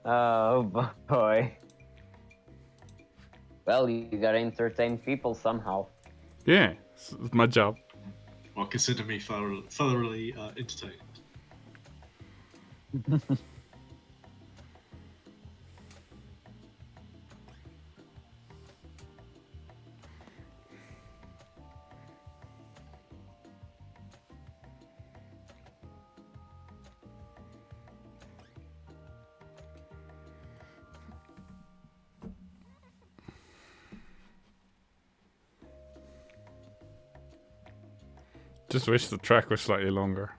Oh boy. Well, you gotta entertain people somehow. Yeah, it's my job. Well, consider me thoroughly entertained. Just wish the track was slightly longer.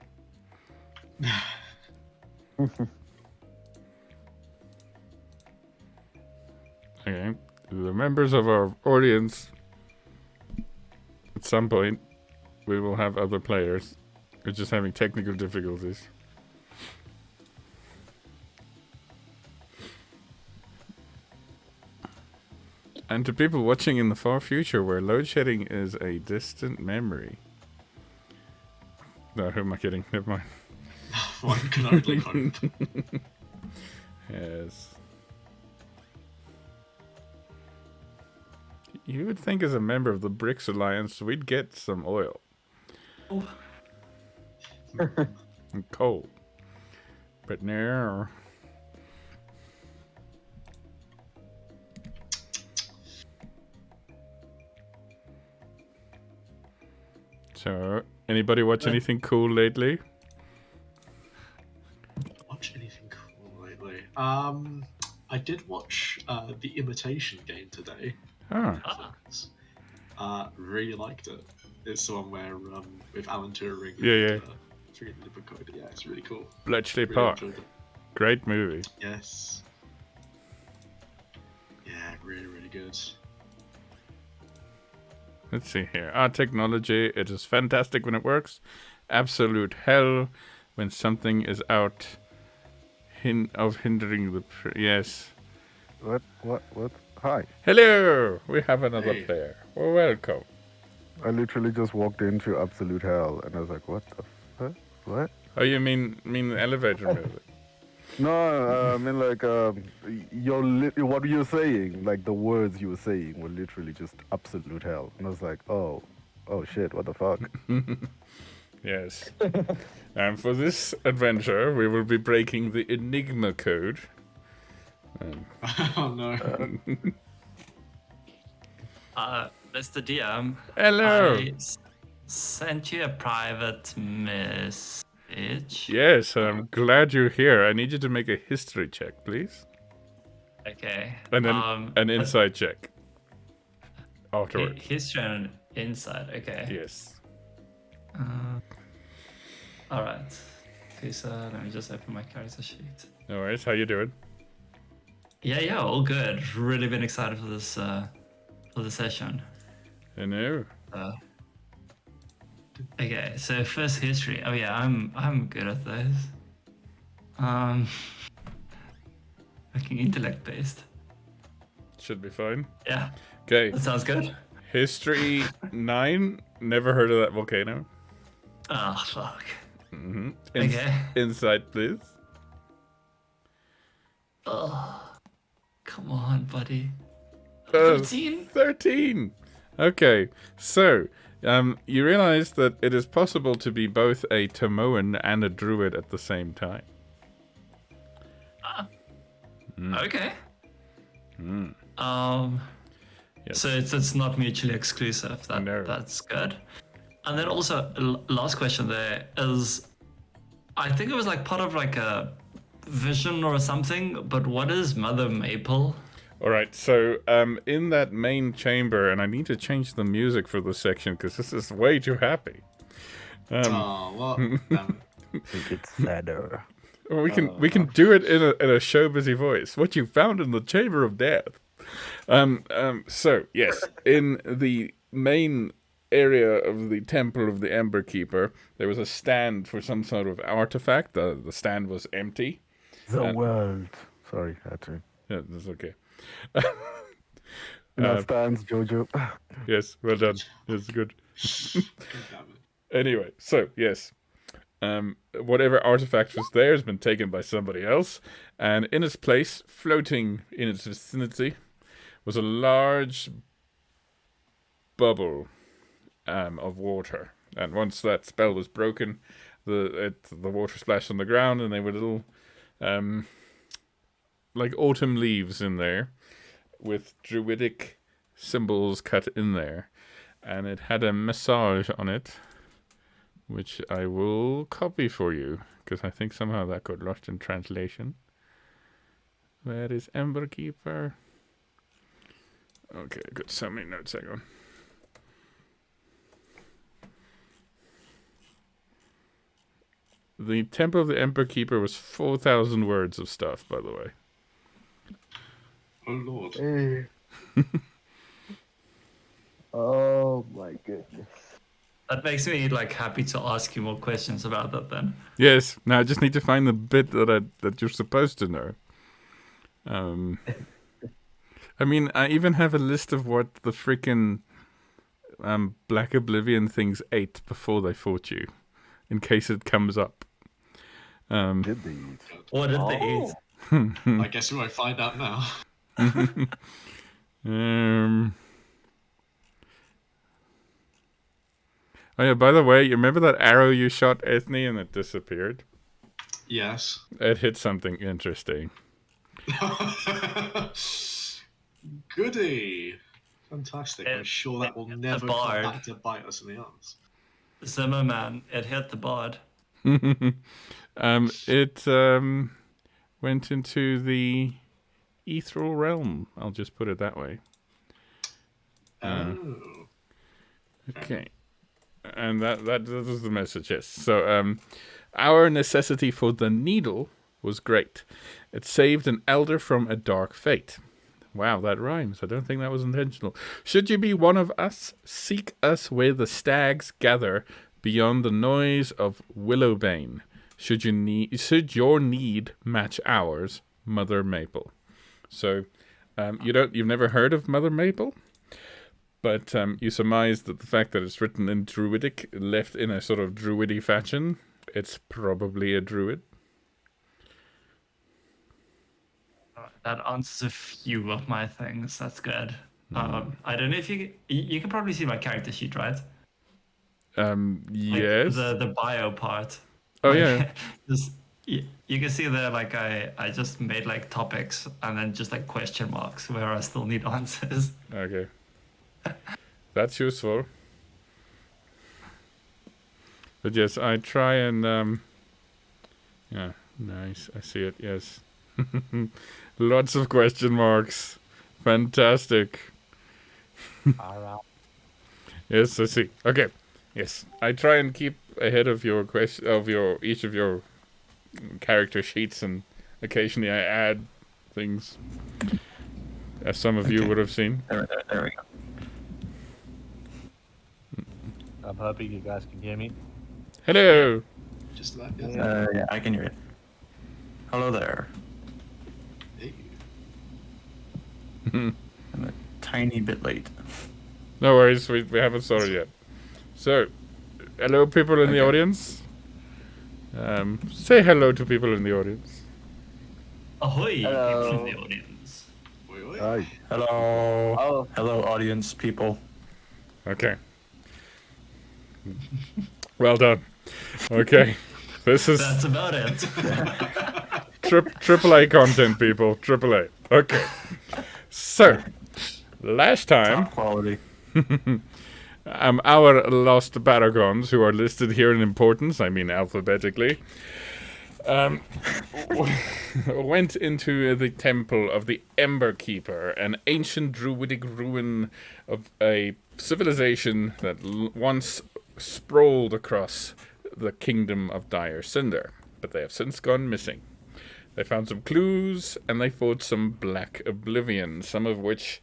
Okay, the members of our audience, at some point, we will have other players. We're just having technical difficulties. And to people watching in the far future where load shedding is a distant memory. No, who am I kidding? Never mind. One can only hope. Yes. You would think as a member of the BRICS Alliance, we'd get some oil. And coal. But no. So, anybody watch anything cool lately? Watch anything cool lately? I did watch The Imitation Game today. Ah. Really liked it. It's the one where with Alan Turing. Yeah. Yeah, it's really cool. Bletchley Really Park. enjoyed it. Great movie. Yes. Yeah, really good. Let's see here. Our technology, it is fantastic when it works. Absolute hell when something is out hindering the... yes. What? Hi. Hello! We have another Hey. player. Well, welcome. I literally just walked into absolute hell, and I was like, what the fuck? What? Oh, you mean the elevator music? No, I mean like what you're saying, like the words you were saying were literally just absolute hell, and I was like, oh shit, what the fuck? Yes. And for this adventure, we will be breaking the Enigma code. Oh no. Mr. DM. Hello. I sent you a private message. Yes, I'm glad you're here. I need you to make a history check, please. Okay. And then an insight check. Afterwards. History and insight. Okay. Yes. All right. Okay, so let me just open my character sheet. No worries. How you doing? Yeah, all good. Really been excited for this session. I know. Okay, so first history. Oh yeah, I'm good at those. Fucking intellect based. Should be fine. Yeah. Okay. That sounds good. History 9. Never heard of that volcano. Oh fuck. Mm-hmm. Okay. Insight, please. Oh, come on, buddy. 13? 13. Okay, so you realize that it is possible to be both a Tomoan and a druid at the same time. Okay. Yes. So it's not mutually exclusive. No. That's good. And then also last question there is, I think it was like part of like a vision or something. But what is Mother Maple? All right, so in that main chamber, and I need to change the music for this section because this is way too happy. Oh, what? Damn it. I think it's sadder. Well, we can do it in a show busy voice. What you found in the chamber of death. So yes, in the main area of the temple of the Ember Keeper, there was a stand for some sort of artifact. The stand was empty. The world. Sorry, I had to. Yeah, that's okay. Now stands Jojo. Yes, well done. That's good. God damn it. Anyway, so yes, whatever artifact was there has been taken by somebody else, and in its place, floating in its vicinity, was a large bubble of water. And once that spell was broken, the water splashed on the ground, and there were little like autumn leaves in there with druidic symbols cut in there, and it had a message on it, which I will copy for you, because I think somehow that got lost in translation. Where is Ember Keeper? Okay, I got so many notes, hang on. The Temple of the Ember Keeper was 4,000 words of stuff, by the way. Oh lord. Hey. Oh my goodness. That makes me like happy to ask you more questions about that then. Yes, now I just need to find the bit that you're supposed to know. I mean, I even have a list of what the freaking Black Oblivion things ate before they fought you, in case it comes up. Did they eat? What did they eat? I guess we won't find out now. Oh yeah, by the way, you remember that arrow you shot Ethne and it disappeared? Yes. It hit something interesting. Goody. Fantastic. I'm sure that will never come bard. back to bite us in the arse. Zimmerman, it hit the bard. It went into the ethereal realm. I'll just put it that way. Oh. Okay. And that was the message, yes. So, our necessity for the needle was great. It saved an elder from a dark fate. Wow, that rhymes. I don't think that was intentional. Should you be one of us, seek us where the stags gather beyond the noise of Willowbane. Should your need match ours, Mother Maple. So, you've never heard of Mother Maple? But you surmise that the fact that it's written in Druidic, left in a sort of Druidy fashion, it's probably a Druid. That answers a few of my things. That's good. I don't know if you can probably see my character sheet, right? Yes. The bio part. Oh, Like, yeah. you can see there, like I just made like topics and then just like question marks where I still need answers. Okay. That's useful. But yes, I try and yeah, nice. I see it. Yes. Lots of question marks. Fantastic. Yes, I see. Okay. Yes, I try and keep ahead of your each of your character sheets, and occasionally I add things, as some of you would have seen. There we go. I'm hoping you guys can hear me. Hello. Just about. Yeah. Yeah, I can hear it. Hello there. Hey. I'm a tiny bit late. No worries, we haven't started yet. So, hello people in the audience. Say hello to people in the audience. Ahoy, Hello. people in the audience. Wait, wait. Aye. Hello. Oh. Hello, audience people. Okay. Well done. Okay. This is That's about it. triple A content, people. Triple A. Okay. So, last time, Top quality. our Lost Paragons, who are listed here in importance, I mean alphabetically, went into the temple of the Ember Keeper, an ancient druidic ruin of a civilization that once sprawled across the kingdom of Dyrecinder, but they have since gone missing. They found some clues, and they fought some black oblivion, some of which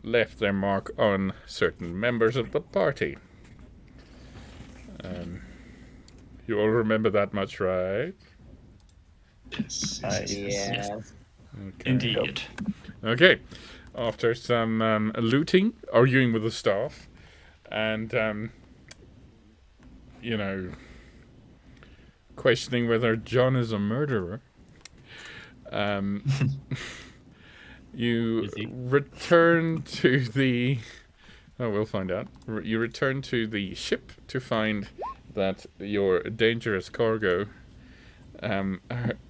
left their mark on certain members of the party. You all remember that much, right? Yes. Yeah. Okay. Indeed. Okay. After some looting, arguing with the staff, and questioning whether John is a murderer. You Is he? return to the. Oh, we'll find out. You return to the ship to find that your dangerous cargo,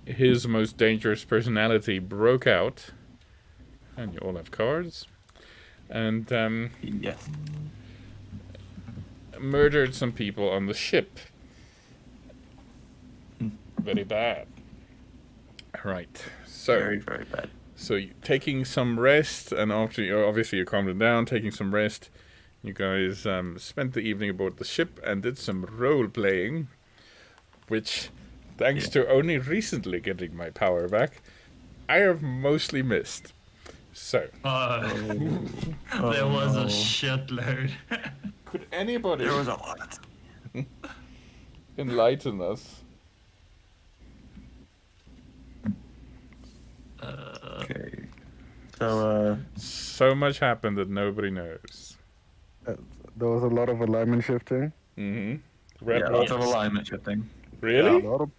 his most dangerous personality, broke out. And you all have cards. And Yes. murdered some people on the ship. Very bad. Right. So. Very, very bad. So taking some rest, and after you calmed down, taking some rest, you guys spent the evening aboard the ship and did some role playing, which, thanks to only recently getting my power back, I have mostly missed. So, There was a shitload. could anybody There was a lot. enlighten us? Okay. So, So much happened that nobody knows. There was a lot of alignment shifting. Mm-hmm. yeah, lots of alignment shifting. Really? A lot of,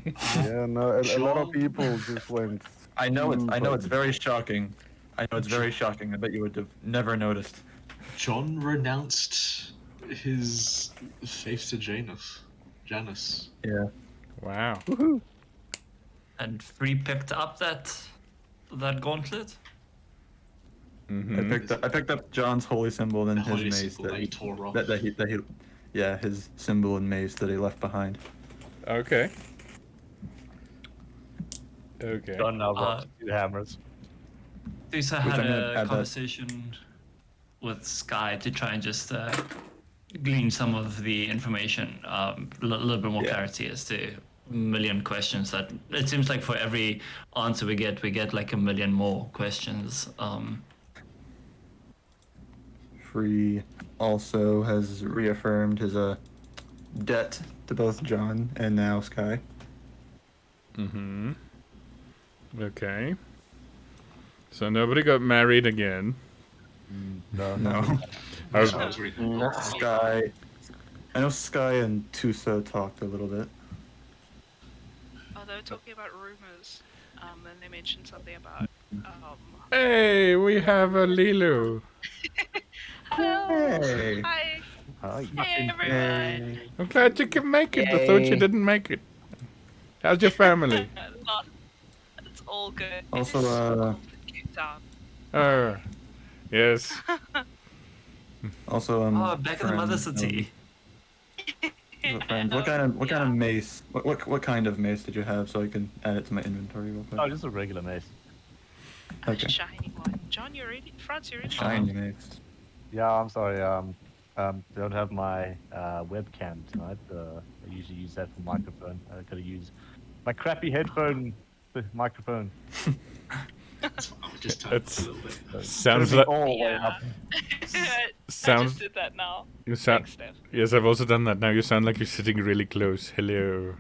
yeah, no, a lot of people just went. I know it's super- very shocking. I know it's very shocking. I bet you would have never noticed. John renounced his faith to Janus. Yeah. Wow. And Free picked up that gauntlet. Mm-hmm. I picked up John's holy symbol and The his holy mace symbol that he tore off. yeah, his symbol and mace that he left behind. Okay. Okay. John now got 2 hammers. Lisa Which had I'm gonna a add that. conversation with Sky to try and just glean some of the information, a little bit more clarity as to a million questions that it seems like for every answer we get like a million more questions. Free also has reaffirmed his debt to both John and now Sky. Mm-hmm. Okay. So nobody got married again. No, No. Oh, So I was reading the book. Sky. I know Sky and Tuso talked a little bit. Oh, they were talking about rumors. And they mentioned something about. Hey, we have a Lilu. Hello. Hey. Hi. Hi. Hey, everyone. I'm glad you can make it. I thought you Yay. didn't make it. How's your family? Not. It's all good. Also, It is so cold in Cape Town. Oh, yes. Also, back in the mother city. Friends, what kind of mace? What kind of mace did you have, so I can add it to my inventory real quick? Oh, just a regular mace. Okay. A shiny one. John, you're ready? Franz, you're ready? Shiny mace. Yeah, I'm sorry. Don't have my webcam tonight. I usually use that for microphone. I gotta use my crappy headphone microphone. I'll just turn it up It's a little bit. sounds It'll be like all the way Yeah. up. I sounds. just did that now. You sound. Thanks, Steph. Yes, I've also done that. Now you sound like you're sitting really close. Hello.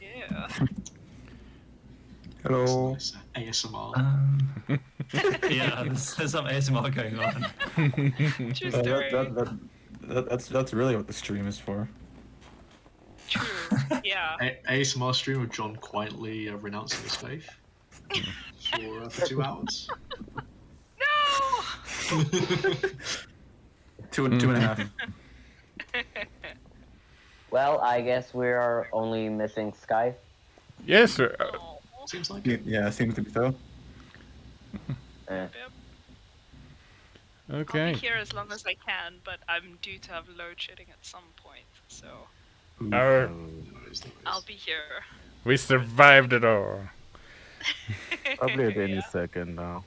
Yeah. Hello. Nice, ASMR. Yeah, there's some ASMR going on. True story. That's really what the stream is for. True. Yeah. ASMR stream of John quietly renouncing his faith for 2 hours. No. Two and a half. Well, I guess we are only missing Sky. Yes, sir. Aw. Seems like Yeah, seems to be so. Eh. Yep. I'll Okay. be here as long as I can, but I'm due to have load shedding at some point, so Our, I'll be here. we survived it all. Probably at any Yeah. second now.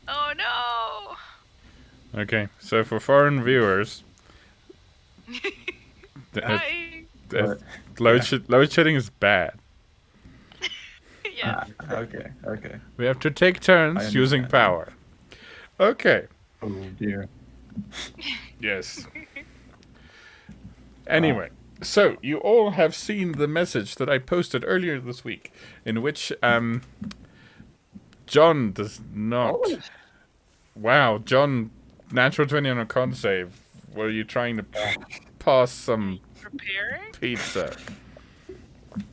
Oh no! Okay, so for foreign viewers, Hi. load shedding is bad. Yeah. Okay. We have to take turns I using understand. power. Okay. Oh dear. Yes. Anyway, so you all have seen the message that I posted earlier this week, in which John does not. Wow, John, natural 20 on a con save. Were you trying to pass some Preparing? pizza.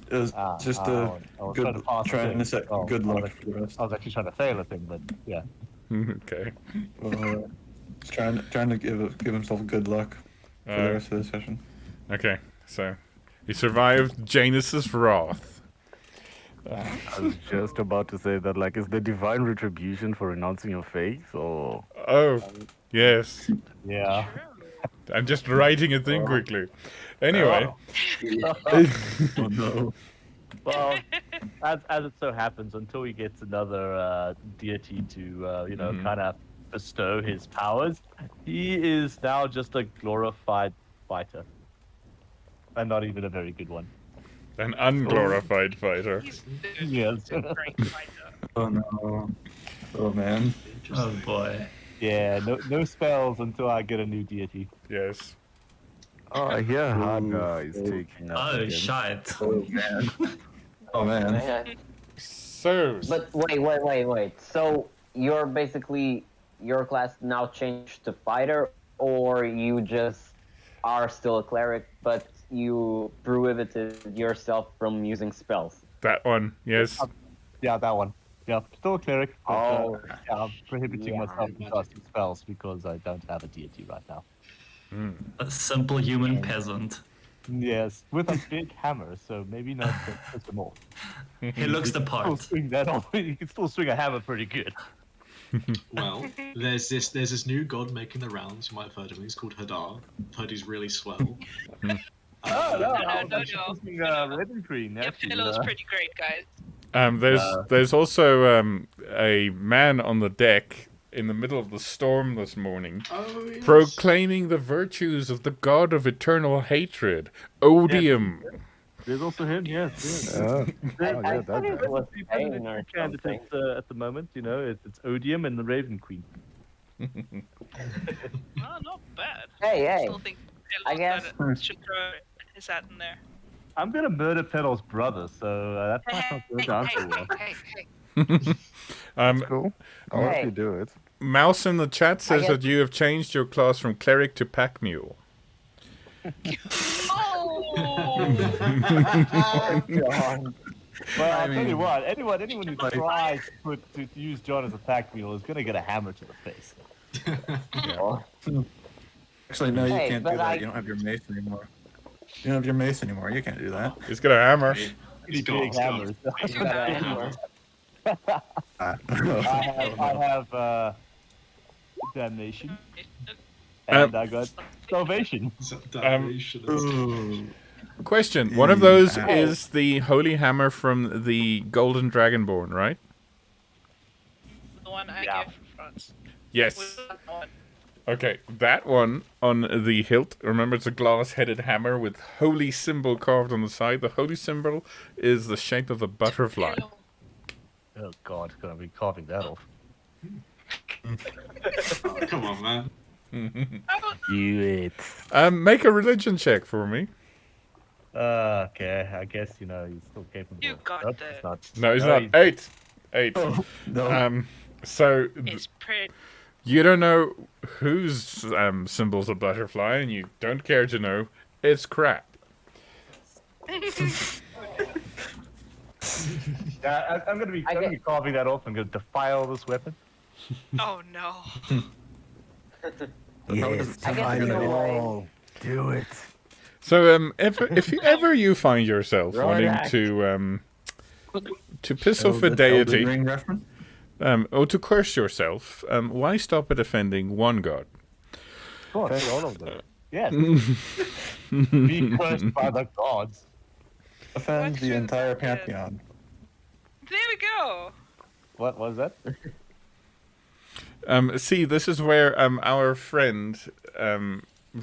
It was just a I was good trying to set good luck for the rest. I was actually trying to fail a thing, but yeah. Okay. Just trying to give himself good luck for the rest of the session. Okay, so he survived Janus's wrath. I was just about to say that, like, is the divine retribution for renouncing your faith, or Oh, yes. Yeah. I'm just writing a thing quickly. Anyway. Oh no. Well, as it so happens, until he gets another deity to kind of bestow his powers, he is now just a glorified fighter, and not even a very good one. An unglorified fighter. He's Yes. a great fighter. Oh no. Oh man. Oh boy. Yeah, no spells until I get a new deity. Yes. oh, I hear Haga is taking up. Oh, again. shite. Oh man. Oh man. Yeah. So, But wait. So you're basically your class now changed to fighter, or you just are still a cleric, but you prohibited yourself from using spells? that one, yes. Yeah, that one. Yeah, still a cleric. But, Oh. yeah, I'm prohibiting Yeah, myself from casting spells because I don't have a deity right now. A simple human peasant. Yes, with a big hammer, so maybe not just more. He looks the Still part. swing that off. You can still swing a hammer pretty good. Well, there's this new god making the rounds. You might have heard of him. He's called Hadar. Heard he's really swell. No, I was no, actually no. using red and green. Your Actually, pillow's pretty great, guys. There's also a man on the deck in the middle of the storm this morning, Oh, yes. proclaiming the virtues of the god of eternal hatred, Odium. There's also him. Yes. Oh, I yeah, thought that it guy. was Two Pain or something. candidates at the moment. You know, it's Odium and the Raven Queen. Oh, not bad. Hey, I hey. still think I guess- Pelos should throw his hat in there. I'm gonna murder Pedal's brother, so that might not go down so well. Cool. I'll let Hey. you do it. Mouse in the chat says guess- that you have changed your class from cleric to pack mule. Oh! Well, I'll tell you what. Anyone who tries to use John as a pack mule is gonna get a hammer to the face. Actually, no, you Hey, can't do but that. I- You don't have your mace anymore. You don't have your mace anymore. You can't do that. He's got a hammer. He's Pretty got- big he's got- hammers. he's got a hammer. I have damnation, and I got salvation. Damnation. Ooh. Question. One of those Ow. is the holy hammer from the Golden Dragonborn, right? The one I Yeah. gave for France. Yes. Was that one? Okay, that one on the hilt. Remember, it's a glass-headed hammer with holy symbol carved on the side. The holy symbol is the shape of a butterfly. Hello. Oh God, gonna be carving that off. Oh, come on, man. Do it. Make a religion check for me. Okay, I guess he's still capable. You got Nope, this. he's not. No, he's No, not. Eight. No. So It's pretty. you don't know whose symbol's a butterfly, and you don't care to know. It's crap. Yeah, I'm gonna be carving that off. I'm gonna defile this weapon. Oh no. Yes, I guess do in a it way- all. Do it. So if you ever you find yourself Right wanting act. to piss off a Elden deity, Ring reference? or to curse yourself, why stop at offending one god? Of course, all of them. Yes. Be cursed by the gods. Offend What's the your entire opinion? pantheon. There we go. What was that? See, this is where our friend,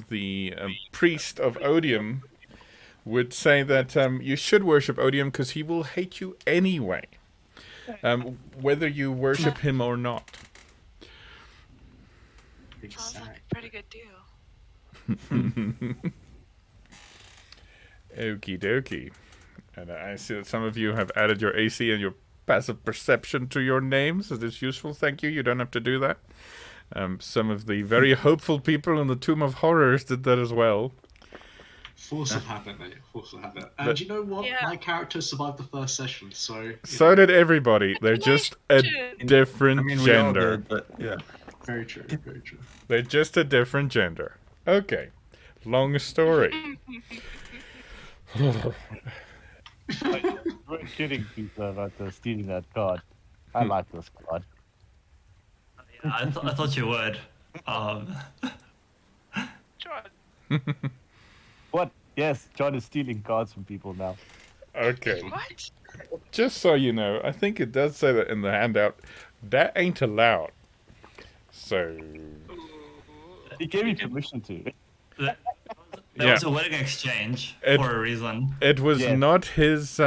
the priest of Odium, would say that you should worship Odium because he will hate you anyway, whether you worship him or not. Sounds like Exactly. a pretty good deal. Okie dokie. And I see that some of you have added your AC and your passive perception to your names. Is this useful? Thank you. You don't have to do that. Some of the very hopeful people in the Tomb of Horrors did that as well. Force of habit, mate. Force of habit. And you know what? Yeah. My character survived the first session, so. So did everybody. They're just a different We all gender. did, but yeah. Very true. Very true. They're just a different gender. Okay. Long story. You weren't kidding, Peter, about stealing that card. I like this card. Yeah, I thought you would. John. What? Yes, John is stealing cards from people now. Okay. What? Just so you know, I think it does say that in the handout. That ain't allowed. So. He gave me permission to. There was a wedding exchange for a reason. It was not his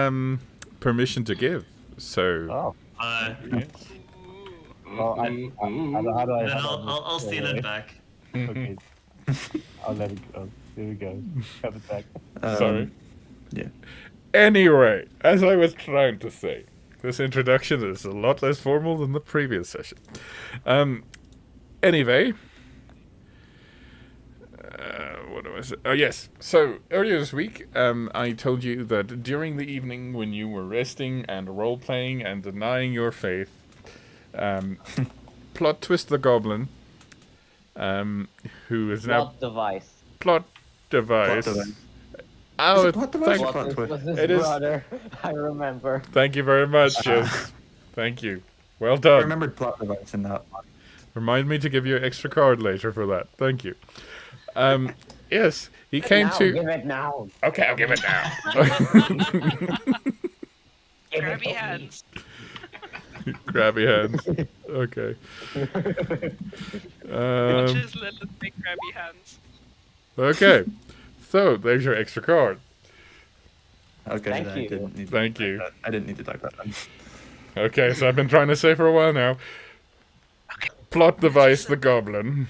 permission to give. So. Oh. Well, how do I? I'll steal it back. Okay. I'll let it go. Here we go. Have it back. Sorry. Yeah. Anyway, as I was trying to say, this introduction is a lot less formal than the previous session. Anyway. What do I say? Oh, yes. So, earlier this week, I told you that during the evening when you were resting and role-playing and denying your faith, Plot Twist the Goblin, who is now... Plot Device. Oh, it is brother. I remember. Thank you very much. Yes. Thank you. Well done. I remembered Plot Device in that one. Remind me to give you an extra card later for that. Thank you. Yes, he came now, to... Give it now. Okay, I'll give it now. Grabby hands. Grabby hands. Okay. Just let them make grabby hands. Okay. So, there's your extra card. Okay, Thank I you. didn't need to Thank type you. that. I didn't need to type that. Okay, so I've been trying to say for a while now. Plot Device the Goblin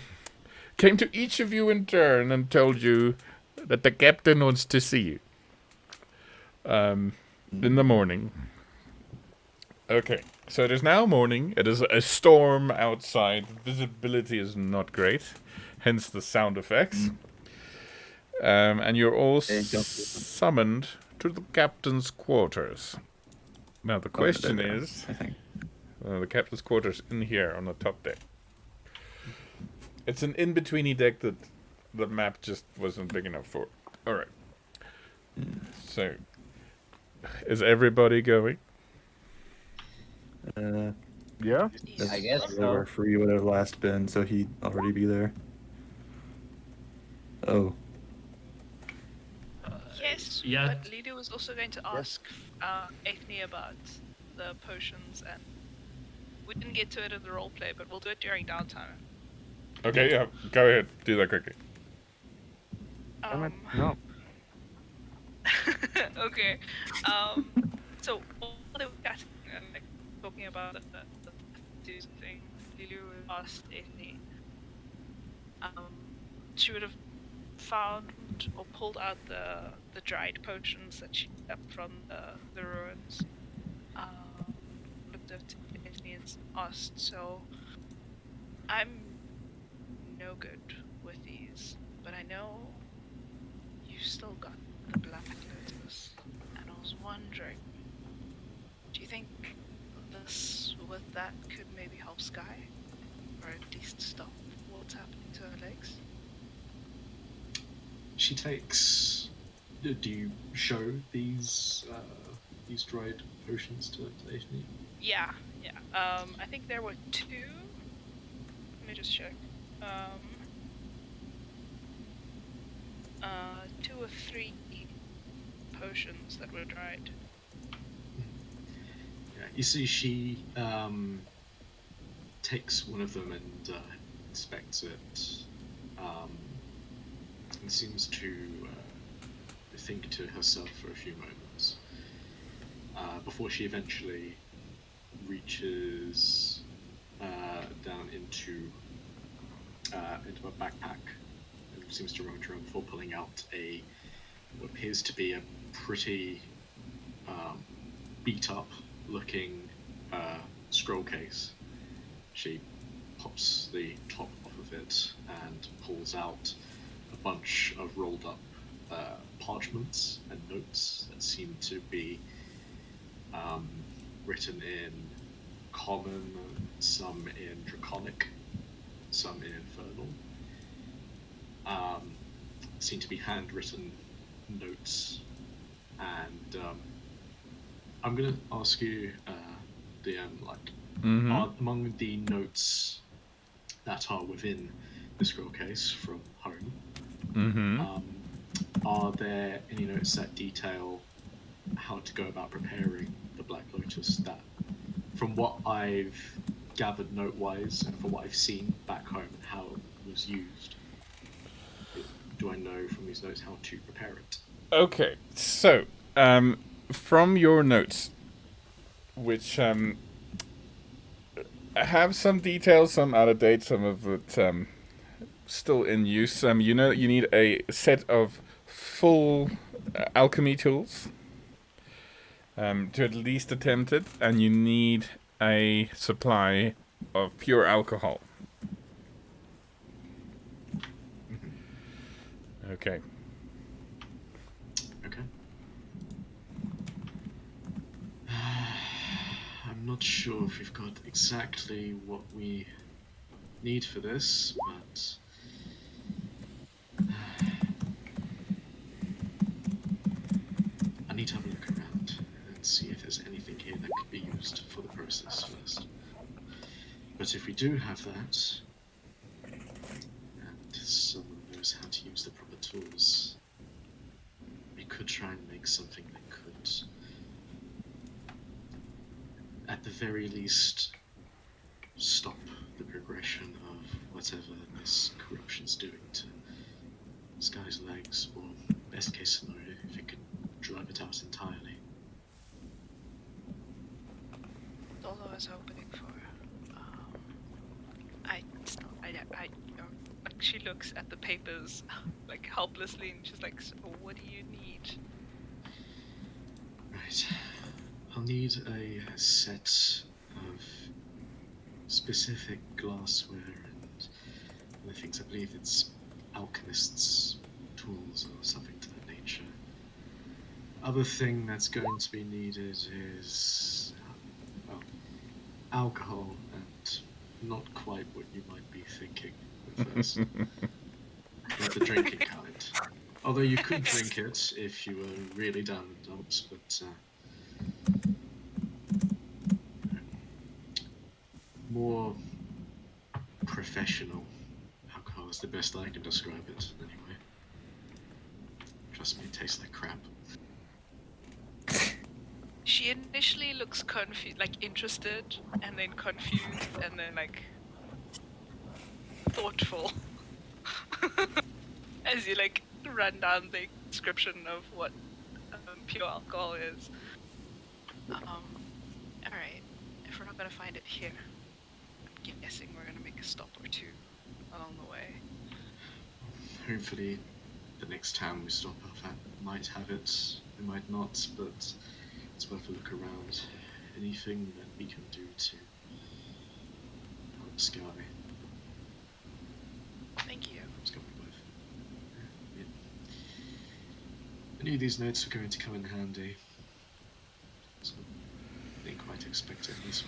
came to each of you in turn and told you that the captain wants to see you. In the morning. Okay, so it is now morning. It is a storm outside. Visibility is not great, hence the sound effects. And you're all summoned to the captain's quarters. Now the question is, I think. the captain's quarters in here on the top deck. It's an in-betweeny deck that the map just wasn't big enough for. All right. So, is everybody going? Yeah. I guess Whatever so. free would have last been, so he'd already be there. Oh. Yes, Yeah. but Lydia was also going to ask Ethne about the potions, and we didn't get to it in the roleplay, but we'll do it during downtime. Okay, yeah, go ahead. Do that quickly. No. Okay. So while they were chatting and like talking about the thing, Lulu asked Ethne. She would have found or pulled out the dried potions that she kept from the ruins. Looked at Ethne and asked, so I'm no good with these, but I know you've still got the Black Lotus, and I was wondering, do you think this with that could maybe help Sky, or at least stop what's happening to her legs? She takes. Do you show these dried potions to Ethne? Yeah. I think there were 2. Let me just check. 2 or 3 potions that were dried. Yeah, you see, she takes one of them and inspects it, and seems to think to herself for a few moments before she eventually reaches down into a backpack and seems to rummage around before pulling out what appears to be a pretty beat up looking scroll case. She pops the top off of it and pulls out a bunch of rolled up parchments and notes that seem to be written in common, some in draconic, some in infernal. Seem to be handwritten notes, and I'm gonna ask you, DM, like, are among the notes that are within the scroll case from home, are there any notes that detail how to go about preparing the Black Lotus? That, from what I've gathered note-wise and from what I've seen back home and how it was used, do I know from these notes how to prepare it? Okay, so from your notes, which have some details, some out of date, some of it still in use. You know that you need a set of full alchemy tools to at least attempt it, and you need a supply of pure alcohol. Okay. Okay. I'm not sure if we've got exactly what we need for this, but I need to have a look around and see if there's anything here that could be used for the process first. But if we do have that, and someone knows how to use the proper tools, we could try and make something that could, at the very least, stop the progression of whatever this corruption's doing to Sky's legs, or best case scenario, if it could drive it out entirely. That's all I was hoping for. Like, she looks at the papers like helplessly, and she's like, "So what do you need?" Right. I'll need a set of specific glassware and other things. I believe it's alchemists' tools or something to that nature. Other thing that's going to be needed is, well, alcohol, and not quite what you might be thinking at first. Not the drinking kind. Although you could drink it if you were really down in the dumps, but more professional alcohol is the best I can describe it, anyway. Trust me, it tastes like crap. She initially looks confused, like interested, and then confused, and then like thoughtful. As you like run down the description of what pure alcohol is. Alright, if we're not gonna find it here, I'm guessing we're gonna make a stop or two along the way. Hopefully, the next town we stop off at might have it, it might not, but it's worth a look around. Anything that we can do to help Sky. Thank you. Let's go with. Yeah. I knew these notes were going to come in handy, so I didn't quite expect it this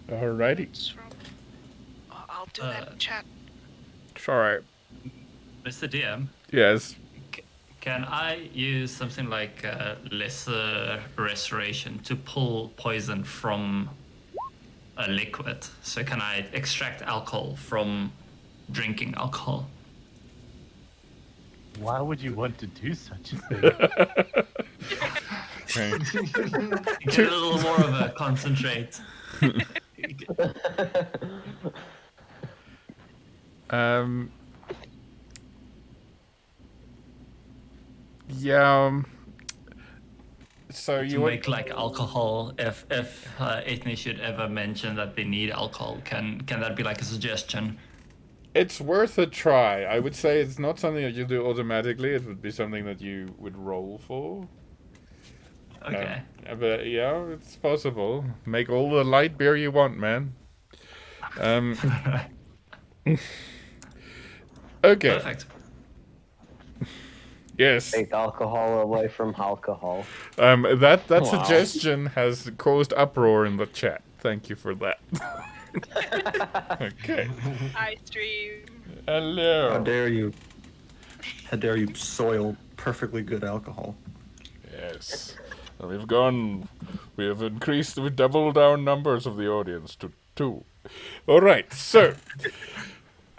way. Alrighty. It's from... I'll do that in chat. It's alright. Mr. DM, Yes. can I use something like lesser restoration to pull poison from a liquid? So can I extract alcohol from drinking alcohol? Why would you want to do such a thing? Get a little more of a concentrate. Yeah. So To you would make like alcohol, if Ethne should ever mention that they need alcohol, can that be like a suggestion? It's worth a try. I would say it's not something that you do automatically. It would be something that you would roll for. Okay. But yeah, it's possible. Make all the light beer you want, man. Okay. Perfect. Yes. Take alcohol away from alcohol. That Wow. suggestion has caused uproar in the chat. Thank you for that. Okay. I stream. Hello. How dare you? How dare you soil perfectly good alcohol? Yes. We've doubled our numbers of the audience to 2. All right, so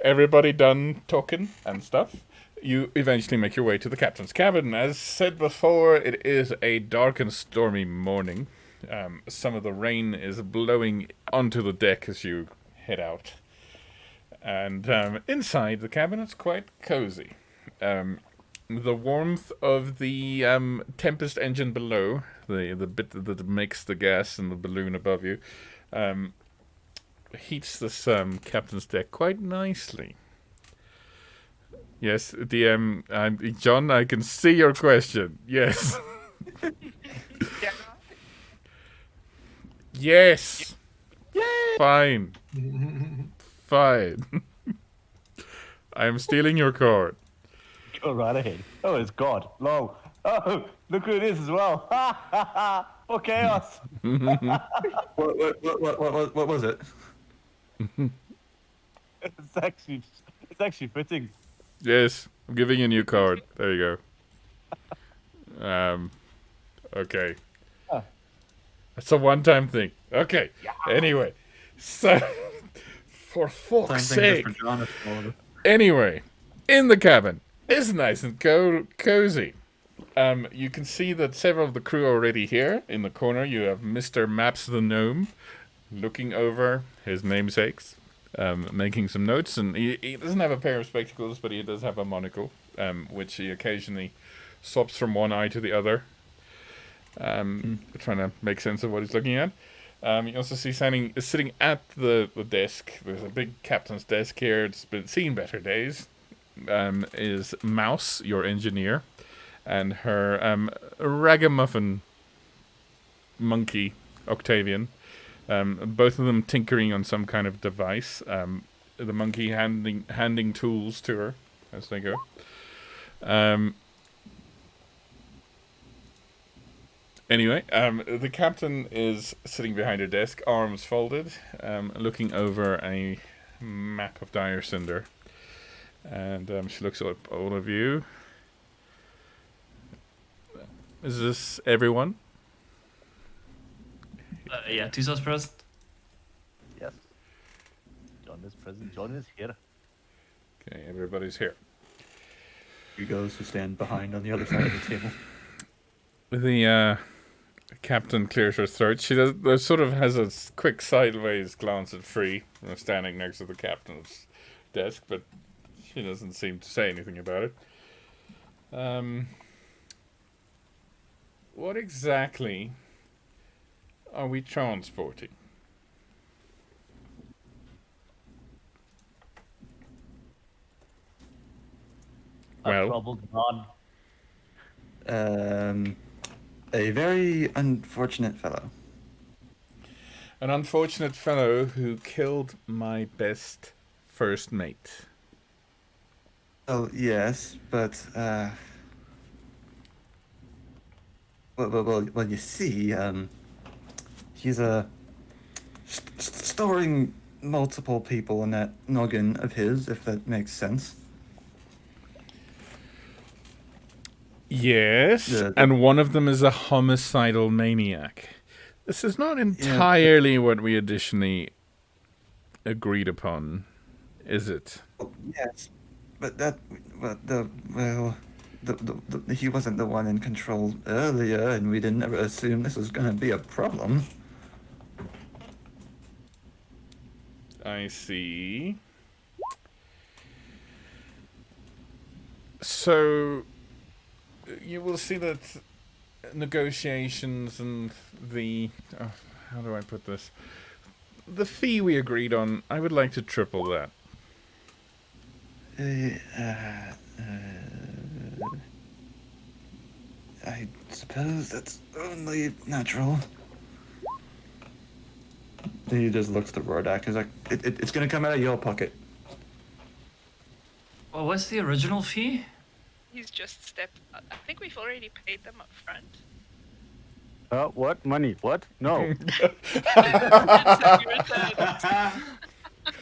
everybody done talking and stuff. You eventually make your way to the captain's cabin. As said before, it is a dark and stormy morning. Some of the rain is blowing onto the deck as you head out. And inside the cabin, it's quite cozy. The warmth of the Tempest engine below, the bit that makes the gas in the balloon above you, heats this captain's deck quite nicely. Yes, DM, John, I can see your question. Yes. Yes. Fine. Fine. I am stealing your card. Go right ahead. Oh, it's God. Long. Oh, look who it is as well. For chaos. What was it? It's actually fitting. Yes, I'm giving you a new card. There you go. Okay. That's a one-time thing. Okay. Yeah. Anyway, so for fuck's sake. Anyway, in the cabin, it's nice and cozy. You can see that several of the crew are already here. In the corner, you have Mr. Maps the Gnome looking over his namesakes, making some notes. And he doesn't have a pair of spectacles, but he does have a monocle, which he occasionally swaps from one eye to the other, trying to make sense of what he's looking at. You also see sitting at the desk. There's a big captain's desk here. It's seen better days. Is Mouse, your engineer, and her ragamuffin monkey, Octavian. Both of them tinkering on some kind of device. The monkey handing tools to her as they go. Anyway, the captain is sitting behind her desk, arms folded, looking over a map of Dyrecinder. And she looks at all of you. Is this everyone? Yeah, Tusos present. Yes. John is present. John is here. Okay, everybody's here. He goes to stand behind on the other side of the table. The captain clears her throat. She sort of has a quick sideways glance at Free, standing next to the captain's desk, but she doesn't seem to say anything about it. What exactly are we transporting? A troubled man. A very unfortunate fellow. An unfortunate fellow who killed my best first mate. Oh, yes, but, well, you see, he's, storing multiple people in that noggin of his, if that makes sense. Yes, and one of them is a homicidal maniac. This is not entirely what we additionally agreed upon, is it? Yes, but he wasn't the one in control earlier, and we didn't ever assume this was going to be a problem. I see. So you will see that negotiations and the how do I put this? The fee we agreed on, I would like to triple that. I suppose that's only natural. He just looks to Rodak. He's like, it's going to come out of your pocket. Well, what's the original fee? He's just stepped. I think we've already paid them up front. What? Money? What? No.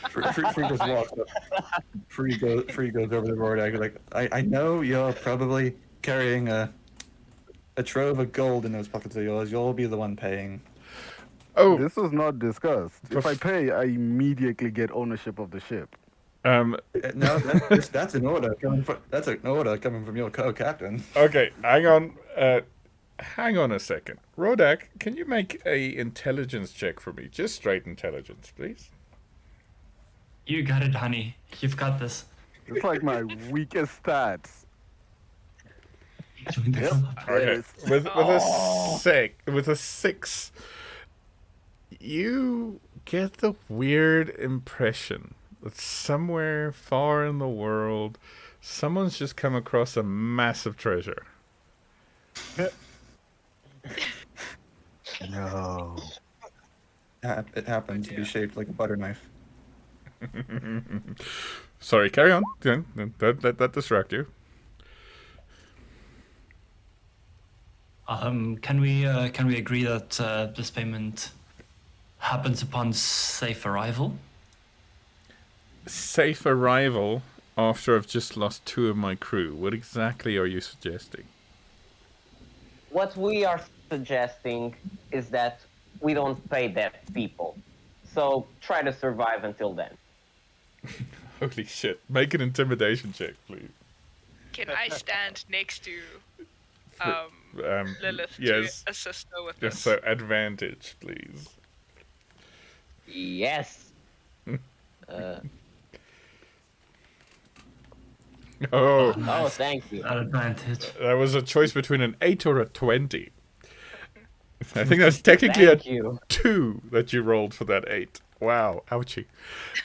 Free goes walks up. Free goes over the Rordak. Like, I know you're probably carrying a trove of gold in those pockets of yours. You'll be the one paying. Oh, This was not discussed. If I pay, I immediately get ownership of the ship. No, that's an order coming from your co-captain. okay. Hang on a second. Rodak, can you make a intelligence check for me? Just straight intelligence, please. You got it, honey. You've got this. It's like my weakest stats. Join the Yep. club. Okay. With a 6, you get the weird impression that somewhere far in the world, someone's just come across a massive treasure. No. It happened to be shaped like a butter knife. Sorry, carry on. Don't let that distract you. Can we agree that this payment happens upon safe arrival? Safe arrival after I've just lost 2 of my crew. What exactly are you suggesting? What we are suggesting is that we don't pay dead people. So try to survive until then. Holy shit. Make an intimidation check, please. Can I stand next to Lilith yes. to assist her with Yes, this? so advantage, please. Yes. Oh, Oh, thank you. That advantage. that was a choice between an 8 or a 20. I think that's technically Thank a you. 2 that you rolled for that 8. Wow, ouchie.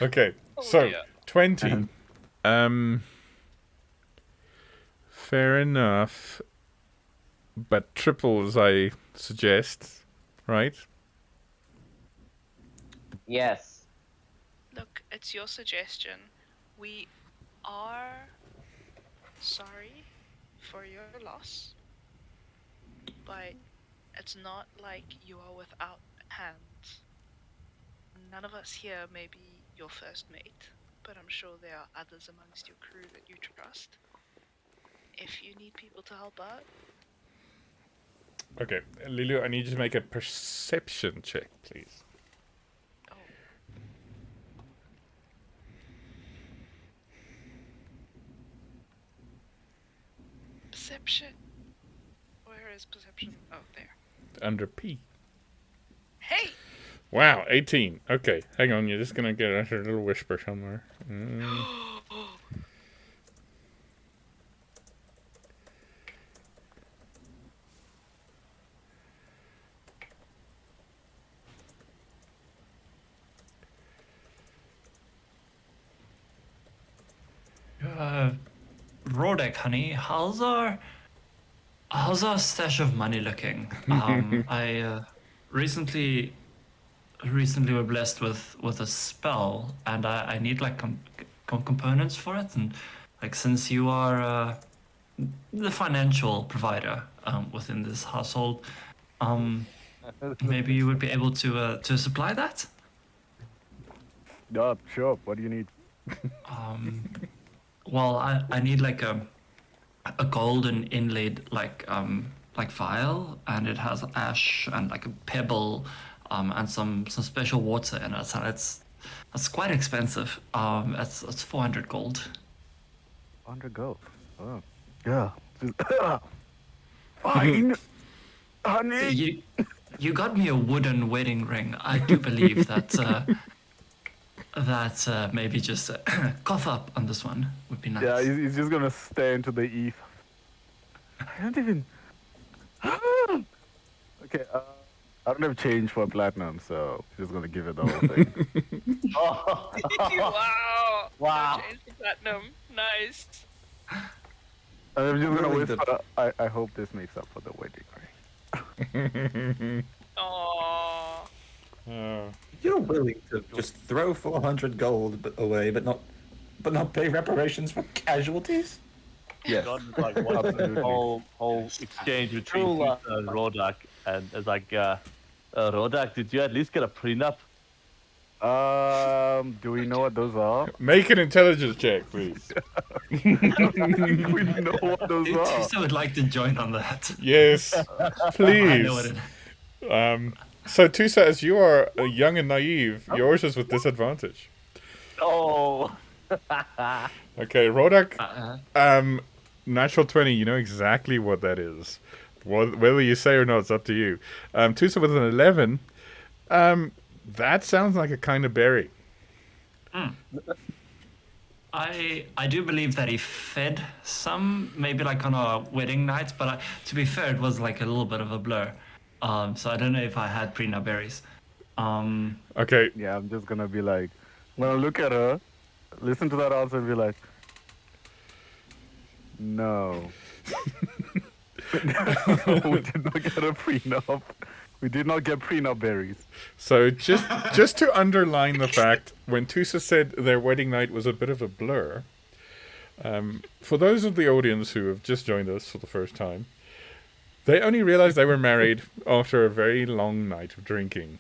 Okay, so yeah. 20. Fair enough. But triple as I suggest, right? Yes. Look, it's your suggestion. We are sorry for your loss, but it's not like you are without hands. None of us here may be your first mate, but I'm sure there are others amongst your crew that you trust. If you need people to help out, Okay, Lilu, I need you to make a perception check, please. oh. Perception. Where is perception? Oh, there. Under P. Hey! Wow, 18. Okay, hang on, you're just gonna get a little whisper somewhere. Rodek, honey, how's our stash of money looking? I recently were blessed with a spell, and I need like components for it, and like since you are the financial provider within this household, maybe you would be able to supply that. Yeah, sure. What do you need? Well, I need like a golden inlaid like vial, and it has ash and like a pebble, and some special water in it. So it's quite expensive. It's 400 gold. 100 gold. Oh, yeah. Fine, honey. You got me a wooden wedding ring. I do believe that maybe just cough up on this one would be nice. Yeah, he's just gonna stare into the eve. I don't even. Okay, I don't have change for platinum, so I'm just gonna give it the whole thing. Wow! Wow. No change to platinum. Nice. I'm just gonna Really whisper. I hope this makes up for the wedding ring. Aww. You're willing to just throw 400 gold away, but not but not pay reparations for casualties? Yes. John is like watching the Absolutely. whole exchange between True love. Tusa and Rodak, and it's like, Rodak, did you at least get a prenup? Do we know what those are? Make an intelligence check, please. We know what those are. Tusa would like to join on that. Yes, I know what please. it So Tusa, as you are young and naive, yours is with disadvantage. Oh. Okay, Rodak, uh, natural 20, you know exactly what that is. Whether you say or not, it's up to you. Tusa with an 11, that sounds like a kind of berry. I do believe that he fed some, maybe like on our wedding night, but to be fair, it was like a little bit of a blur. So I don't know if I had prenup berries. Okay, Yeah, I'm just gonna be like, I'm gonna look at her, listen to that answer, and be like, no. We did not get a prenup. We did not get prenup berries. so just to underline the fact, when Tusa said their wedding night was a bit of a blur, for those of the audience who have just joined us for the first time, they only realized they were married after a very long night of drinking.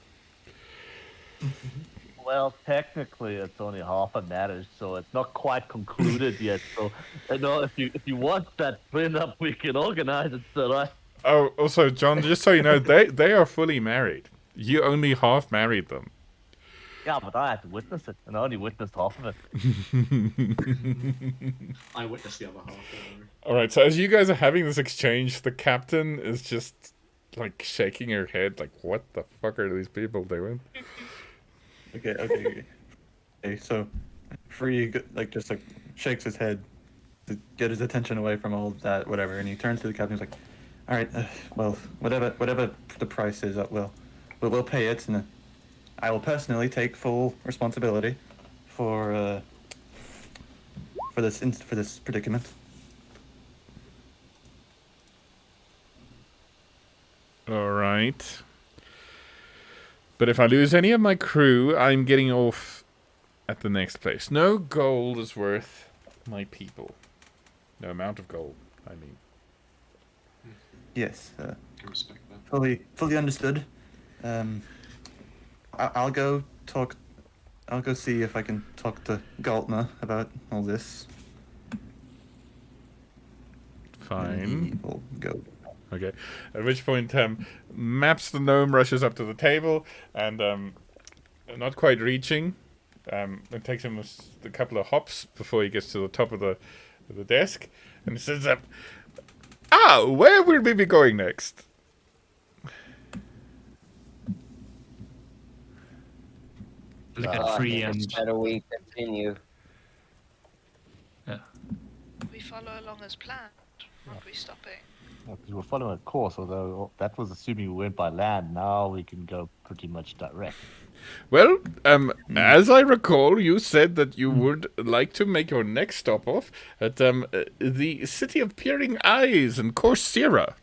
Well, technically, it's only half a marriage, so it's not quite concluded yet. So, if you want that prenup, we can organize it, right? Oh, also, John, just so you know, they are fully married. You only half married them. Yeah, but I had to witness it, and I only witnessed half of it. I witnessed the other half. Don't worry. All right, so as you guys are having this exchange, the captain is just like shaking her head, like, "What the fuck are these people doing?" Okay. So, Free just shakes his head to get his attention away from all of that, whatever, and he turns to the captain. He's like, "All right, well, whatever the price is, we'll pay it, and I will personally take full responsibility for this predicament." All right. But if I lose any of my crew, I'm getting off at the next place. No gold is worth my people. No amount of gold, I mean. Yes, I respect that. fully understood. I'll go see if I can talk to Galtner about all this. Fine. He will go. Okay. At which point, Maps the gnome rushes up to the table and, not quite reaching, it takes him a couple of hops before he gets to the top of the desk, and he says, where will we be going next? look at Free How and do we continue? We follow along as planned. Aren't we stopping? Because we're following a course, although that was assuming we went by land. Now we can go pretty much direct. Well, as I recall, you said that you would like to make your next stop off at the city of Peering Eyes in Corcyra.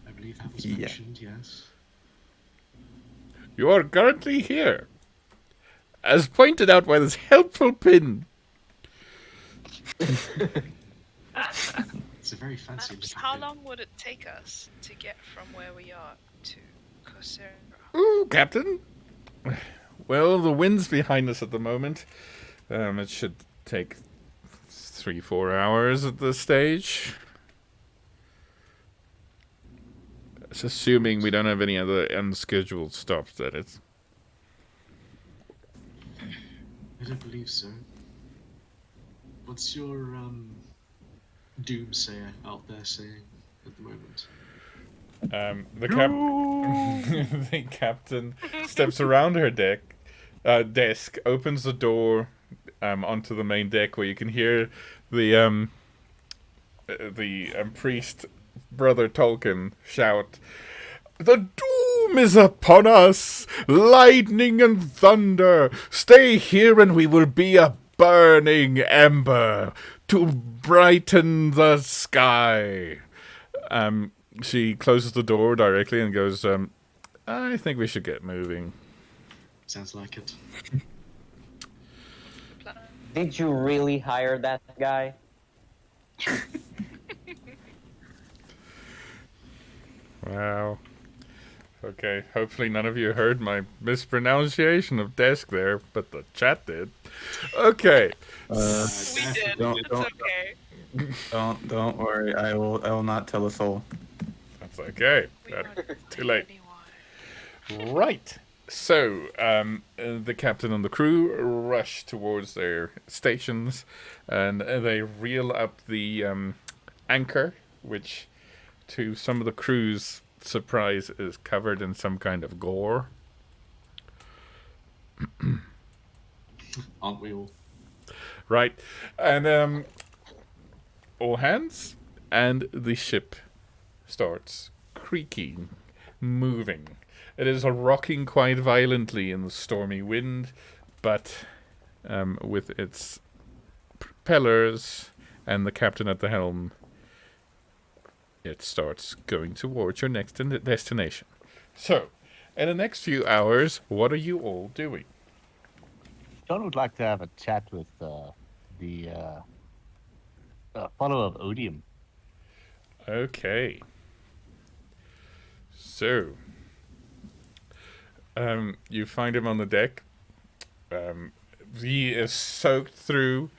I believe that was Yeah. mentioned, yes. You are currently here, as pointed out by this helpful pin. It's a very fancy Maps, looking how thing. long would it take us to get from where we are to Corcyra? Ooh, Captain. Well, the wind's behind us at the moment. It should take 3-4 hours at this stage. It's assuming we don't have any other unscheduled stops, that is. I don't believe so. What's your doomsayer out there saying at the moment? The captain steps around her desk, opens the door onto the main deck where you can hear the priest Brother Tolkien shout, "The doom is upon us! Lightning and thunder! Stay here and we will be a burning ember to brighten the sky." She closes the door directly and goes, I think we should get moving. Sounds like it. Did you really hire that guy? Wow. Okay, hopefully none of you heard my mispronunciation of desk there, but the chat did. Okay. We did. It's okay. Don't worry. I will not tell a soul. That's okay. We won't Too tell late. anyone. Right. So, the captain and the crew rush towards their stations, and they reel up the anchor, which, to some of the crew's surprise, is covered in some kind of gore. Aren't we all? Right. And all hands, and the ship starts creaking, moving. It is rocking quite violently in the stormy wind, but with its propellers and the captain at the helm, it starts going towards your next destination. So, in the next few hours, what are you all doing? John would like to have a chat with the follower of Odium. Okay. So, you find him on the deck. He is soaked through.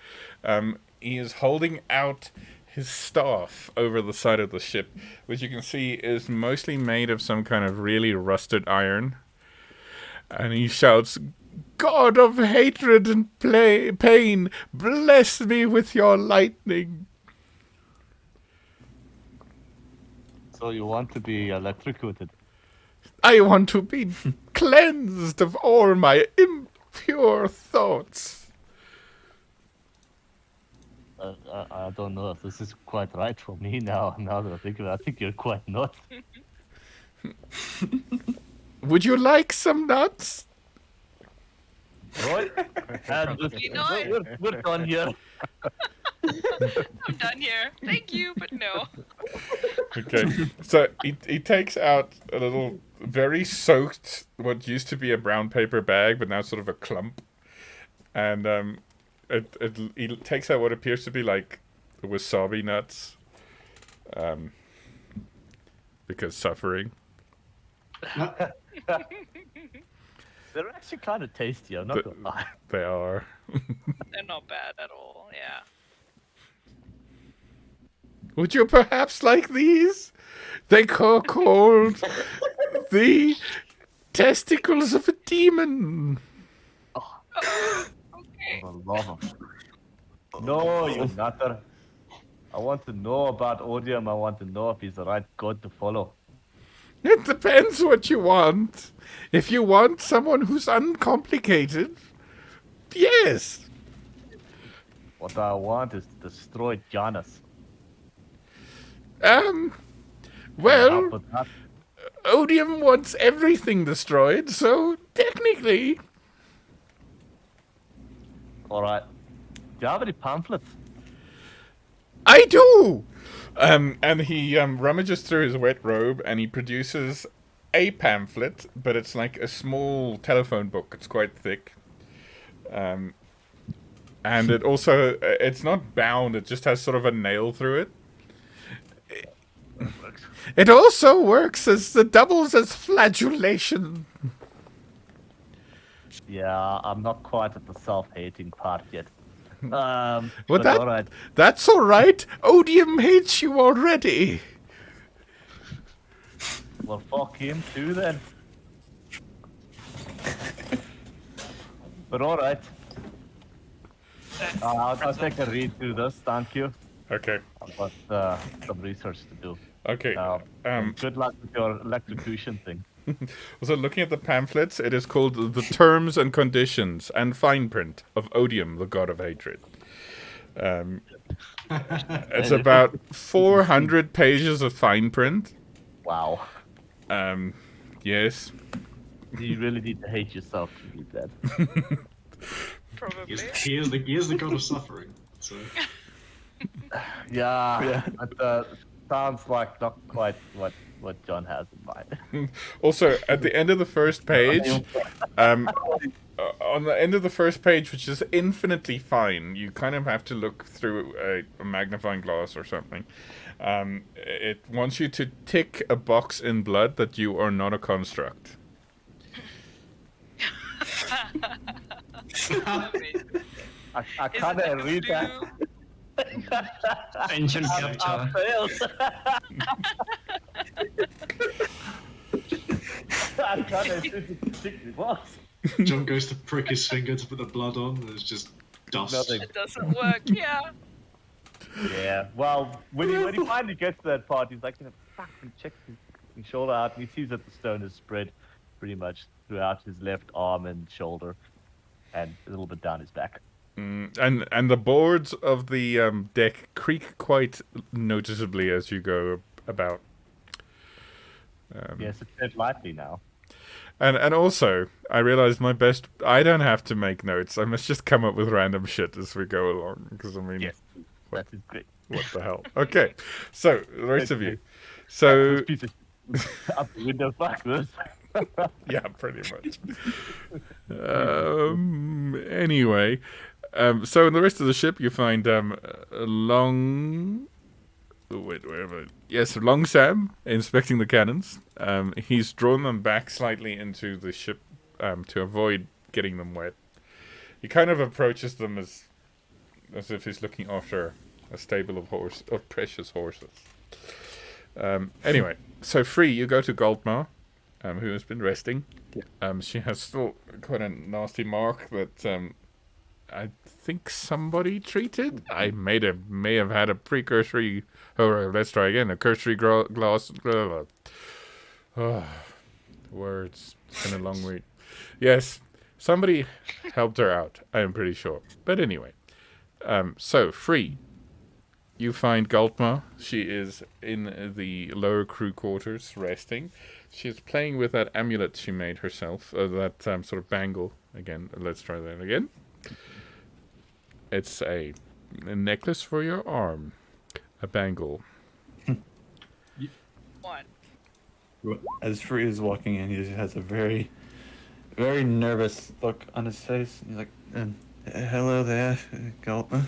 He is holding out his staff over the side of the ship, which you can see is mostly made of some kind of really rusted iron. And he shouts, "God of hatred and pain, bless me with your lightning." So you want to be electrocuted? I want to be cleansed of all my impure thoughts. I don't know if this is quite right for me now. Now that I think of it, I think you're quite not. Would you like some nuts? Right? You know We're done here. I'm done here. Thank you, but no. Okay, so he takes out a little, very soaked, what used to be a brown paper bag, but now sort of a clump. And he takes out what appears to be like wasabi nuts. Because suffering. They're actually kind of tasty, I'm not gonna lie. They are. They're not bad at all. Yeah. Would you perhaps like these? They are called the testicles of a demon. Okay. For the love of... No, you nutter. I want to know about Odium. I want to know if he's the right god to follow. It depends what you want. If you want someone who's uncomplicated, yes. What I want is to destroy Janus. Well, But that, Odium wants everything destroyed, so technically... alright. Do you have any pamphlets? I do! And he rummages through his wet robe, and he produces a pamphlet, but it's like a small telephone book. It's quite thick. And it also, it's not bound, it just has sort of a nail through it. It also works as the doubles as flagellation. Yeah, I'm not quite at the self-hating part yet. Well, But alright. that's all right. Odium hates you already. Well, fuck him too then. But alright. I'll take a read through this, thank you. Okay. I've got some research to do. Okay. Good luck with your electrocution thing. So looking at the pamphlets, it is called The Terms and Conditions and Fine Print of Odium, the God of Hatred. It's about 400 pages of fine print. Wow. Yes. You really need to hate yourself to read that. Probably. He is the god of suffering. So Yeah. But, sounds like not quite what John has in mind. Also, at the end of the first page, on the end of the first page, which is infinitely fine, you kind of have to look through a magnifying glass or something. It wants you to tick a box in blood that you are not a construct. I kind of read that. Ancient capture. I kind of tick the box. John goes to prick his finger to put the blood on, and it's just dust. Nothing. It doesn't work. Yeah. Yeah. Well, when he finally gets to that part, he's like, fuck. He checks his shoulder out, and he sees that the stone is spread pretty much throughout his left arm and shoulder, and a little bit down his back. And the boards of the deck creak quite noticeably as you go about. Yes, it's dead lightly now. And also, I realized I don't have to make notes. I must just come up with random shit as we go along. Because, I mean, Yes, that is great. what the hell? Okay, so, the rest of you. So, Piece of up the window, fuck this. yeah, pretty much. Anyway, so in the rest of the ship, you find Long Sam inspecting the cannons. He's drawn them back slightly into the ship to avoid getting them wet. He kind of approaches them as if he's looking after a stable of precious horses. Anyway, so Free, you go to Goldmar, who has been resting. She has still quite a nasty mark that I think somebody treated. I may have had a precursory. Oh, let's try again. A cursory gloss. Oh, words. It's been a long week. Yes, somebody helped her out. I am pretty sure. But anyway, so Free. You find Galtma. She is in the lower crew quarters, resting. She's playing with that amulet she made herself, that sort of bangle. Again, let's try that again. It's a necklace for your arm. A bangle. One. As Free is walking in, he has a very, very nervous look on his face. He's like, hello there, Galtma.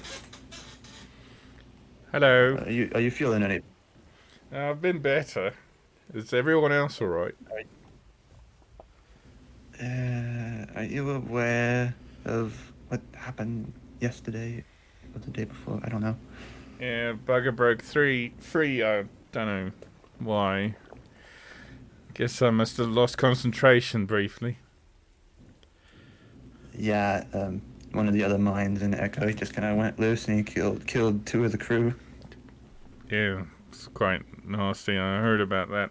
Hello. Are you feeling any? I've been better. Is everyone else all right? Are you aware of what happened yesterday or the day before? I don't know. Yeah, bugger broke free. I don't know why. Guess I must have lost concentration briefly. Yeah, one of the other mines in Echo, he just kind of went loose and he killed two of the crew. Yeah, it's quite nasty. I heard about that.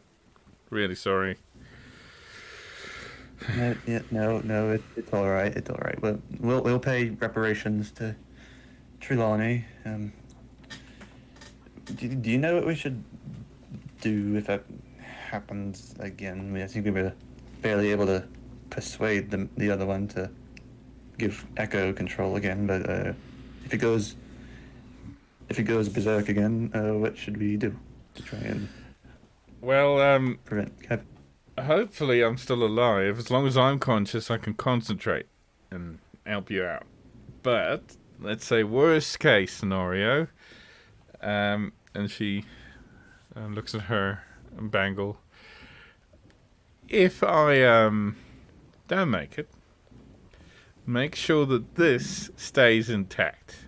Really sorry. No, it's all right. It's all right. We'll pay reparations to Trelawney. Do you know what we should do if that happens again? I think we were barely able to persuade the other one to give Echo control again, but if it goes berserk again, what should we do to try and prevent Cap? Hopefully I'm still alive. As long as I'm conscious, I can concentrate and help you out. But let's say worst case scenario, and she looks at her bangle. If I don't make it, make sure that this stays intact.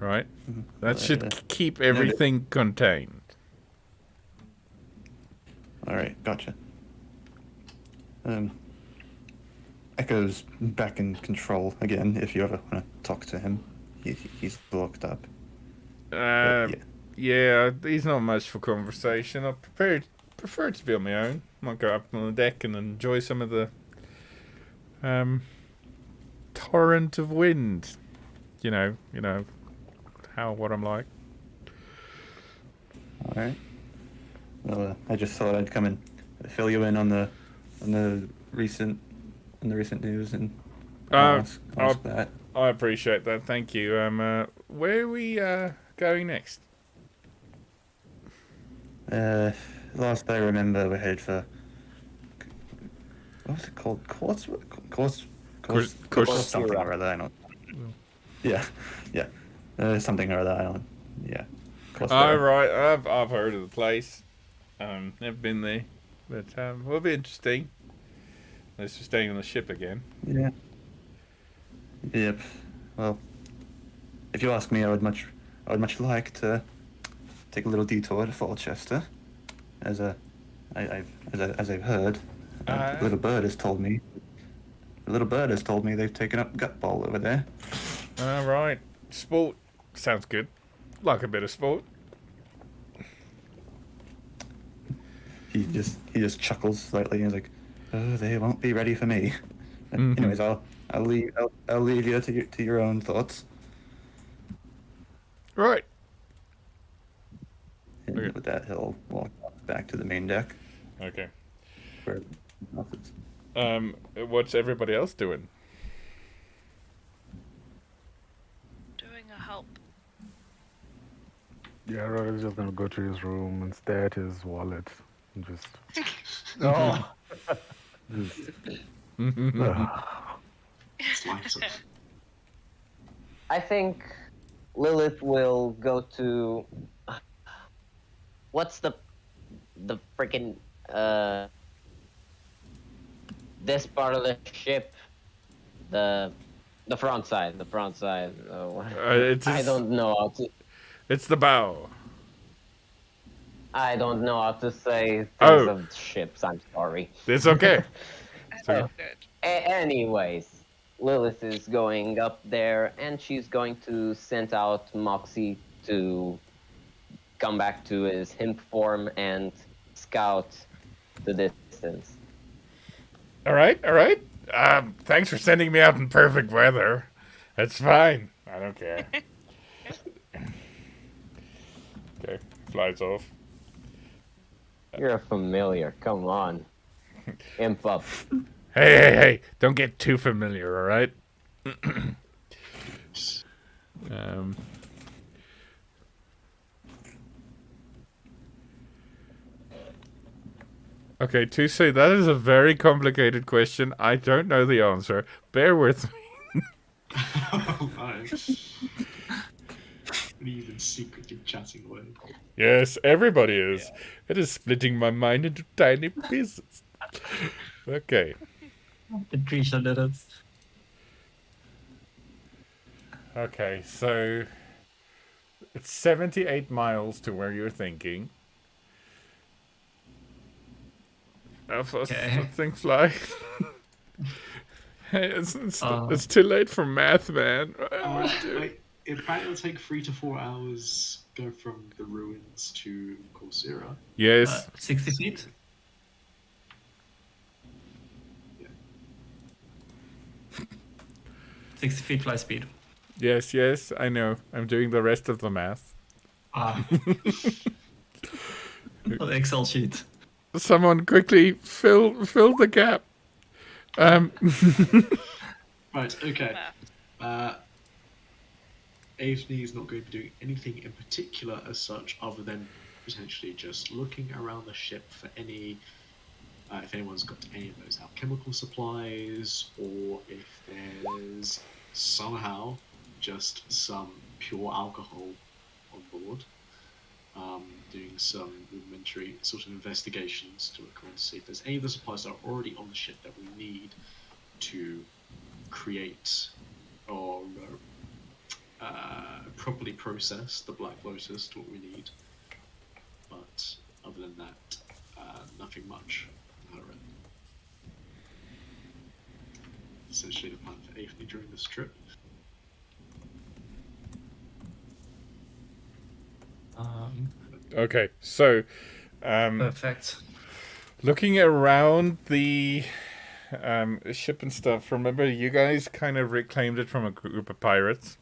Right? That should keep everything contained. All right, gotcha. Echo's back in control again. If you ever want to talk to him, he's locked up. Yeah, he's not much for conversation. I prefer to be on my own. Might go up on the deck and enjoy some of the torrent of wind. You know what I'm like. All right. Well, I just thought I'd come and fill you in on the recent news and ask that. I appreciate that. Thank you. Where are we going next? Last I remember, we're headed for what was it called? Course something or other. I don't. Yeah. Something or other. I don't. Yeah. All right, I've heard of the place. Never been there, but it'll be interesting. Unless we're staying on the ship again. Yeah. Yep. Well, if you ask me, I would much like to take a little detour to Falchester, as I've heard. The little bird has told me. The little bird has told me they've taken up Gutball over there. All right, sport sounds good. Like a bit of sport. He just chuckles slightly and is like, "Oh, they won't be ready for me." Anyways, I'll leave you to your own thoughts. Right. And with that, he'll walk back to the main deck. Okay. Where what's everybody else doing? Doing a help. Yeah, Roger's just gonna go to his room and stare at his wallet and just. Just It's lighter. I think Lilith will go to. What's the freaking this part of the ship? The front side. The front side. I don't know how to. It's the bow. I don't know how to say things of ships. I'm sorry. It's okay. That's all good. Anyways, Lilith is going up there, and she's going to send out Moxie to come back to his himp form and scout the distance. All right. Thanks for sending me out in perfect weather. That's fine. I don't care. Okay, flies off. You're a familiar. Come on. Imp up. Hey! Don't get too familiar, all right? Okay, Tuesday, that is a very complicated question. I don't know the answer. Bear with me. Oh, nice. And even secretly chatting away. Yes, everybody is. Yeah. It is splitting my mind into tiny pieces. Okay. Dyrecinder did it. Okay, so it's 78 miles to where you're thinking. How fast does that thing fly? Hey, it's too late for math, man. It'll take 3 to 4 hours go from the ruins to Corcyra. Yes. 60 feet? Yeah. 60 feet fly speed. Yes, I know. I'm doing the rest of the math. The Excel sheet. Someone quickly fill the gap. Right, okay. Avni is not going to be doing anything in particular as such, other than potentially just looking around the ship for any, if anyone's got any of those alchemical supplies, or if there's somehow just some pure alcohol on board. Doing some rudimentary sort of investigations to look around to see if there's any of the supplies that are already on the ship that we need to create or properly process the Black Lotus to what we need. But other than that, nothing much on her end. Essentially the plan for Avni during this trip. Okay, so Perfect. looking around the ship and stuff, remember you guys kind of reclaimed it from a group of pirates.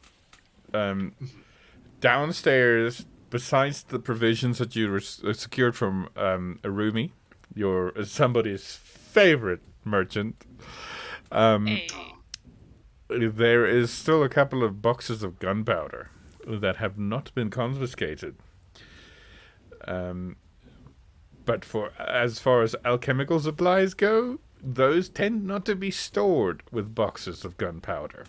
Downstairs, besides the provisions that you secured from Arumi, somebody's favorite merchant, there is still a couple of boxes of gunpowder that have not been confiscated. But as far as alchemical supplies go, those tend not to be stored with boxes of gunpowder.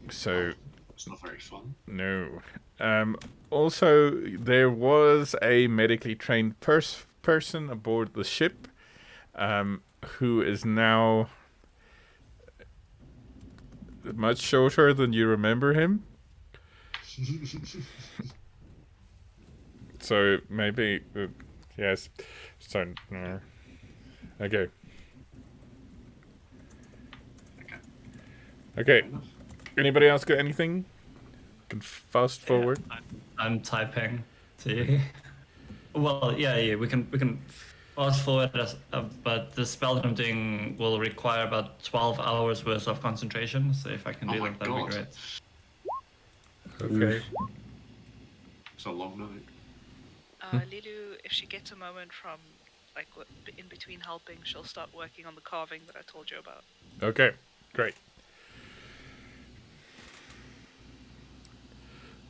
So it's not very fun. No. Also, there was a medically trained person aboard the ship who is now much shorter than you remember him. So maybe, yes. So, no. Okay. Okay. Anybody else got anything? Can fast forward. I'm typing to. Well, yeah, we can fast forward, but the spell that I'm doing will require about 12 hours worth of concentration. So if I can do that, that'd be great. Okay. It's a long night. Lilu, if she gets a moment from like in between helping, she'll start working on the carving that I told you about. Okay, great.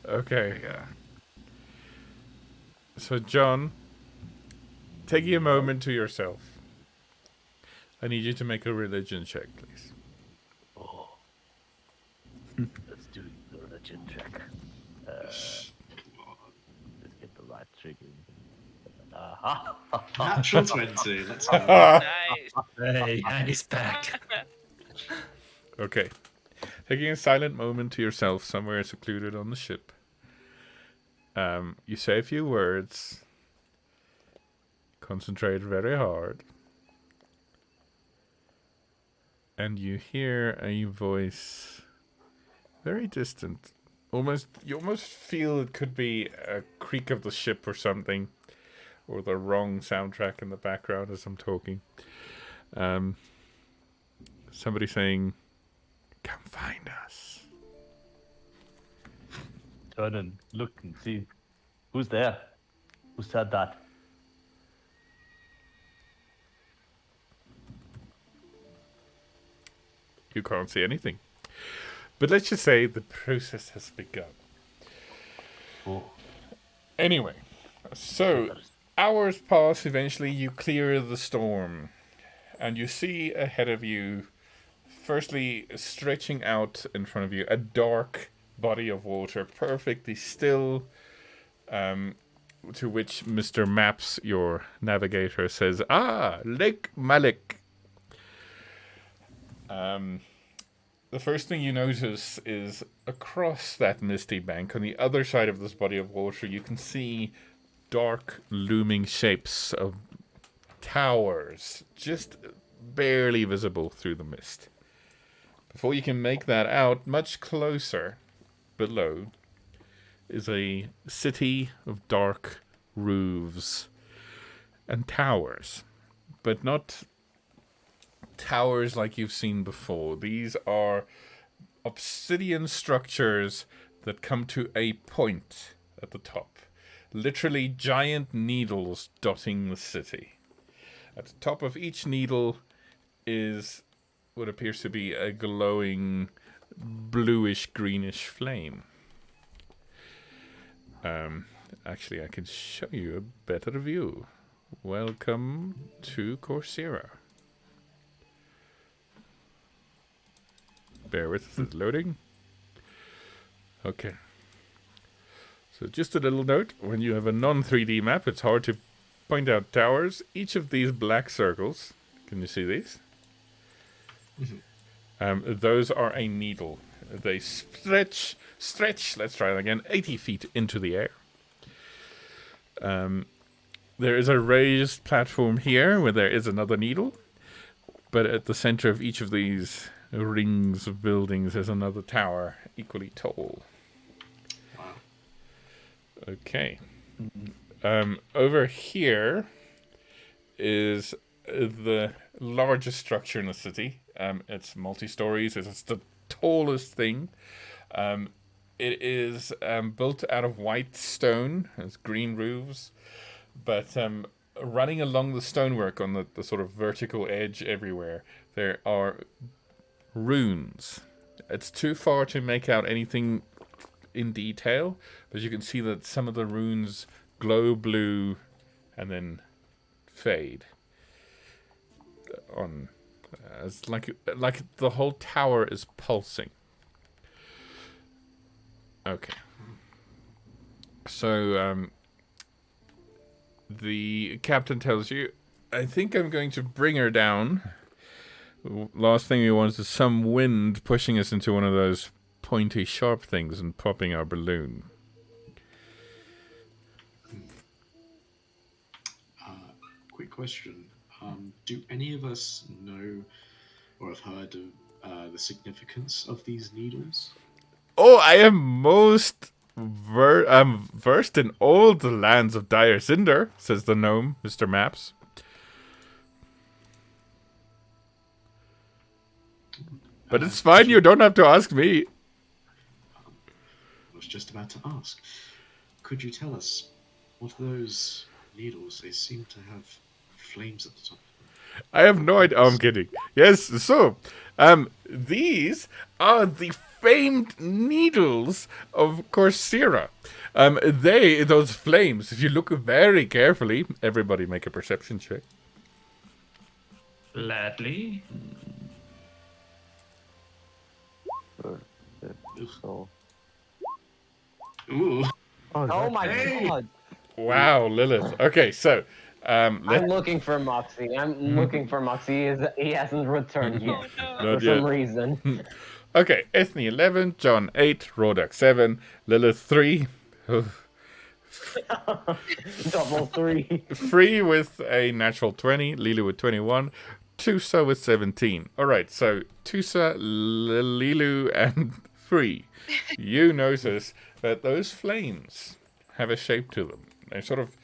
Okay. Yeah. So, John, taking a moment to yourself. I need you to make a religion check, please. Oh. Let's do the religion check. Let's get the right trigger. Natural 20. Let's go. Nice. Hey, and he's back. Okay. Taking a silent moment to yourself somewhere secluded on the ship. You say a few words. Concentrate very hard. And you hear a voice very distant. You almost feel it could be a creak of the ship or something. Or the wrong soundtrack in the background as I'm talking. Somebody saying, "Come find us." Turn and look and see who's there. Who said that? You can't see anything. But let's just say the process has begun. Oh. Anyway, so hours pass. Eventually you clear the storm. And you see ahead of you, firstly, stretching out in front of you, a dark body of water, perfectly still, to which Mr. Maps, your navigator, says, Lake Malik. The first thing you notice is across that misty bank, on the other side of this body of water, you can see dark, looming shapes of towers, just barely visible through the mist. Before you can make that out, much closer, below, is a city of dark roofs and towers, but not towers like you've seen before. These are obsidian structures that come to a point at the top. Literally giant needles dotting the city. At the top of each needle is what appears to be a glowing bluish-greenish flame. Actually, I can show you a better view. Welcome to Corcyra. Bear with us, it's loading. Okay. So just a little note, when you have a non-3D map, it's hard to point out towers. Each of these black circles, can you see these? Mm-hmm. Those are a needle. They stretch, let's try that again, 80 feet into the air. There is a raised platform here where there is another needle, but at the center of each of these rings of buildings is another tower equally tall. Wow. Okay. Over here is the largest structure in the city. It's multi-stories. It's the tallest thing. It is built out of white stone. It's green roofs. But running along the stonework on the sort of vertical edge everywhere, there are runes. It's too far to make out anything in detail, but you can see that some of the runes glow blue and then fade. on. It's like the whole tower is pulsing. Okay. So the captain tells you, I think I'm going to bring her down. Last thing we want is some wind pushing us into one of those pointy, sharp things and popping our balloon. Quick question. Do any of us know or have heard of the significance of these needles? Oh, I am most versed in all the lands of Dyrecinder, says the gnome, Mr. Maps. But it's fine, you don't have to ask me. I was just about to ask. Could you tell us what are those needles? They seem to have flames at the top. I have no idea. Oh, I'm kidding. Yes, so, these are the famed needles of Corcyra. Those flames, if you look very carefully, everybody make a perception check. Gladly. So, Ooh. Oh my god! Wow, Lilith. Okay, so, I'm looking for Moxie. He hasn't returned yet for some reason. Okay, Ethne 11, John 8, Rodak 7, Lilith 3. Double 3. Free with a natural 20, Lilu with 21, Tusa with 17. Alright, so Tusa, Lilu, and Free. You notice that those flames have a shape to them. They're sort of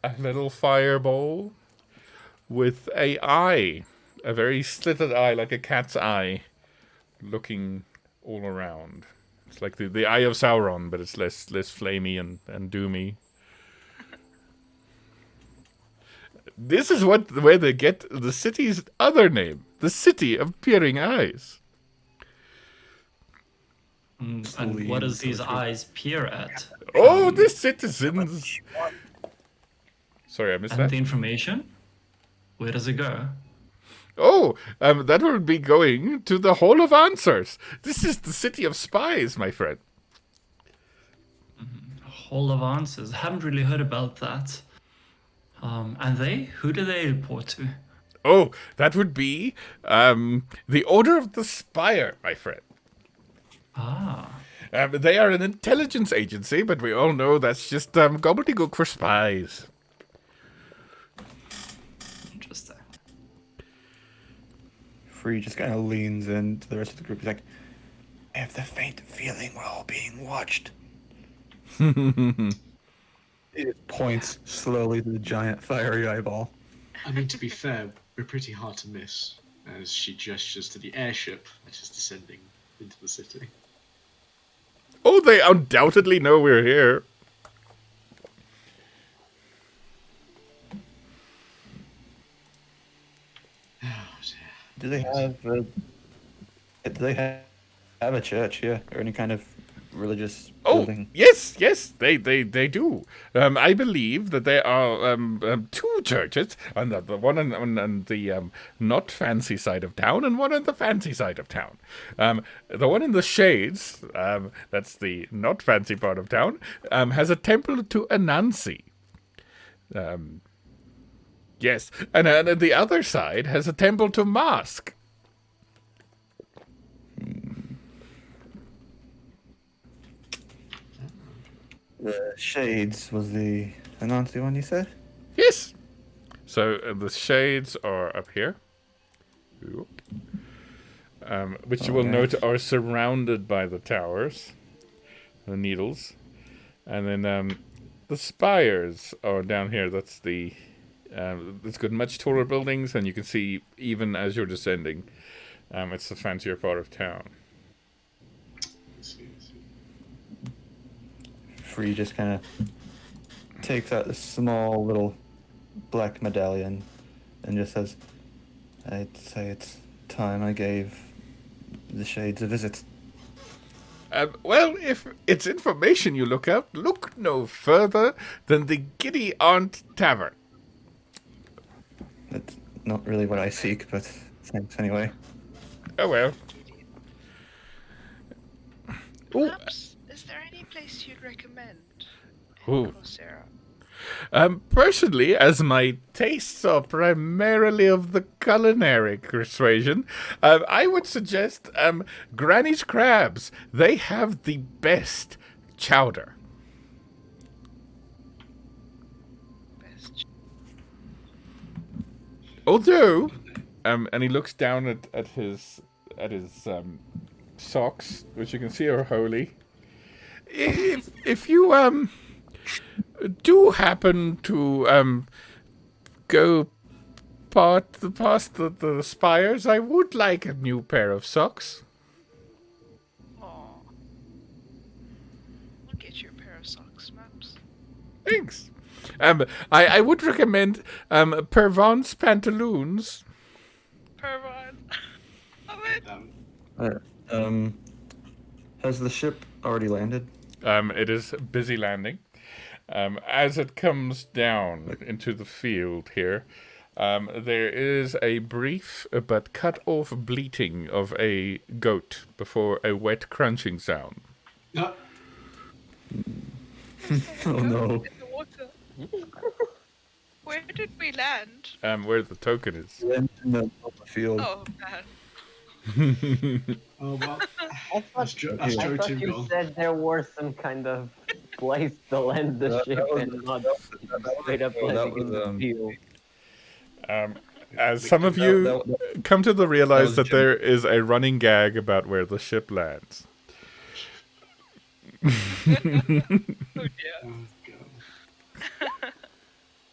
a little fireball with a eye, a very slitted eye, like a cat's eye, looking all around. It's like the eye of Sauron, but it's less flamey and doomy. This is where they get the city's other name, the City of Peering Eyes. And what does these eyes peer at? Oh, the citizens! Sorry, I missed And that. the information? Where does it go? Oh, that will be going to the Hall of Answers. This is the City of Spies, my friend. Hall of Answers. Haven't really heard about that. And they? Who do they report to? Oh, that would be the Order of the Spire, my friend. Ah. They are an intelligence agency, but we all know that's just gobbledygook for spies. Interesting. Free just kind of leans into the rest of the group. He's like, I have the faint feeling we're all being watched. He points slowly to the giant fiery eyeball. I mean, to be fair, we're pretty hard to miss, as she gestures to the airship that is descending into the city. Oh, they undoubtedly know we're here. Oh, dear. Do they have a church here or any kind of religious building? Yes, they do. I believe that there are two churches, and the one on the not fancy side of town, and one on the fancy side of town. The one in the shades, that's the not fancy part of town, has a temple to Anansi. Yes, and the other side has a temple to Mask. The Shades was the Anansi one you said? Yes. So the shades are up here, which you will note are surrounded by the towers, the needles, and then the spires are down here. That's the it's got much taller buildings, and you can see even as you're descending, it's the fancier part of town. Free just kind of takes out this small little black medallion and just says, I'd say it's time I gave the Shades a visit. Well, if it's information you look up, look no further than the Giddy Aunt Tavern. not really what I seek, but thanks anyway. Oh well. Ooh. Perhaps, is there any place you'd recommend Ooh. in Corcyra? Personally, as my tastes are primarily of the culinary persuasion, I would suggest Granny's Crabs. They have the best chowder. Best. Although, and he looks down at his socks, which you can see are holy. If you do happen to go past the spires, I would like a new pair of socks. Aw. We'll get you a pair of socks, Maps. Thanks. I would recommend Pervon's pantaloons. Pervon. Love it. Has the ship already landed? It is busy landing. As it comes down into the field here, there is a brief but cut off bleating of a goat before a wet crunching sound. No. Oh no. In the water. Where did we land? Where the token is. In the field. Oh man. Oh well. I That's thought Joe you gone. said there was some kind of place to land the That ship was- and not straight up landing in the field. As some of you come to the realize that there is a running gag about where the ship lands. Oh dear. Oh god.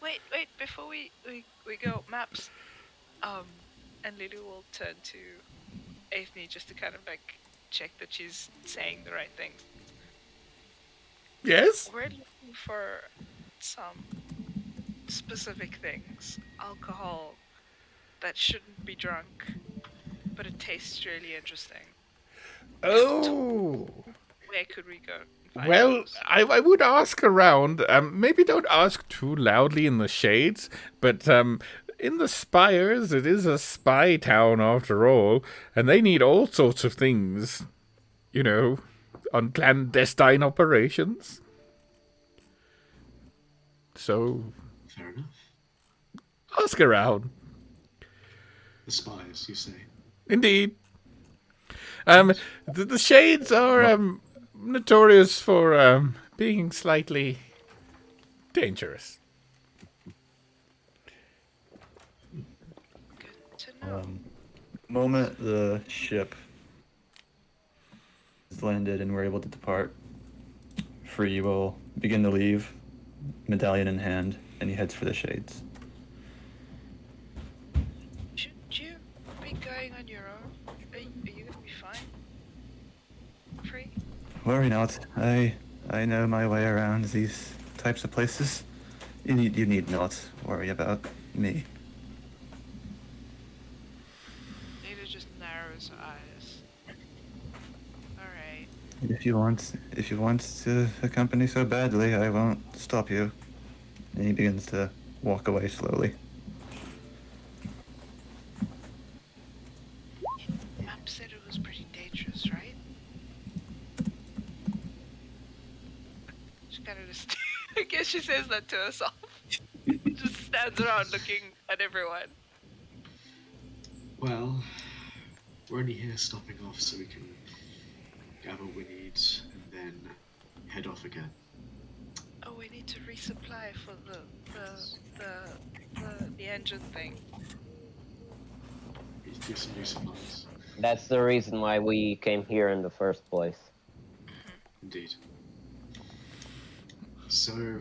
Wait, before we go, Maps. And Lulu will turn to Athene just to kind of like check that she's saying the right thing. Yes? We're looking for some specific things. Alcohol that shouldn't be drunk, but it tastes really interesting. Oh. Where could we go? and find Well, those? I would ask around. Maybe don't ask too loudly in the shades, but in the spires, it is a spy town after all, and they need all sorts of things, you know, on clandestine operations. So, Fair enough. ask around. The spies, you say. Indeed. The shades are notorious for being slightly dangerous. Good to know. Moment the ship is landed and we're able to depart, Free will begin to leave, medallion in hand, and he heads for the shades. Shouldn't you be going on your own? Are you gonna be fine? Free? Worry not. I know my way around these types of places. You need not worry about me. Nita just narrows her eyes. Alright. If you want to accompany so badly, I won't stop you. And he begins to walk away slowly. Map said it was pretty dangerous, right? She kind of just. I guess she says that to herself. Just stands around looking at everyone. Well, we're only here stopping off so we can gather what we need and then head off again. Oh, we need to resupply for the engine thing. We do some new supplies. That's the reason why we came here in the first place. Indeed. So,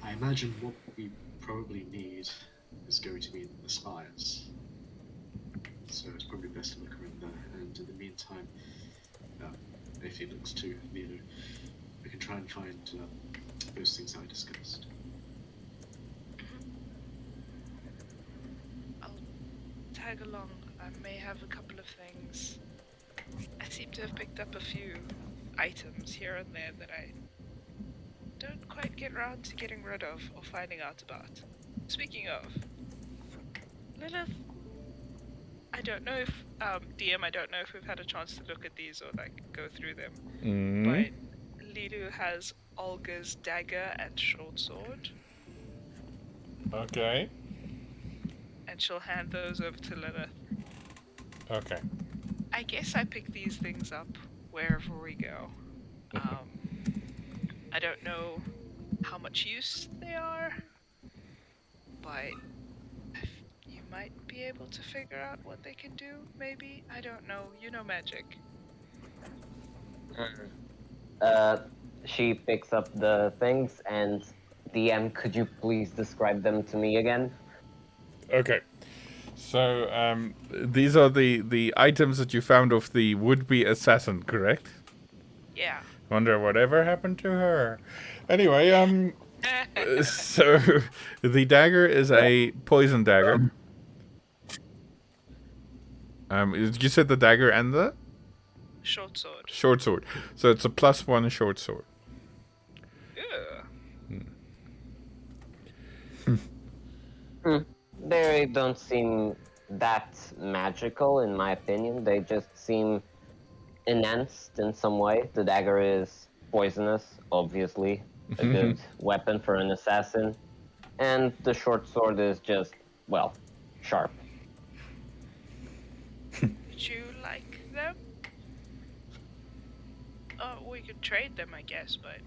I imagine what we probably need is going to be in the spires. So it's probably best to look around there. And in the meantime, if he looks to Nilo, we can try and find those things I discussed. I'll tag along. I may have a couple of things. I seem to have picked up a few items here and there that I don't quite get around to getting rid of or finding out about. Speaking of, Lilith, I don't know if DM. I don't know if we've had a chance to look at these or like go through them. But Lidu has Olga's dagger and short sword. Okay. And she'll hand those over to Lilith. Okay. I guess I pick these things up wherever we go. I don't know how much use they are, but you might be able to figure out what they can do, maybe? I don't know. You know magic. She picks up the things and DM, could you please describe them to me again? Okay. So, these are the items that you found of the would-be assassin, correct? Yeah. Wonder whatever happened to her. Anyway, so the dagger is a poison dagger. You said the dagger and the? Short sword. Short sword. So it's a +1 short sword. They don't seem that magical, in my opinion. They just seem enhanced in some way. The dagger is poisonous, obviously. A good weapon for an assassin. And the short sword is just, well, sharp. Would you like them? Oh, we could trade them, I guess, but...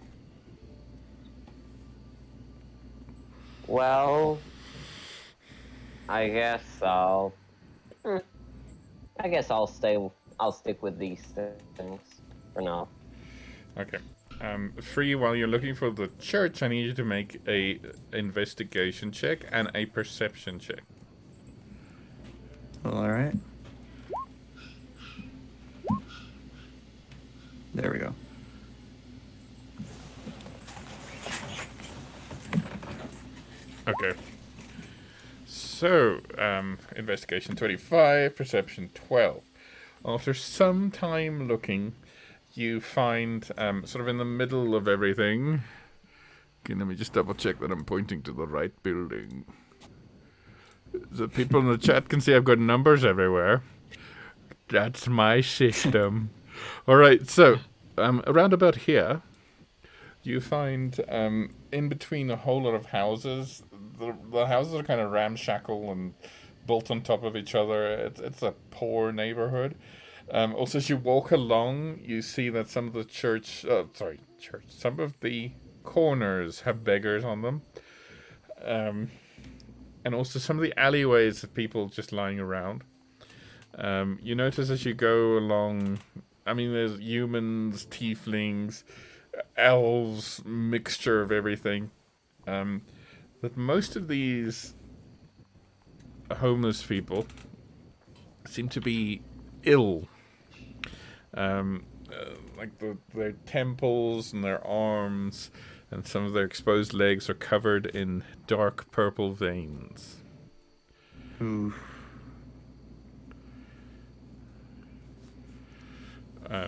Well, I guess I'll stick with these things for now. Okay. Free, while you're looking for the church, I need you to make a investigation check and a perception check. All right. There we go. Okay. So, investigation 25, perception 12. After some time looking, you find, sort of in the middle of everything... Okay, let me just double check that I'm pointing to the right building. The people in the chat can see I've got numbers everywhere. That's my system. Alright, so, around about here, you find, in between a whole lot of houses, the houses are kind of ramshackle and built on top of each other. It's a poor neighborhood. Also, as you walk along, you see that some of the some of the corners have beggars on them. And also some of the alleyways have people just lying around. You notice as you go along, I mean, there's humans, tieflings, elves, mixture of everything. That most of these homeless people seem to be ill. Like their temples and their arms and some of their exposed legs are covered in dark purple veins. Ooh.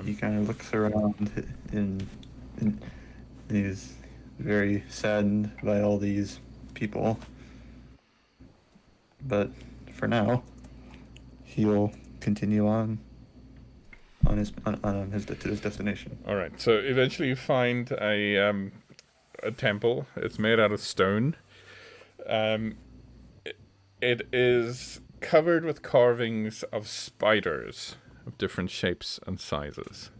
He kind of looks around and he's very saddened by all these people. But for now, he'll continue on his to his destination. All right. So eventually you find a temple. It's made out of stone. It is covered with carvings of spiders of different shapes and sizes.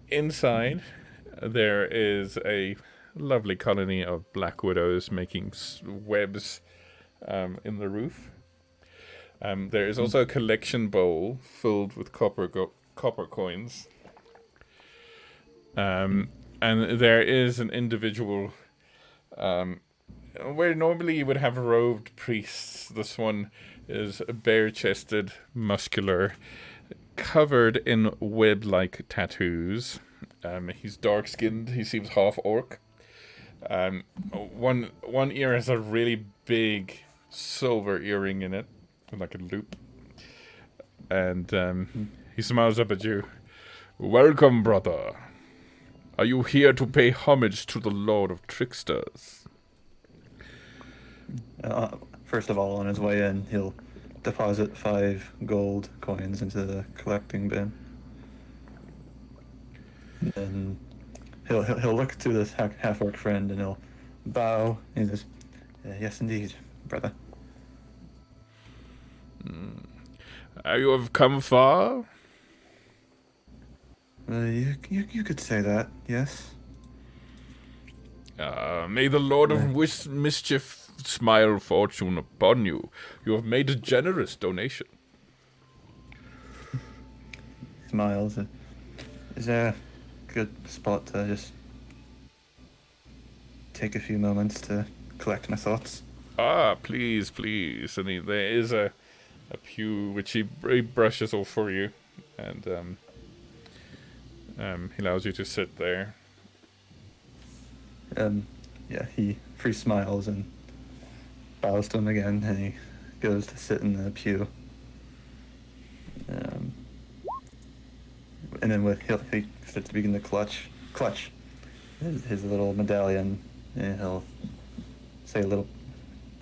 Inside, there is a lovely colony of black widows making webs in the roof. There is also a collection bowl filled with copper coins. And there is an individual where normally you would have robed priests. This one is bare-chested, muscular, covered in web-like tattoos. He's dark-skinned. He seems half-orc. One ear has a really big silver earring in it, like a loop. And he smiles up at you. Welcome, brother. Are you here to pay homage to the Lord of Tricksters? first of all, on his way in, he'll deposit 5 gold coins into the collecting bin. And then he'll look to this half-orc friend and he'll bow. And he says, "Yes, indeed, brother." You have come far? You could say that, yes. May the Lord of Mischief smile fortune upon you. You have made a generous donation. Smiles. Is there a good spot to just take a few moments to collect my thoughts? Please, please. And there is a pew which he brushes off for you, and he allows you to sit there. Yeah, he free smiles and bows to him again, and he goes to sit in the pew. And then he starts to begin to clutch his little medallion, and he'll say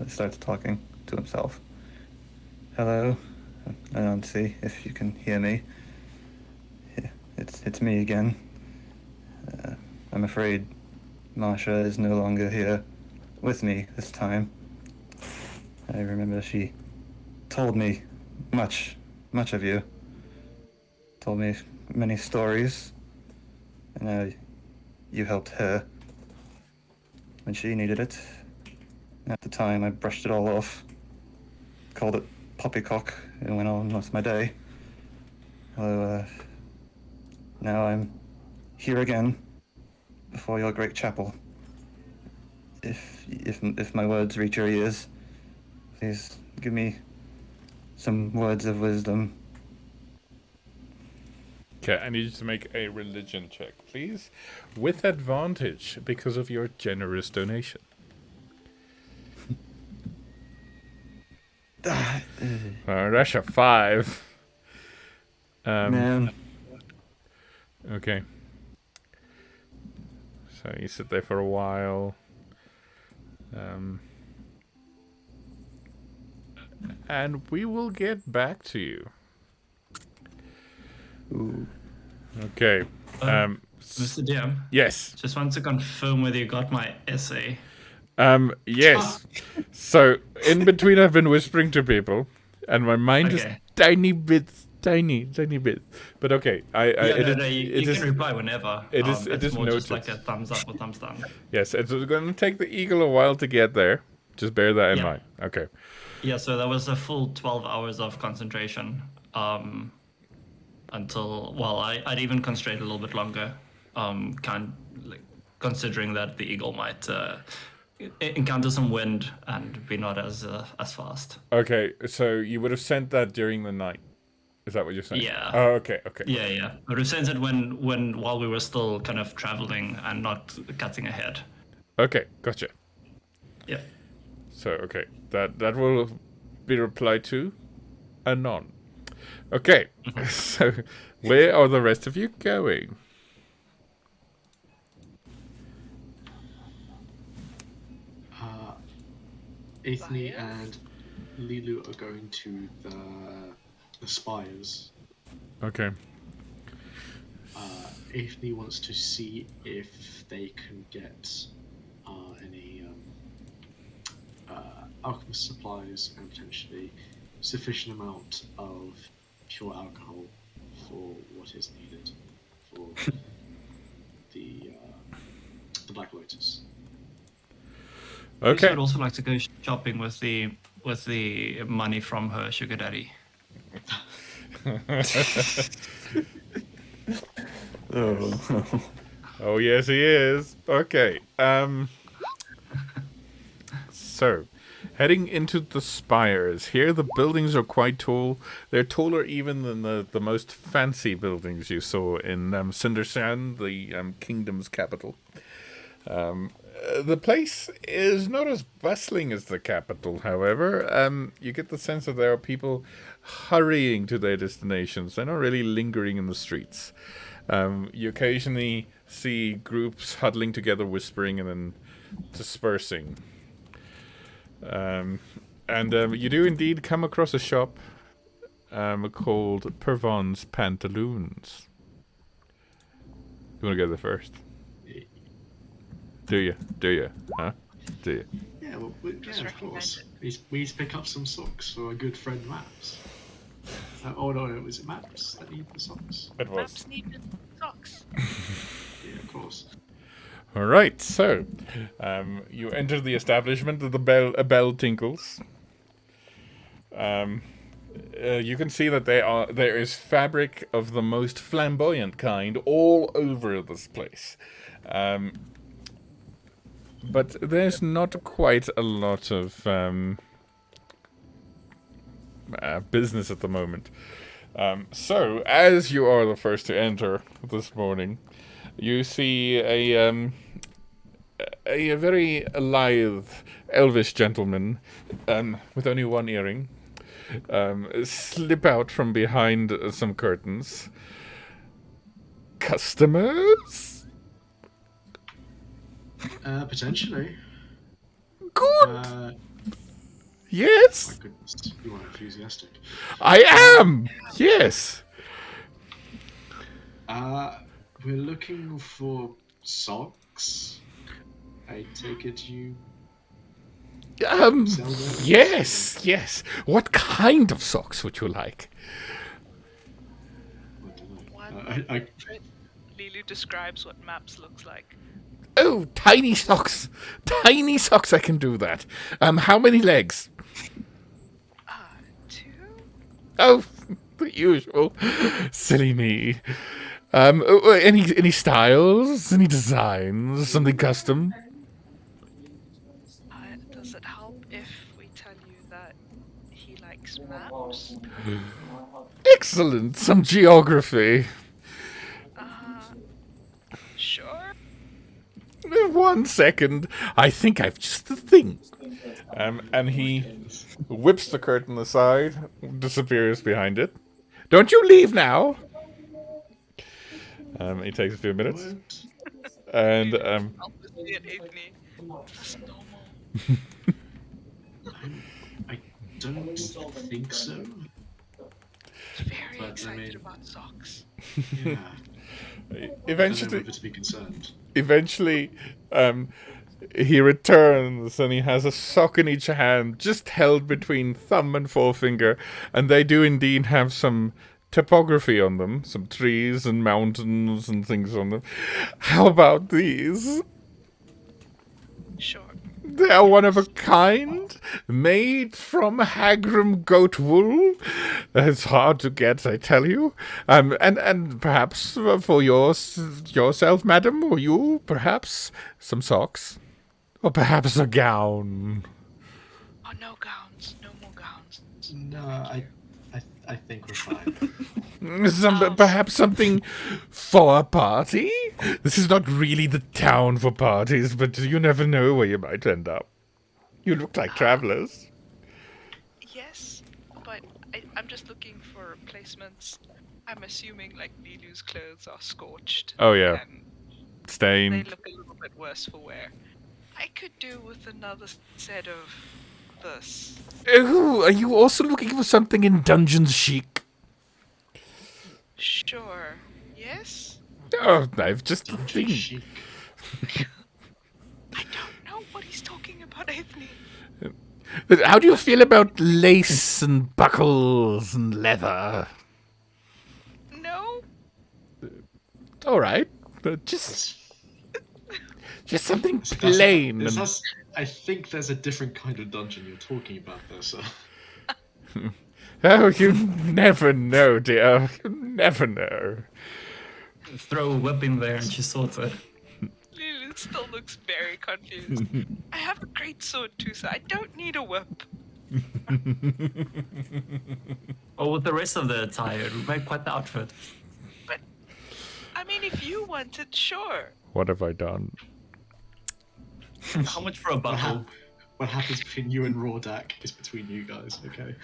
starts talking to himself. "Hello, I don't see if you can hear me. Yeah, it's me again. I'm afraid Marsha is no longer here with me this time. I remember she told me much of you. Told me many stories, and you helped her when she needed it. At the time, I brushed it all off, called it poppycock, and went on with my day. Although, now I'm here again, before your great chapel. If my words reach your ears, please give me some words of wisdom." Okay, I need you to make a religion check, please, with advantage because of your generous donation. That's a 5. Man. Okay. So you sit there for a while. And we will get back to you. Ooh. Okay. Mr. DM, Yes. just want to confirm whether you got my essay. Yes. So in between, I've been whispering to people, and my mind is tiny bits. But okay, you can reply whenever. It is more noted. just like a thumbs up or thumbs down. Yes, it's going to take the eagle a while to get there. Just bear that in mind. Okay. Yeah, so that was a full 12 hours of concentration. Until I'd even concentrate a little bit longer. Considering that the eagle might encounter some wind and be not as fast. Okay, so you would have sent that during the night. Is that what you're saying? Yeah. Oh, okay. Yeah. I would have sent it while we were still kind of traveling and not cutting ahead. Okay, gotcha. Yeah. So okay, that will be replied to anon. Okay, so where are the rest of you going? Aethne and Lilu are going to the Spies. Okay. Aethne wants to see if they can get any alchemist supplies and potentially sufficient amount of pure alcohol for what is needed for the Black Lotus. Okay. I'd also like to go shopping with the money from her sugar daddy. Oh yes, he is. Okay. So, heading into the spires. Here the buildings are quite tall. They're taller even than the most fancy buildings you saw in Cindersand, the kingdom's capital. The place is not as bustling as the capital, however. You get the sense that there are people hurrying to their destinations. They're not really lingering in the streets. You occasionally see groups huddling together, whispering, and then dispersing. And you do indeed come across a shop called Pervon's Pantaloons. You want to go there first? Do you? Do you? Huh? Do you? Yeah, well, of course. We need to pick up some socks for our good friend Maps. Oh no, was it Maps that needed the socks? It was. Maps needed socks. Yeah, of course. All right, so you enter the establishment. A bell tinkles. You can see that there is fabric of the most flamboyant kind all over this place. But there's not quite a lot of business at the moment. So, as you are the first to enter this morning, you see a very lithe, elvish gentleman with only one earring slip out from behind some curtains. Customers? Potentially. Good. Yes. My goodness, you are enthusiastic. I am. Yes. We're looking for socks. I take it you. Sell them? Yes. What kind of socks would you like? I don't know. Lilu describes what Maps looks like. Oh, tiny socks. Tiny socks, I can do that. How many legs? 2? Oh, the usual. Silly me. Any styles? Any designs? Something custom? Does it help if we tell you that he likes maps? Excellent. Some geography. Sure. 1 second. I think I've just the thing. And he whips the curtain aside, disappears behind it. Don't you leave now. He takes a few minutes. And Obviously at Italy. That's normal. I don't think so. Very excited about socks. Yeah. eventually, to be concerned. Eventually, he returns and he has a sock in each hand, just held between thumb and forefinger, and they do indeed have some topography on them, some trees and mountains and things on them. How about these? Sure. They are one of a kind, made from Hagram goat wool. It's hard to get, I tell you. And perhaps for yourself, madam, or you, perhaps some socks, or perhaps a gown. Oh, no gowns. No more gowns. No, I think we're fine. Perhaps something for a party? This is not really the town for parties, but you never know where you might end up. You look like travelers. Yes, but I'm just looking for replacements. I'm assuming like Lilu's clothes are scorched. Oh, yeah. And Stained. they look a little bit worse for wear. I could do with another set of this. Oh, are you also looking for something in dungeons chic? Sure. Yes? Oh, I've just a Dungeon thing. chic. I don't know what he's talking about, Anthony. How do you feel about lace and buckles and leather? No? All right, but just something plain. I think there's a different kind of dungeon you're talking about there, sir. Oh, you never know, dear. You never know. Throw a whip in there and she sorts it. Lilu still looks very confused. I have a great sword too, so I don't need a whip. Or with the rest of the attire, it would make quite the outfit. But, I mean, if you want it, sure. What have I done? How much for a buckle? What happens between you and Rawdak is between you guys, okay?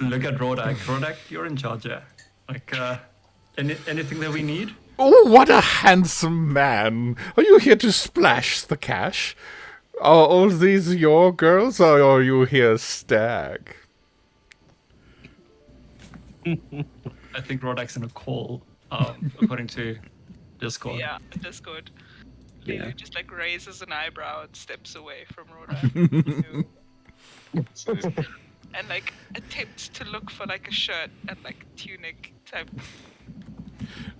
Look at Rodak. Rodak, you're in charge, yeah. Like, anything that we need? Oh, what a handsome man. Are you here to splash the cash? Are all these your girls, or are you here stag? I think Rodak's in a call, according to Discord. Yeah, Discord. Yeah. Lulu just like raises an eyebrow and steps away from Rhoda. And like attempts to look for like a shirt and like tunic type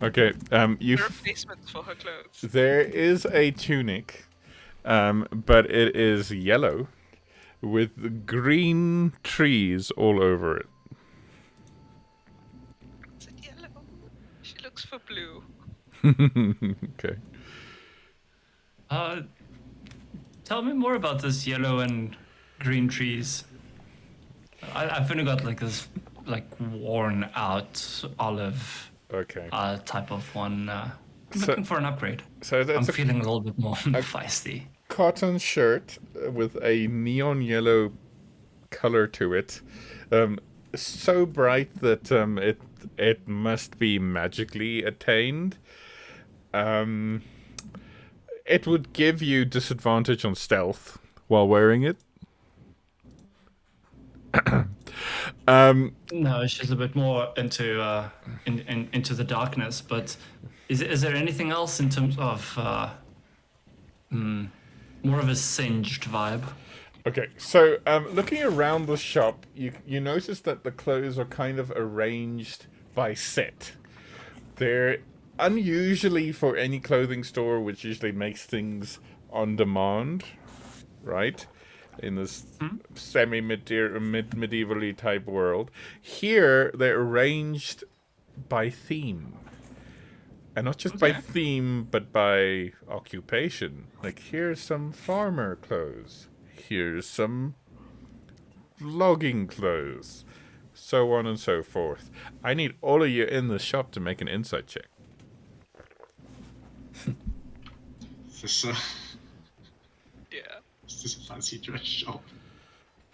Okay, replacements for her clothes. there is a tunic, but it is yellow with green trees all over it. Is it yellow? She looks for blue. Okay. Tell me more about this yellow and green trees. I've only got like this like worn out olive Okay. type of one. I'm So- looking for an upgrade. So I'm that's a feeling a little bit more feisty. cotton shirt with a neon yellow color to it, so bright that it must be magically attained. It would give you disadvantage on stealth while wearing it. No, she's a bit more into into the darkness. But is there anything else in terms of more of a singed vibe? Okay, so looking around the shop, you notice that the clothes are kind of arranged by set. They're unusually for any clothing store, which usually makes things on demand, right? In this semi-medievally type world. Here, they're arranged by theme. And not just by theme, but by occupation. Like, here's some farmer clothes. Here's some logging clothes. So on and so forth. I need all of you in the shop to make an insight check. This, Yeah. is this a fancy dress shop?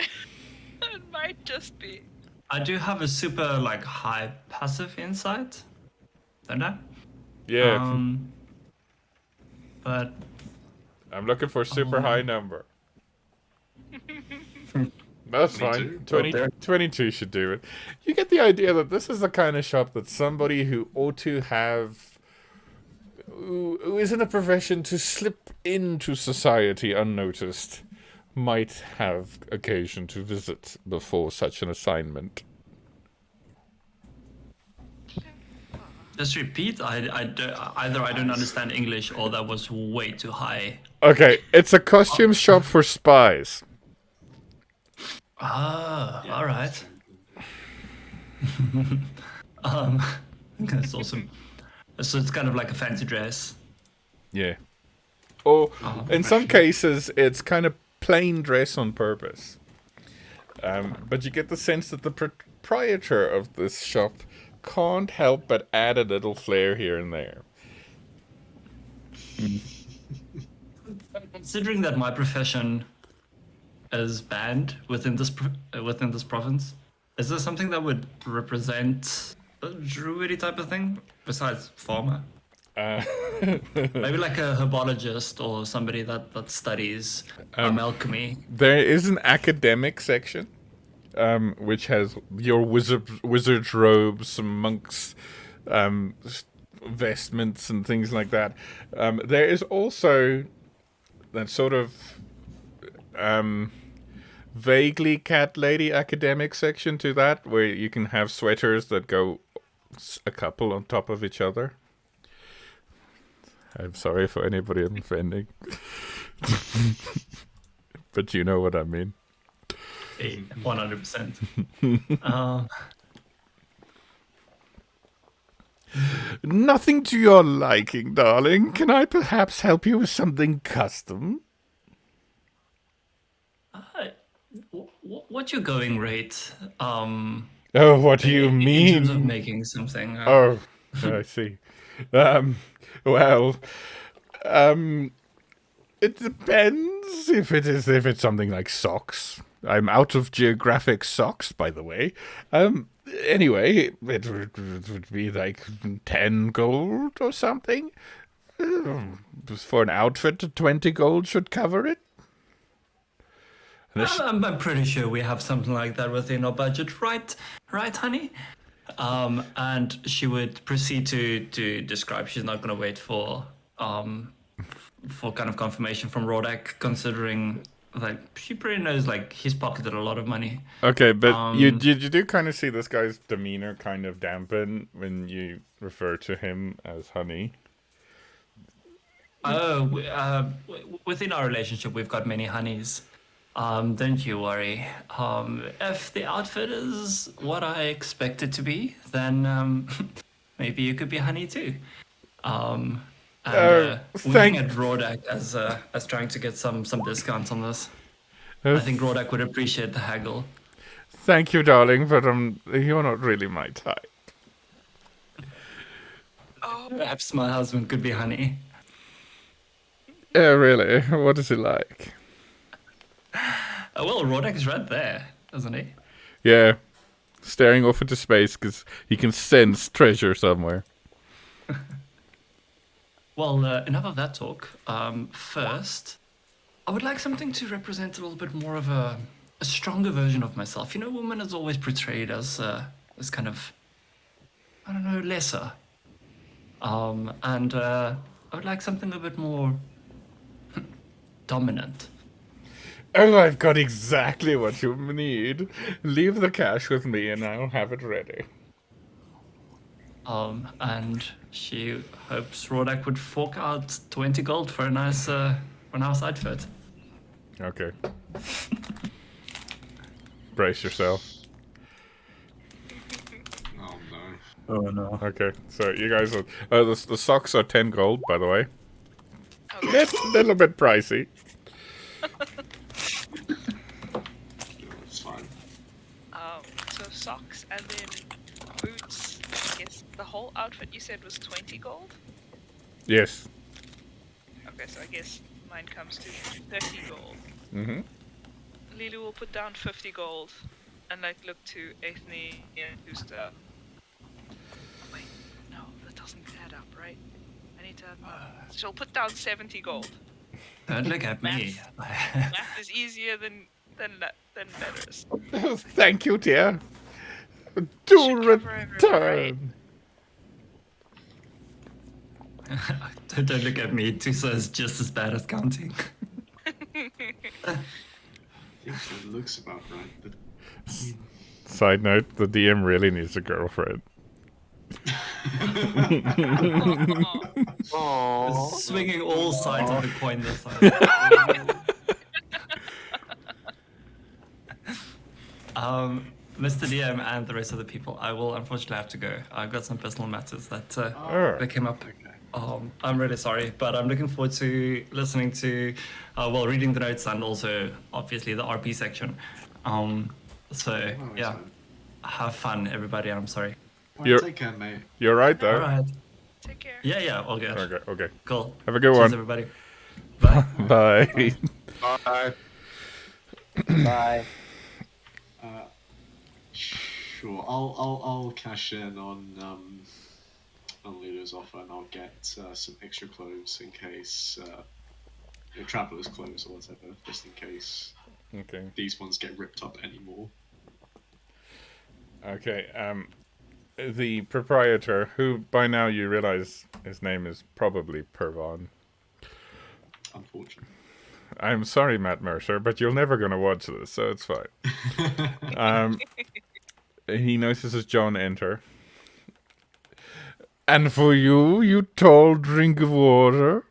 It might just be. I do have a super like high passive insight, don't I? Yeah, But I'm looking for a super high number. That's fine. 22 should do it. You get the idea that this is the kind of shop that somebody who ought to have... who is in a profession to slip into society unnoticed might have occasion to visit before such an assignment. just repeat. Either I don't understand English or that was way too high. Okay, it's a costume shop for spies. Ah, all right. That's awesome. So it's kind of like a fancy dress. Yeah. Or in some actually. cases, it's kind of plain dress on purpose. But you get the sense that the proprietor of this shop can't help but add a little flair here and there. Considering that my profession is banned within this province, is there something that would represent a druidy type of thing besides farmer? Maybe like a herbologist or somebody that studies alchemy. There is an academic section, which has your wizard's robes, some monks' vestments and things like that. There is also that sort of vaguely cat lady academic section to that, where you can have sweaters that go a couple on top of each other. I'm sorry for anybody I'm offending. But you know what I mean. 100%. Nothing to your liking, darling. Can I perhaps help you with something custom? What's your going rate? Oh, what do you in mean? terms of making something? Oh, I see. Well, it depends if it's something like socks. I'm out of geographic socks, by the way. Anyway, it would be like 10 gold or something. For an outfit, 20 gold should cover it. I'm pretty sure we have something like that within our budget, right? Right, honey? And she would proceed to describe. She's not going to wait for kind of confirmation from Rodak, considering like she pretty knows like he's pocketed a lot of money. Okay, but you do kind of see this guy's demeanor kind of dampen when you refer to him as honey. Oh, within our relationship, we've got many honeys. Don't you worry. If the outfit is what I expect it to be, then maybe you could be honey too. And looking at Rodak as trying to get some discounts on this. I think Rodak would appreciate the haggle. Thank you, darling, but you're not really my type. Perhaps my husband could be honey. Really? What is he like? Well, Rodak is right there, isn't he? Yeah, staring off into space because he can sense treasure somewhere. Well, enough of that talk. First, I would like something to represent a little bit more of a stronger version of myself. You know, woman is always portrayed as kind of, I don't know, lesser. And I would like something a bit more dominant. Oh, I've got exactly what you need. Leave the cash with me and I'll have it ready. And she hopes Rodak would fork out 20 gold for a nice outfit. Okay. Brace yourself. Oh no. Oh no. Okay, so you guys are... the socks are 10 gold, by the way. Okay. It's a little bit pricey. It's fine. So socks and then boots. I guess the whole outfit you said was 20 gold? Yes. Okay, so I guess mine comes to 30 gold. Mm-hmm. Lilu will put down 50 gold and like look to Ethne and who's wait, no, that doesn't add up, right? I need to she'll put down 70 gold. Don't look at me. Math is easier than letters. Thank you, dear. Do Should cover return. Don't look at me. Tusa is just as bad as counting. I think that looks about right. But Side note, the DM really needs a girlfriend. Aw. Swinging all sides of the coin this time. Mr. DM and the rest of the people, I will unfortunately have to go. I've got some personal matters that came up. I'm really sorry, but I'm looking forward to listening to, reading the notes and also obviously the RP section. Yeah, have fun, everybody. I'm sorry. You're- take care, mate. You're right, though. All right. Take care. Yeah, all good. Okay. Cool. Have a good Cheers, one. everybody. Bye. Bye. Bye. Sure. I'll cash in on Lulu's offer, and I'll get some extra clothes in case travelers' clothes or whatever, just in case Okay. these ones get ripped up anymore. Okay. The proprietor, who by now you realize his name is probably Pervon. Unfortunately. I'm sorry, Matt Mercer, but you're never going to watch this, so it's fine. He notices John enter. And for you, you tall drink of water.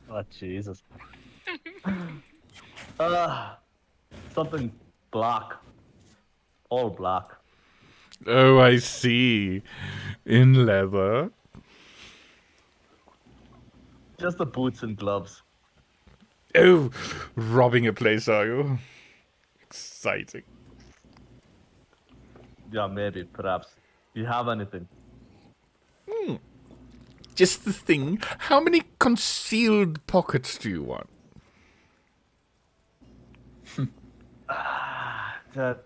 Oh, Jesus. Something black. All black. Oh, I see. In leather. Just the boots and gloves. Oh, robbing a place, are you? Exciting. Yeah, maybe, perhaps. Do you have anything? Just the thing. How many concealed pockets do you want?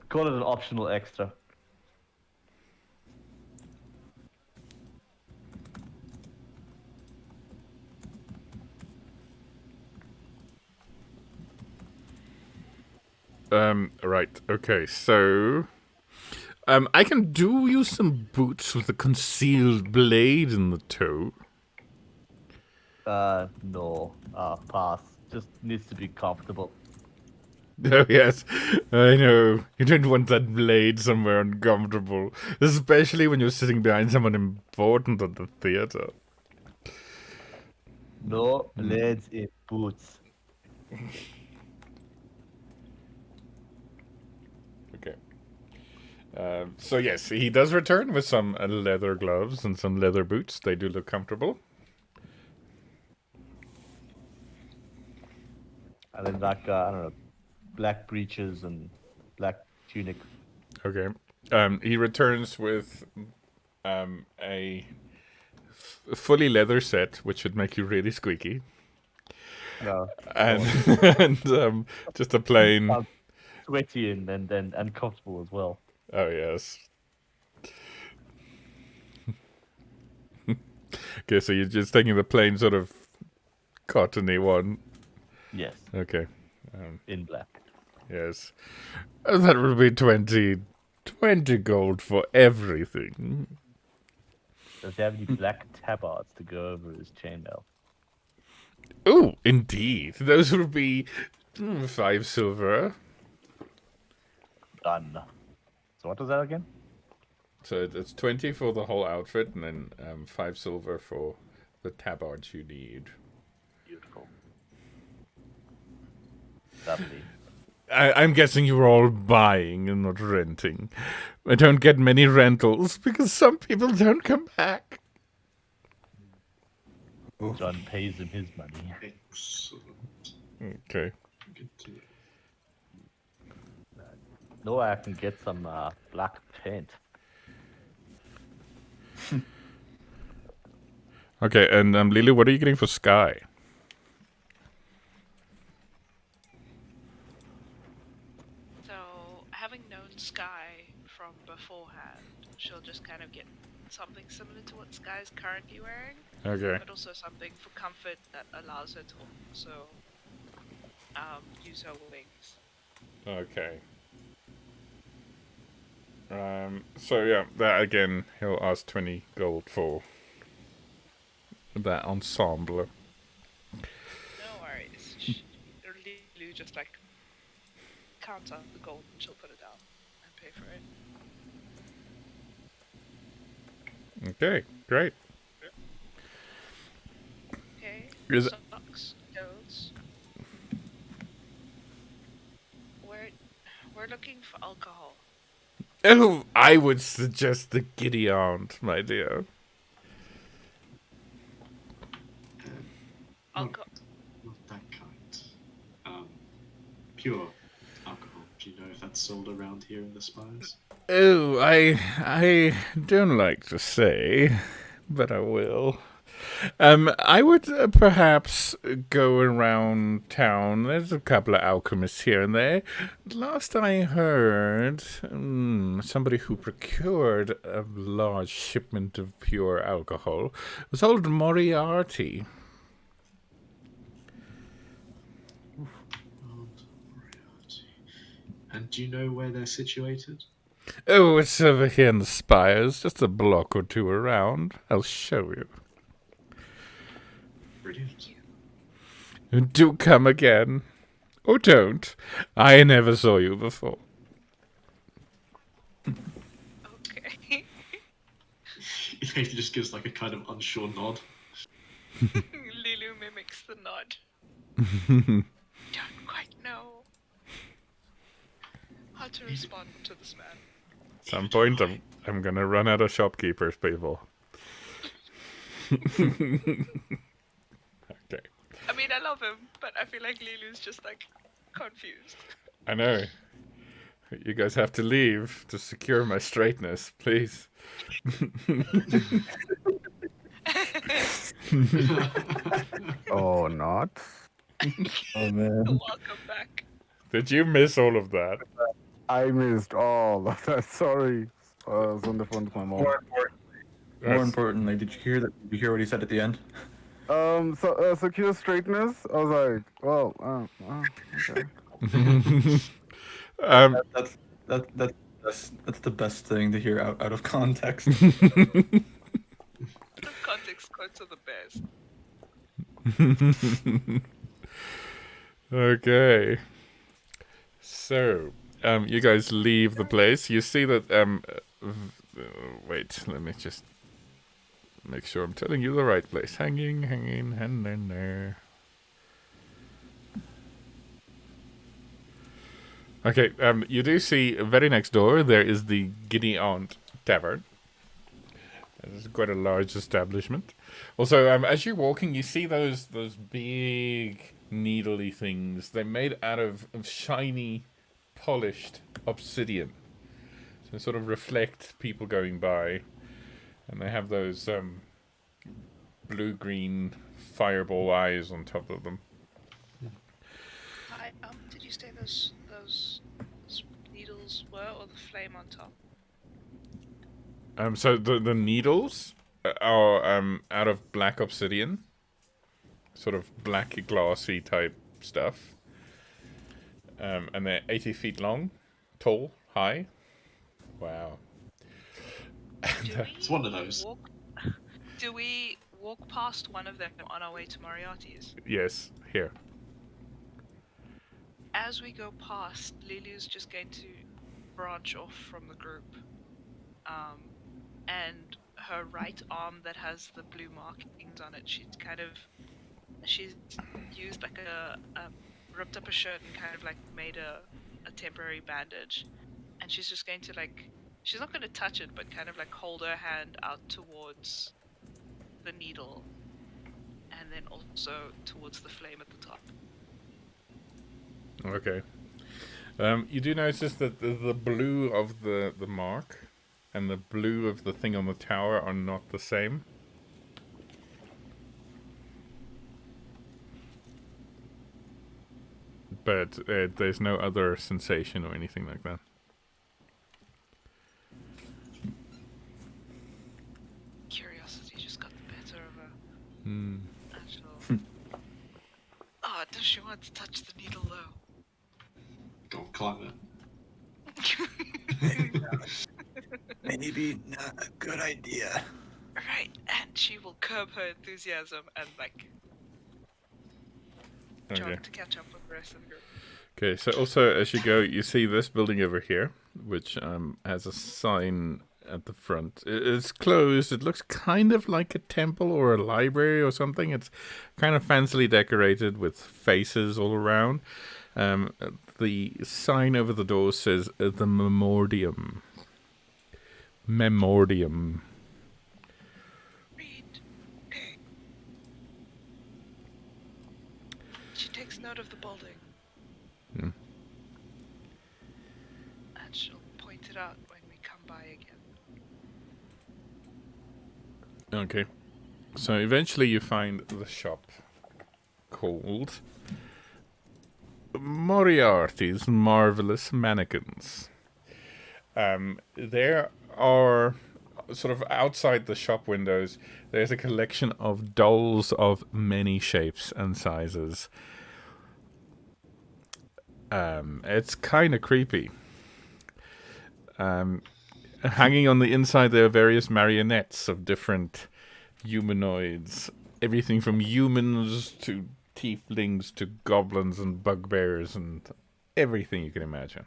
Call it an optional extra. Right. Okay. So, I can do use some boots with a concealed blade in the toe. No. Pass. Just needs to be comfortable. Oh yes, I know. You don't want that blade somewhere uncomfortable, especially when you're sitting behind someone important at the theater. No blades in boots. Okay. So yes, he does return with some leather gloves and some leather boots. They do look comfortable. And then like I don't know, black breeches and black tunic. Okay. He returns with a fully leather set, which should make you really squeaky, No. and and just a plain. Sounds sweaty and uncomfortable as well. Oh yes. Okay, so you're just taking the plain sort of cottony one. Yes. Okay. In black. Yes. That will be 20 gold for everything. Does he have any black tabards to go over his chainmail? Oh, indeed. Those would be 5 silver. Done. So what was that again? So it's 20 for the whole outfit, and then 5 silver for the tabards you need. Beautiful. Lovely. I'm guessing you're all buying and not renting. I don't get many rentals because some people don't come back. John pays him his money. Excellent. Okay. Good to know. No, I can get some black paint. Okay, and Lily, what are you getting for Sky? So, having known Sky from beforehand, she'll just kind of get something similar to what Sky's currently wearing, Okay. but also something for comfort that allows her to also use her wings. Okay. So yeah, that again, he'll ask 20 gold for that ensemble. No worries. Lulu just like counts out the gold and she'll put it down and pay for it. Okay, great. Okay. Is it- Socks, clothes. We're looking for alcohol. Oh, I would suggest the Giddy Aunt, my dear. Alcohol. Not that kind. Pure alcohol. Do you know if that's sold around here in the Spies? Oh, I don't like to say, but I will. I would perhaps go around town. There's a couple of alchemists here and there. Last I heard, somebody who procured a large shipment of pure alcohol was old Moriarty. And do you know where they're situated? Oh, it's over here in the spires, just a block or two around. I'll show you. Brilliant. Do come again. Or don't. I never saw you before. Okay. He just gives like a kind of unsure nod. Lulu mimics the nod. Don't quite know how to respond to this man. At some point, I'm gonna run out of shopkeepers, people. Okay. I mean, I love him, but I feel like Lulu's just like confused. I know. You guys have to leave to secure my straightness, please. Oh, not? Oh man. Welcome back. Did you miss all of that? I missed all of that. Sorry. I was on the phone with my mom. More importantly, did you hear that? Did you hear what he said at the end? Secure straightness. I was like, well, okay. That's the best thing to hear out of context. Out of context quotes are the best. Okay. So, you guys leave the place. You see that, wait, let me just make sure I'm telling you the right place. Hanging there. Okay, you do see very next door, there is the Giddy Aunt Tavern. It's quite a large establishment. Also, as you're walking, you see those big needly things. They're made out of shiny, polished obsidian. So they sort of reflect people going by. And they have those blue-green fireball eyes on top of them. Hi, did you say those needles were, or the flame on top? So the needles are out of black obsidian. Sort of black glassy type stuff. And they're 80 feet long, tall, high. Wow. It's one of those. Do we walk past one of them on our way to Moriarty's? Yes, here. As we go past, Lulu's just going to branch off from the group. And her right arm that has the blue markings on it, she's used like ripped up a shirt and kind of like made a temporary bandage. And she's just going to she's not going to touch it, but kind of like hold her hand out towards the needle. And then also towards the flame at the top. Okay. You do notice that the blue of the mark and the blue of the thing on the tower are not the same. But there's no other sensation or anything like that. Curiosity just got the better of her. Actual. Does she want to touch the needle though? Go on, climb it. Maybe not a good idea. Right, and she will curb her enthusiasm and jog to catch up with the rest of the group. Okay, so also as you go, you see this building over here, which has a sign at the front. It's closed. It looks kind of like a temple or a library or something. It's kind of fancily decorated with faces all around. The sign over the door says the Memordium. Memordium. Read. Okay. She takes note of the building. And she'll point it out when we come by again. Okay. So eventually you find the shop called Moriarty's Marvelous Mannequins. There are, sort of outside the shop windows, there's a collection of dolls of many shapes and sizes. It's kind of creepy. Hanging on the inside, there are various marionettes of different humanoids. Everything from humans to tieflings to goblins and bugbears and everything you can imagine.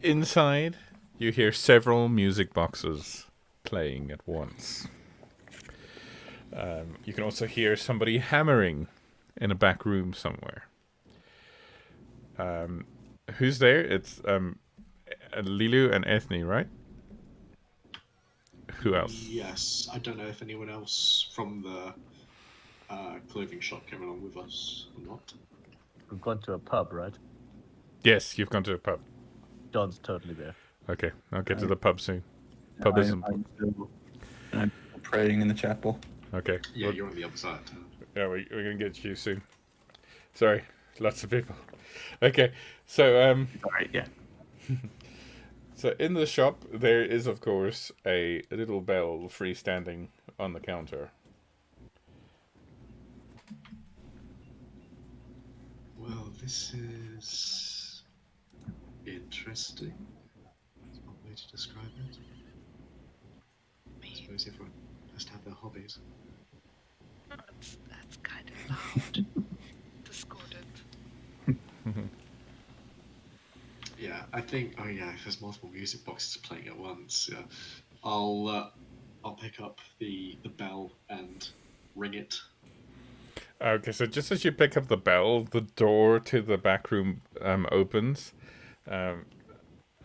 Inside, you hear several music boxes playing at once. You can also hear somebody hammering in a back room somewhere. Who's there? It's Lilu and Ethne, right? Who else? Yes, I don't know if anyone else from the clothing shop came along with us or not. We've gone to a pub, right? Yes, you've gone to a pub. John's totally there. Okay, I'll get to the pub soon. Pub isn't. I'm praying in the chapel. Okay. Yeah, you're on the other side. Yeah, we're gonna get you soon. Sorry, lots of people. Okay, so Alright, yeah. So in the shop there is of course a little bell freestanding on the counter. Well, this is interesting. That's one way to describe it. I suppose everyone has to have their hobbies. That's kind of loud. Discordant. Yeah, I think. Oh yeah, if there's multiple music boxes playing at once, yeah, I'll pick up the bell and ring it. Okay, so just as you pick up the bell, the door to the back room opens.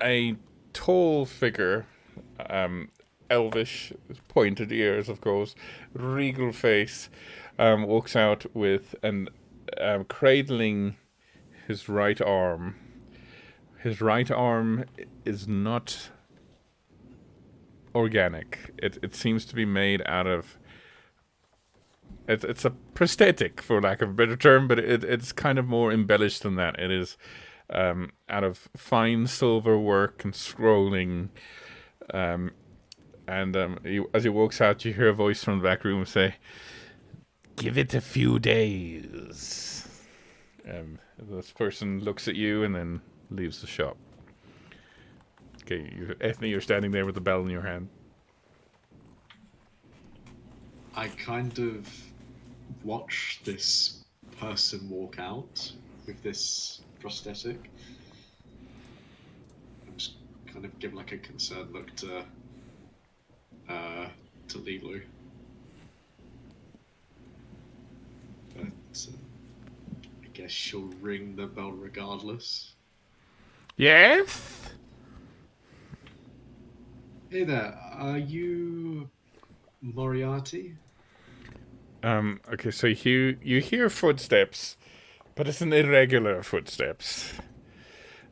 A tall figure, elvish, pointed ears, of course, regal face, walks out with an cradling his right arm. His right arm is not organic. It seems to be made out of. It's a prosthetic, for lack of a better term, but it's kind of more embellished than that. It is out of fine silver work and scrolling. And as he walks out, you hear a voice from the back room say, "Give it a few days." This person looks at you and then leaves the shop. Okay, Ethne, you're standing there with the bell in your hand. I kind of watch this person walk out with this prosthetic. I just kind of give like a concerned look to Lilu. But I guess she'll ring the bell regardless. Yes? Hey there, are you Moriarty? Okay, so you hear footsteps, but it's an irregular footsteps.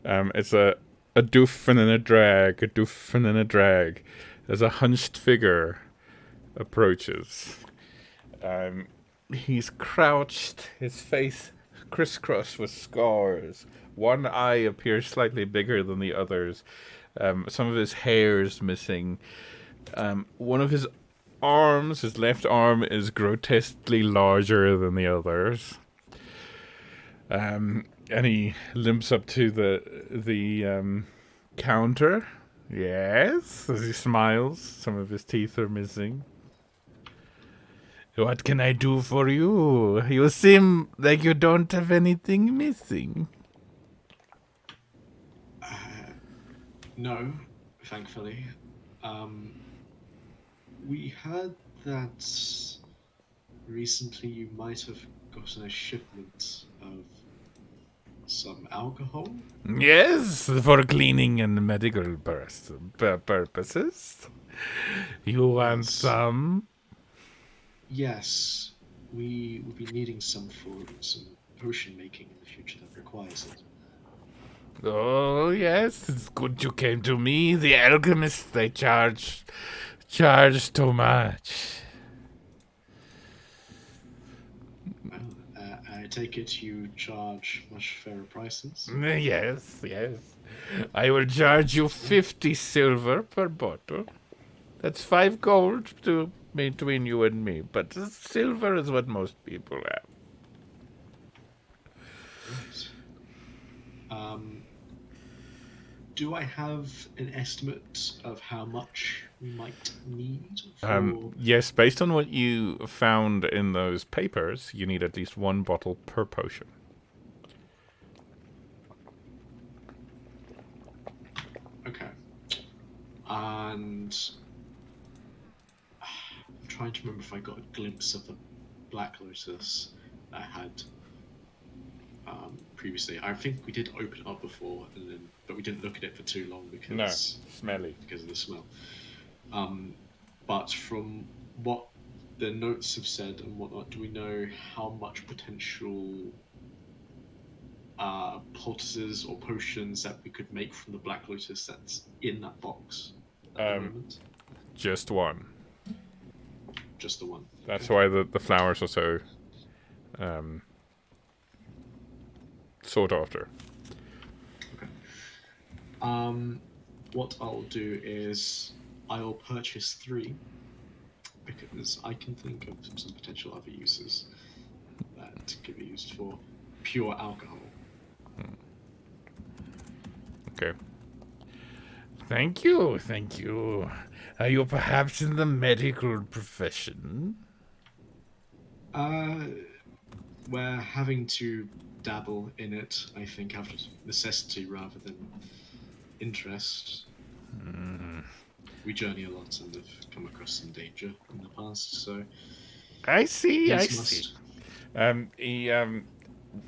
It's a doof and then a drag, a doof and then a drag. As a hunched figure approaches. He's crouched, his face crisscrossed with scars. One eye appears slightly bigger than the others. Some of his hair's missing. One of his arms, his left arm, is grotesquely larger than the others. And he limps up to the counter. Yes, as he smiles. Some of his teeth are missing. What can I do for you? You seem like you don't have anything missing. No, thankfully. We heard that recently you might have gotten a shipment of some alcohol. Yes, for cleaning and medical purposes. You want some? Yes, we will be needing some for some potion making in the future that requires it. Oh, yes, it's good you came to me. The alchemists, they charge too much. Well, I take it you charge much fairer prices? Yes. I will charge you 50 silver per bottle. That's 5 gold between you and me, but silver is what most people have. Right. Do I have an estimate of how much we might need? Yes, based on what you found in those papers, you need at least 1 bottle per potion. Okay. And I'm trying to remember if I got a glimpse of the Black Lotus I had previously. I think we did open it up before, but we didn't look at it for too long because smelly. Because of the smell. But from what the notes have said and whatnot, do we know how much potential poultices or potions that we could make from the Black Lotus that's in that box at the moment? Just 1. Just the 1. That's why the flowers are so sought after. Okay. What I'll do is I'll purchase 3 because I can think of some potential other uses that could be used for. pure alcohol. Okay. Thank you, thank you. Are you perhaps in the medical profession? We're having to dabble in it, I think, out of necessity rather than interest. We journey a lot and have come across some danger in the past, so I see, I needs see. must. He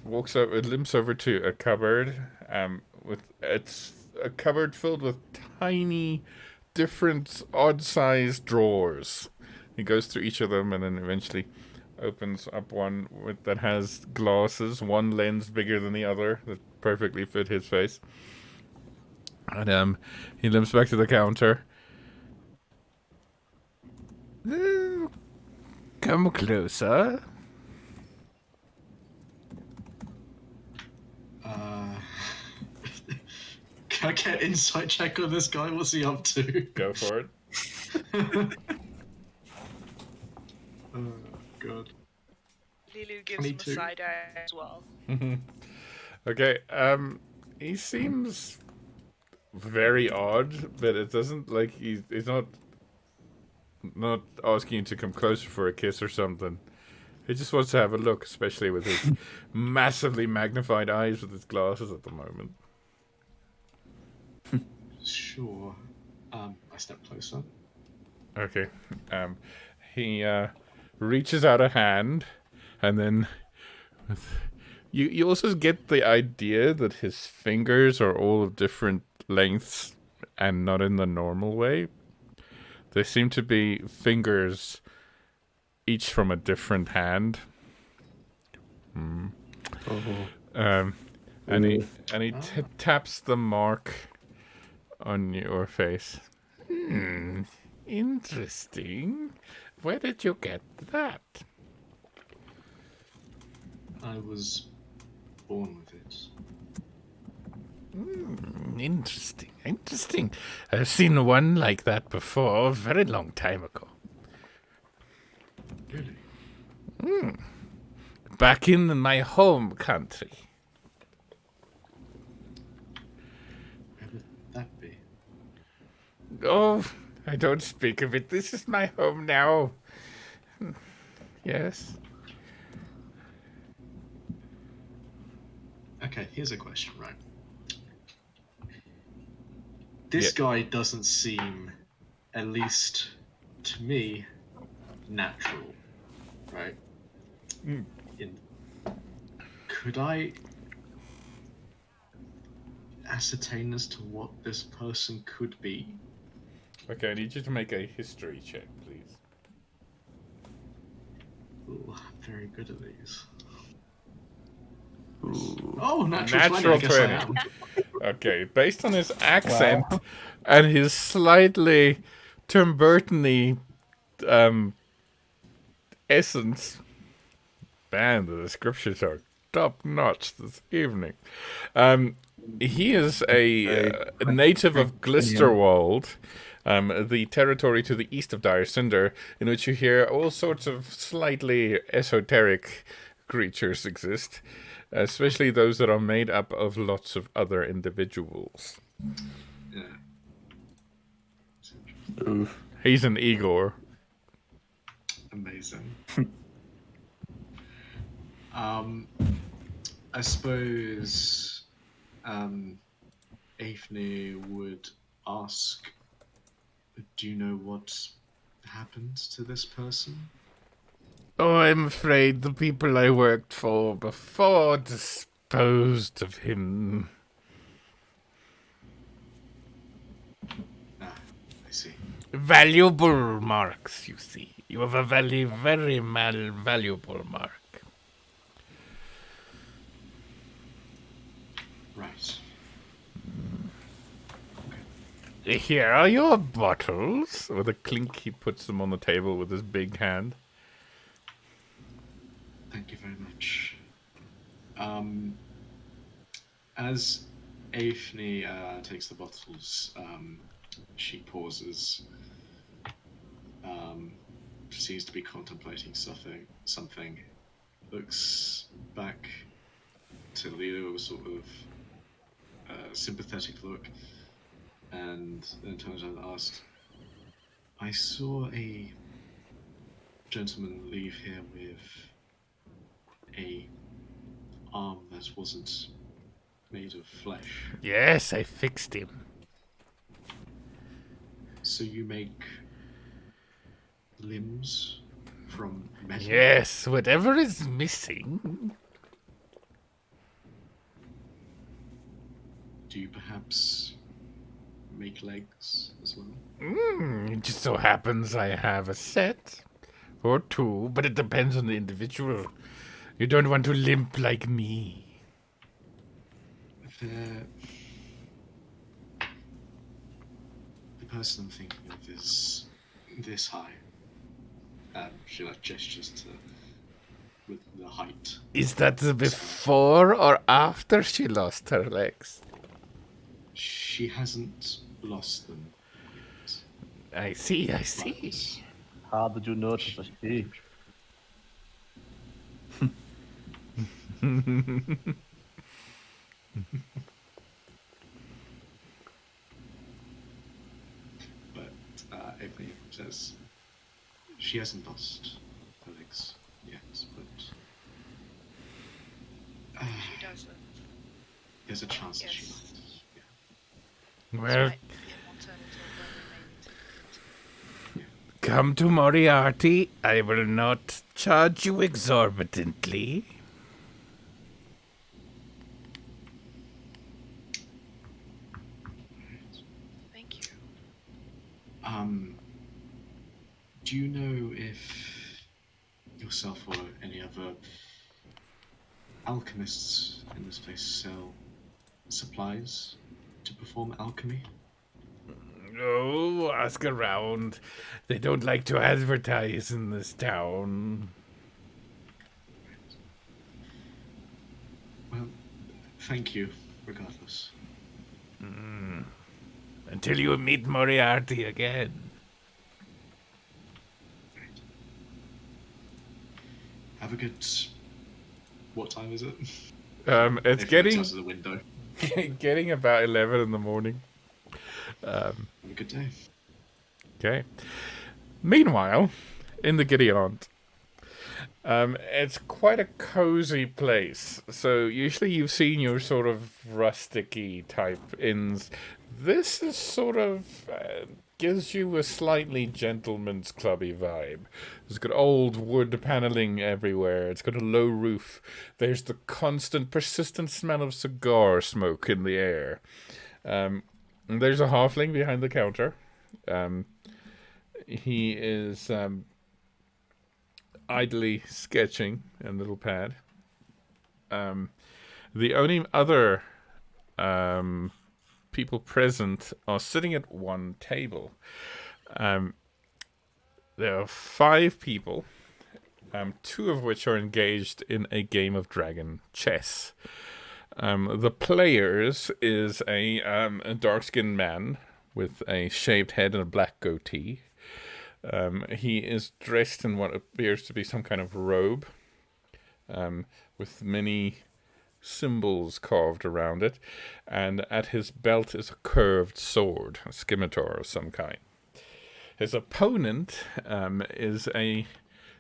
walks over, limps over to a cupboard. It's a cupboard filled with tiny, different, odd-sized drawers. He goes through each of them and then eventually opens up one that has glasses, one lens bigger than the other that perfectly fit his face. And he limps back to the counter. Come closer. Can I get an insight check on this guy? What's he up to? Go for it. Oh, God. Lilu gives him a 22. side eye as well. Okay, he seems very odd, but it doesn't like he's not asking you to come closer for a kiss or something. He just wants to have a look, especially with his massively magnified eyes with his glasses at the moment. Sure. I step closer. Okay. He reaches out a hand, and then you also get the idea that his fingers are all of different lengths and not in the normal way. They seem to be fingers each from a different hand. And he taps the mark on your face. Interesting. Where did you get that? I was born with it. Interesting. I've seen one like that before, a very long time ago. Really? Back in my home country. Where would that be? Oh, I don't speak of it. This is my home now. Yes. Okay, here's a question, right? This guy doesn't seem, at least to me, natural, right? Could I ascertain as to what this person could be? Okay, I need you to make a history check, please. Ooh, I'm very good at these. Oh, natural 20, I Natural guess I 20. am. Okay, based on his accent and his slightly Tim Burton-y essence, man, the descriptions are top-notch this evening. He is a native of Glisterwald, the territory to the east of Dyrecinder, in which you hear all sorts of slightly esoteric creatures exist, especially those that are made up of lots of other individuals. Yeah. Oof. He's an Igor. Amazing. I suppose Aifne would ask, do you know what happened to this person? Oh, I'm afraid the people I worked for before disposed of him. Ah, I see. Valuable marks, you see. You have a very, very valuable mark. Right. Here are your bottles. With a clink, he puts them on the table with his big hand. Thank you very much. As Aifne takes the bottles, she pauses, seems to be contemplating something, looks back Toledo a sort of sympathetic look, and then turns around and asks, I saw a gentleman leave here with a arm that wasn't made of flesh. Yes, I fixed him. So you make limbs from metal? Yes, whatever is missing. Do you perhaps make legs as well? It just so happens I have a set or two, but it depends on the individual. You don't want to limp like me. The person I'm thinking of is this high. She like gestures to with the height. Is that the before or after she lost her legs? She hasn't lost them yet. I see, I see. How did you notice a she? But Ebony says she hasn't lost her legs yet, but She doesn't. there's a chance that she Yes. might. Yeah. Well, Might be an alternative where we may need to- come to Moriarty. I will not charge you exorbitantly. Thank you. Do you know if yourself or any other alchemists in this place sell supplies to perform alchemy? Oh, ask around. They don't like to advertise in this town. Well, thank you, regardless. Until you meet Moriarty again. Have a good. What time is it? It's If getting out of the window. getting about 11 in the morning. Have a good day. Okay. Meanwhile, in the Gideon, it's quite a cozy place. So usually you've seen your sort of rusticy type inns. This is sort of gives you a slightly gentleman's clubby vibe. It's got old wood paneling everywhere. It's got a low roof. There's the constant, persistent smell of cigar smoke in the air. And there's a halfling behind the counter. He is idly sketching a little pad. The only other people present are sitting at one table. There are 5 people, 2 of which are engaged in a game of dragon chess. The players is a dark-skinned man with a shaved head and a black goatee. He is dressed in what appears to be some kind of robe, with many symbols carved around it, and at his belt is a curved sword, a scimitar of some kind. His opponent is a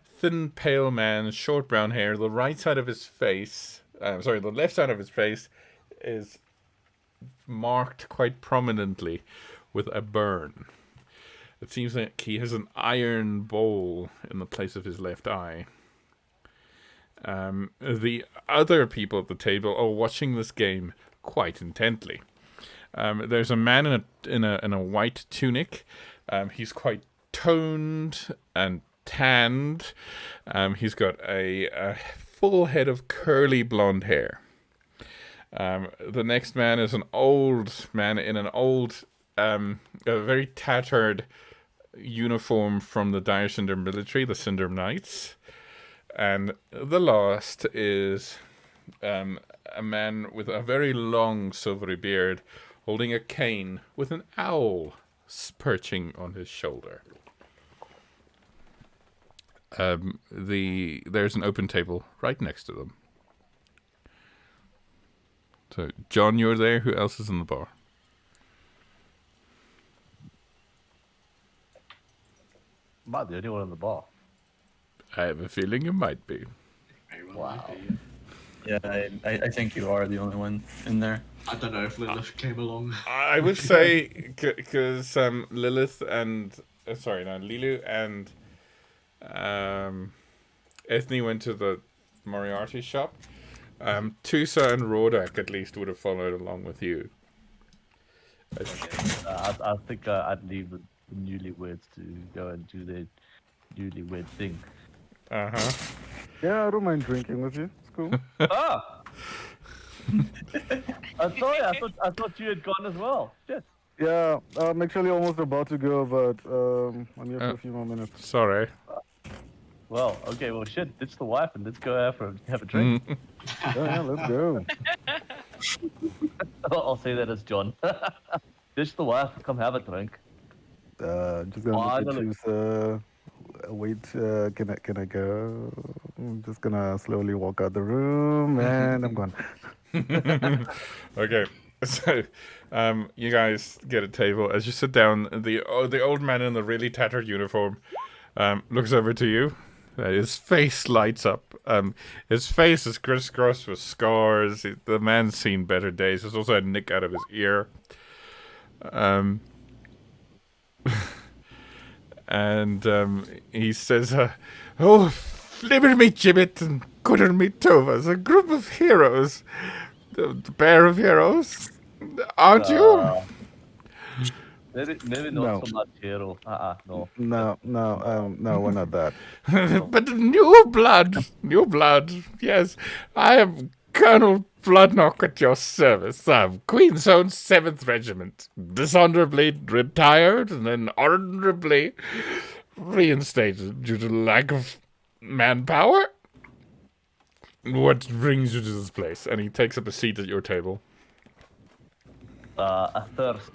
thin, pale man, short brown hair. The right side of his face, the left side of his face is marked quite prominently with a burn. It seems like he has an iron bowl in the place of his left eye. The other people at the table are watching this game quite intently. There's a man in a white tunic. He's quite toned and tanned. He's got a full head of curly blonde hair. The next man is an old man in an old, a very tattered uniform from the Dyrecinder military, the Cinder Knights. And the last is a man with a very long silvery beard holding a cane with an owl perching on his shoulder. There's an open table right next to them. So, John, you're there. Who else is in the bar? I'm not the only one in the bar. I have a feeling you might be. Very well might be. Yeah, I think you are the only one in there. I don't know if Lilith came along. I would say because Lilith and Lilu and Ethne went to the Moriarty shop. Tusa and Rodak at least would have followed along with you. I think I'd leave the newlyweds to go and do their newlywed thing. Uh-huh. Yeah, I don't mind drinking with you. It's cool. Ah! I'm sorry, I thought you had gone as well. Shit. Yeah, I'm actually almost about to go, but I'm here for a few more minutes. Sorry. Well, okay, well, shit, ditch the wife and let's go have a drink. Yeah, let's go. I'll say that as John. Ditch the wife, come have a drink. Just gonna look at you, wait, can I go? I'm just gonna slowly walk out the room and I'm gone. Okay. So, you guys get a table. As you sit down, the old man in the really tattered uniform looks over to you. His face lights up. His face is crisscrossed with scars. The man's seen better days. There's also a nick out of his ear. And he says, "Oh, flibber me gibbet and gooder me tovas, a group of heroes, the pair of heroes, aren't you?" Maybe not No. so much hero. No. No, we're not that. But new blood, yes. I am Colonel Bloodknock at your service. I'm Queen's Own 7th Regiment. Dishonorably retired and then honorably reinstated due to lack of manpower. What brings you to this place? And he takes up a seat at your table. A thirst.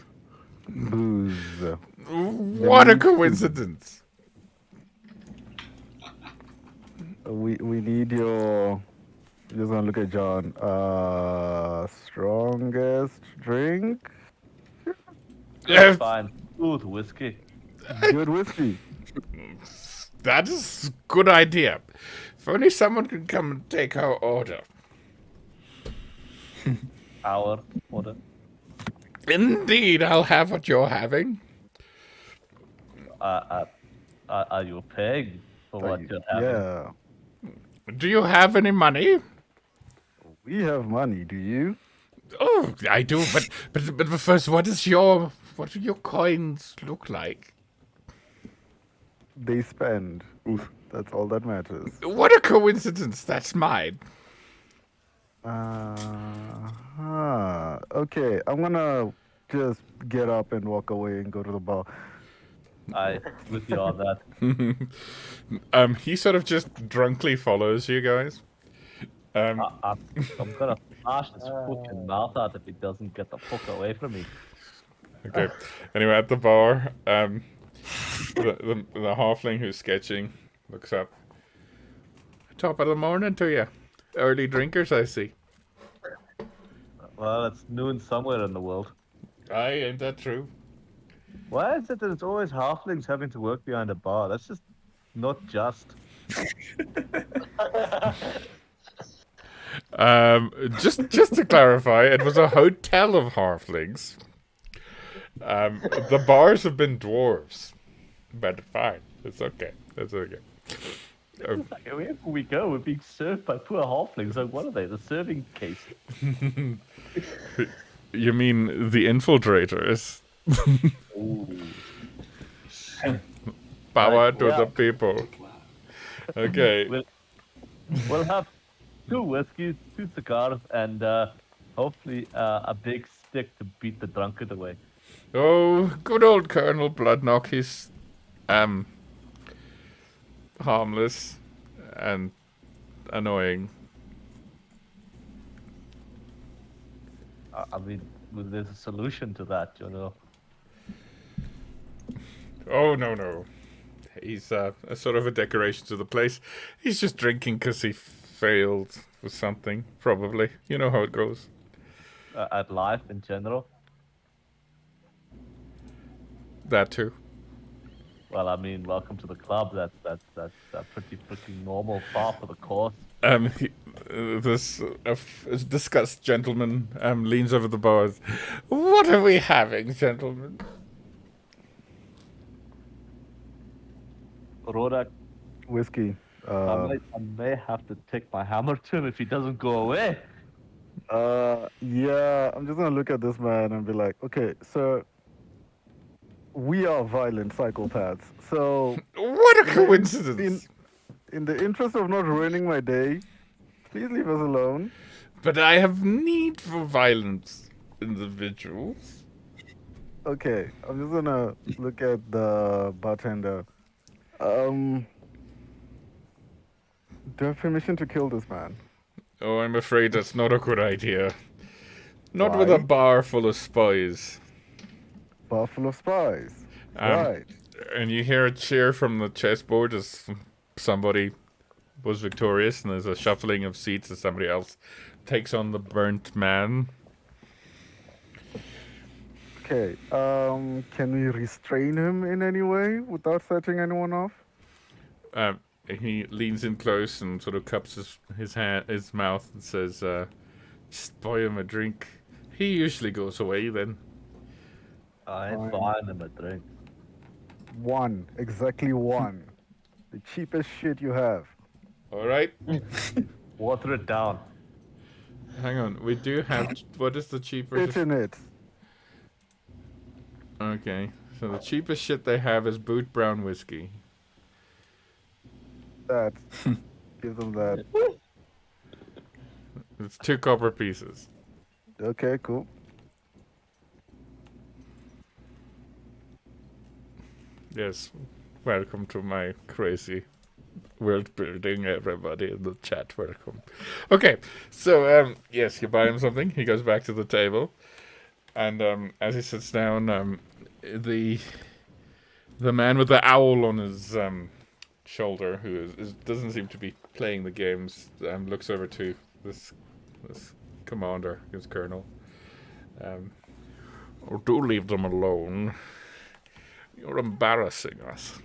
Booze. What a coincidence. We need your. Just gonna look at John. Strongest drink. Yes. Fine. Good whiskey. Good whiskey. That is a good idea. If only someone could come and take our order. Our order. Indeed, I'll have what you're having. Are you paying for what you're having? Yeah. Do you have any money? We have money, do you? Oh, I do, but first, what do your coins look like? They spend. That's all that matters. What a coincidence! That's mine. Okay, I'm gonna just get up and walk away and go to the bar. With you on that. He sort of just drunkenly follows you guys. I'm gonna smash his fucking mouth out if he doesn't get the fuck away from me. Okay. Anyway, at the bar, the halfling who's sketching looks up. Top of the morning to you. Early drinkers, I see. Well, it's noon somewhere in the world. Aye, ain't that true? Why is it that it's always halflings having to work behind a bar? That's just not just. Just to clarify, it was a hotel of halflings. The bars have been dwarves, but fine, it's okay. It's okay. It's like, wherever we go, we're being served by poor halflings. Like, what are they? The serving case? You mean the infiltrators? Power to the people. Okay. We'll have 2 whiskeys, 2 cigars, and hopefully a big stick to beat the drunkard away. Oh, good old Colonel Bloodknock. He's harmless and annoying. I mean, there's a solution to that, you know. Oh, no. He's a sort of a decoration to the place. He's just drinking because he failed with something, probably. You know how it goes. at life in general? That too. Well, I mean, welcome to the club. That's a pretty freaking normal par for the course. This disgust gentleman leans over the bar. What are we having, gentlemen? Rodak, Whiskey. I may have to take my hammer to him if he doesn't go away. Yeah, I'm just gonna look at this man and be like, okay, so we are violent psychopaths. So What a coincidence! in the interest of not ruining my day, please leave us alone. But I have need for violent individuals. Okay, I'm just gonna look at the bartender. Do I have permission to kill this man? Oh, I'm afraid that's not a good idea. Not with Why? a bar full of spies. Bar full of spies. Um, Right. And you hear a cheer from the chessboard as somebody was victorious, and there's a shuffling of seats as somebody else takes on the burnt man. Okay. Can we restrain him in any way without setting anyone off? He leans in close and sort of cups his mouth and says, just buy him a drink. He usually goes away then. I ain't buying him a drink. One. Exactly one. The cheapest shit you have. Alright. Water it down. Hang on. We do have... What is the cheapest... Spit in it. Okay. So the cheapest shit they have is Boot Brown whiskey. That. Give them that. It's 2 copper pieces. Okay, cool. Yes. Welcome to my crazy world building, everybody in the chat. Welcome. Okay. So, yes, you buy him something. He goes back to the table. And as he sits down, the man with the owl on his shoulder, who doesn't seem to be playing the games, looks over to this commander, his colonel. Oh, do leave them alone. You're embarrassing us.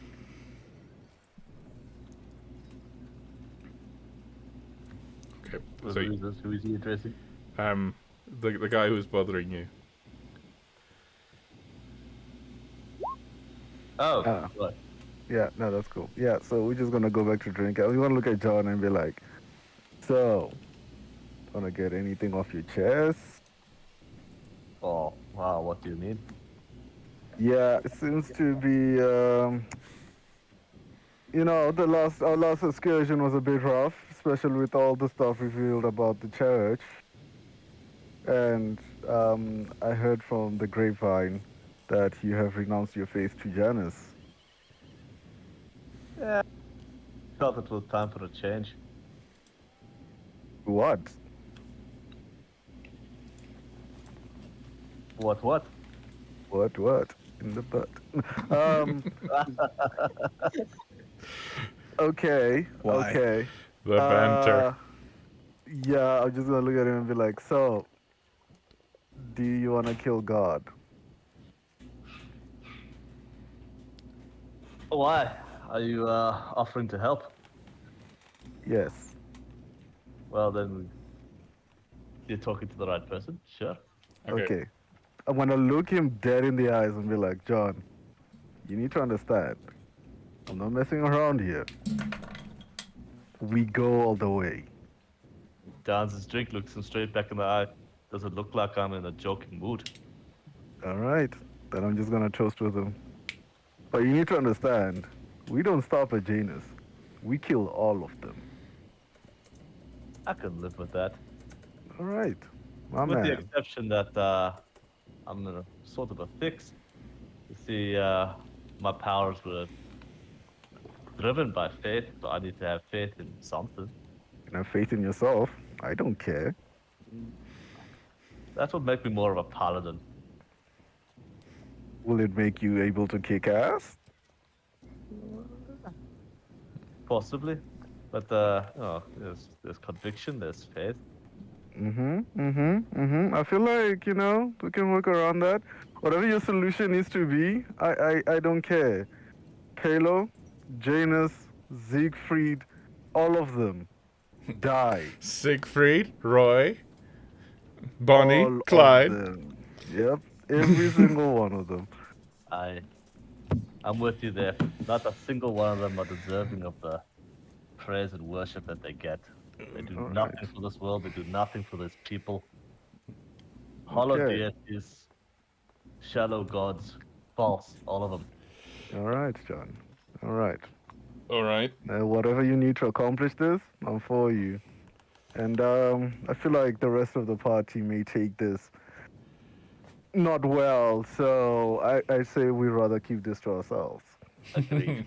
Okay, so Who is he addressing? the guy who's bothering you. Oh, Ah. right. Yeah, no, that's cool. Yeah, so we're just gonna go back to drink. We wanna look at John and be like, so, wanna get anything off your chest? Oh, wow, what do you mean? Yeah, it seems to be, you know, our last excursion was a bit rough, especially with all the stuff revealed about the church. And I heard from the grapevine that you have renounced your faith to Janus. Yeah. Felt it was time for a change. What? What? What? In the butt. Okay. Why? Okay. The banter. Yeah, I'm just gonna look at him and be like, so, do you wanna kill God? Why? Are you offering to help? Yes. Well, then you're talking to the right person. Sure. Okay. I'm gonna look him dead in the eyes and be like, John, you need to understand. I'm not messing around here. We go all the way. Downs his drink, looks him straight back in the eye. Does it look like I'm in a joking mood? All right. Then I'm just gonna toast with him. But you need to understand, we don't stop at Janus. We kill all of them. I can live with that. All right. My With the man. exception that I'm in a sort of a fix. You see, my powers were driven by faith, but I need to have faith in something. You have faith in yourself. I don't care. That would make me more of a paladin. Will it make you able to kick ass? Possibly. But, there's conviction, there's faith. I feel like, we can work around that. Whatever your solution needs to be, I don't care. Kalo, Janus, Siegfried, all of them, die. Siegfried, Roy, Bonnie, All of Clyde. them. Yep, every single one of them. I'm with you there. Not a single one of them are deserving of the praise and worship that they get. They do All nothing right. for this world. They do nothing for this people. Hollow Okay. deities, shallow gods, false, all of them. All right, John. All right. All right. Whatever you need to accomplish this, I'm for you. And I feel like the rest of the party may take this not well, so I say we rather keep this to ourselves. Agreed.